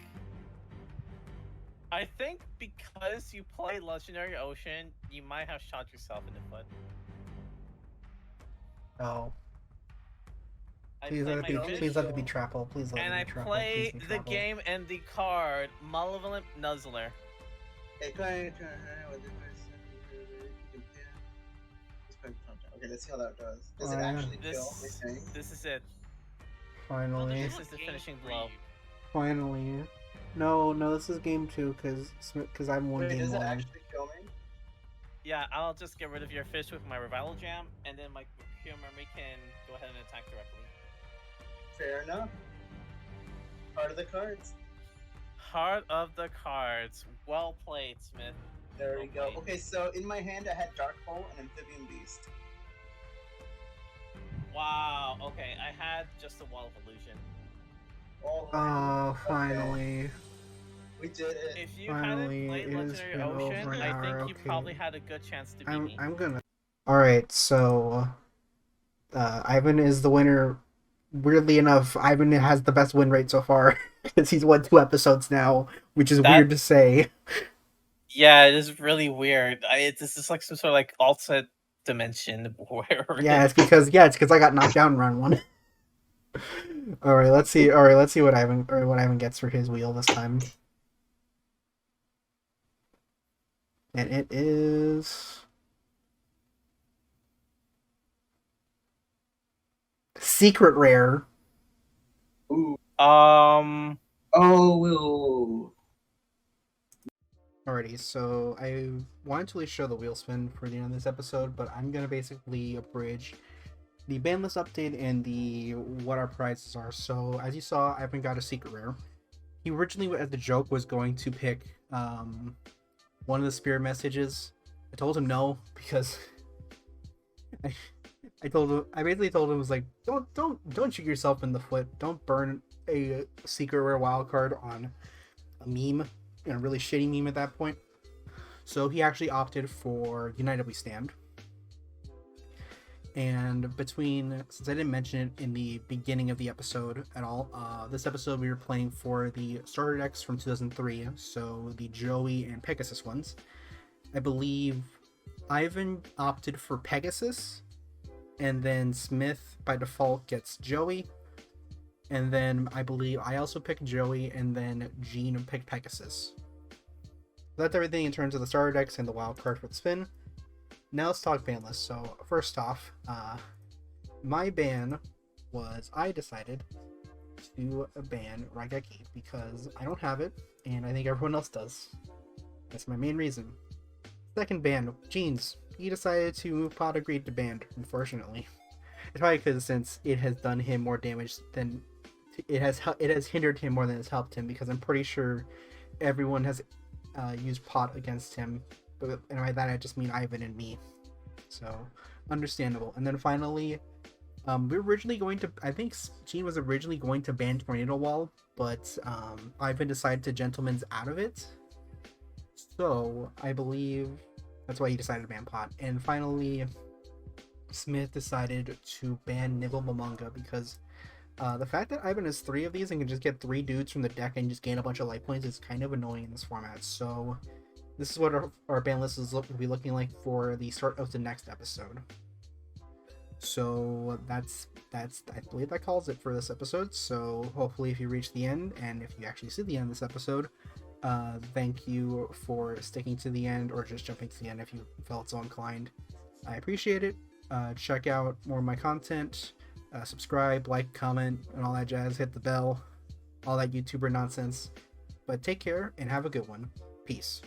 because you play Legendary Ocean, you might have shot yourself in the foot. Oh. I Please play let it my be. fish, Please let it be Trapple. Please let and I it be Trapple. play Please be the Trapple. game and the card Malevolent Nuzzler. Okay, let's see how that does. Does it actually kill? This is it. Finally. This is the finishing blow. Finally. No, this is game 2 because I'm one Wait, game does it long. actually kill me? Yeah, I'll just get rid of your fish with my Revival Jam, and then my Pure Memory can go ahead and attack directly. Fair enough. Part of the cards. Heart of the cards. Well played, Smith. There we go. Okay. Okay, so in my hand I had Dark Hole and Amphibian Beast. Wow. Okay, I had just a Wall of Illusion. All Oh, around. Okay, finally. we did it. If you Finally, hadn't played it has Legendary been Ocean, over an I hour, think you okay. probably had a good chance to beat me. I'm gonna. Alright, so. Ivan is the winner. Weirdly enough, Ivan has the best win rate so far because he's won 2 episodes now, which is weird to say. Yeah, it is really weird. This is like some sort of like alternate dimension where. Yeah, it's because I got knocked down in round 1. All right, let's see what Ivan gets for his wheel this time. And it is secret rare. Ooh. Um. Oh. Alrighty, so I wanted to show the wheel spin for the end of this episode, but I'm gonna basically abridge the ban list update and the what our prizes are. So as you saw, Ivan got a secret rare. He originally, as the joke, was going to pick one of the spirit messages. I told him no because I basically told him, was like, don't shoot yourself in the foot. Don't burn a secret rare wild card on a meme, and a really shitty meme at that point. So he actually opted for United We Stand. And since I didn't mention it in the beginning of the episode at all, this episode we were playing for the starter decks from 2003, so the Joey and Pegasus ones. I believe Ivan opted for Pegasus, and then Smith by default gets Joey, and then I believe I also picked Joey, and then Gene picked Pegasus. So that's everything in terms of the starter decks and the wild card for the spin. Now let's talk ban list. So first off, my ban was I decided to ban Raigeki because I don't have it, and I think everyone else does. That's my main reason. Second ban, Jeans. He decided to move Pot of Greed to banned, unfortunately. It's probably because since it has done him more damage than it has hindered him more than it's helped him, because I'm pretty sure everyone has used Pot against him. But and by that I just mean Ivan and me. So understandable. And then finally, we were originally going to, I think Gene was originally going to ban Tornado Wall, but Ivan decided to gentleman's out of it. So I believe that's why he decided to ban Pot. And finally, Smith decided to ban Nibble Momonga because the fact that Ivan has 3 of these and can just get 3 dudes from the deck and just gain a bunch of life points is kind of annoying in this format. So this is what our ban list will be looking like for the start of the next episode. So that's I believe that calls it for this episode. So hopefully if you reach the end, and if you actually see the end of this episode, thank you for sticking to the end, or just jumping to the end if you felt so inclined. I appreciate it. Check out more of my content. Subscribe, like, comment, and all that jazz. Hit the bell, all that YouTuber nonsense. But take care and have a good one. Peace.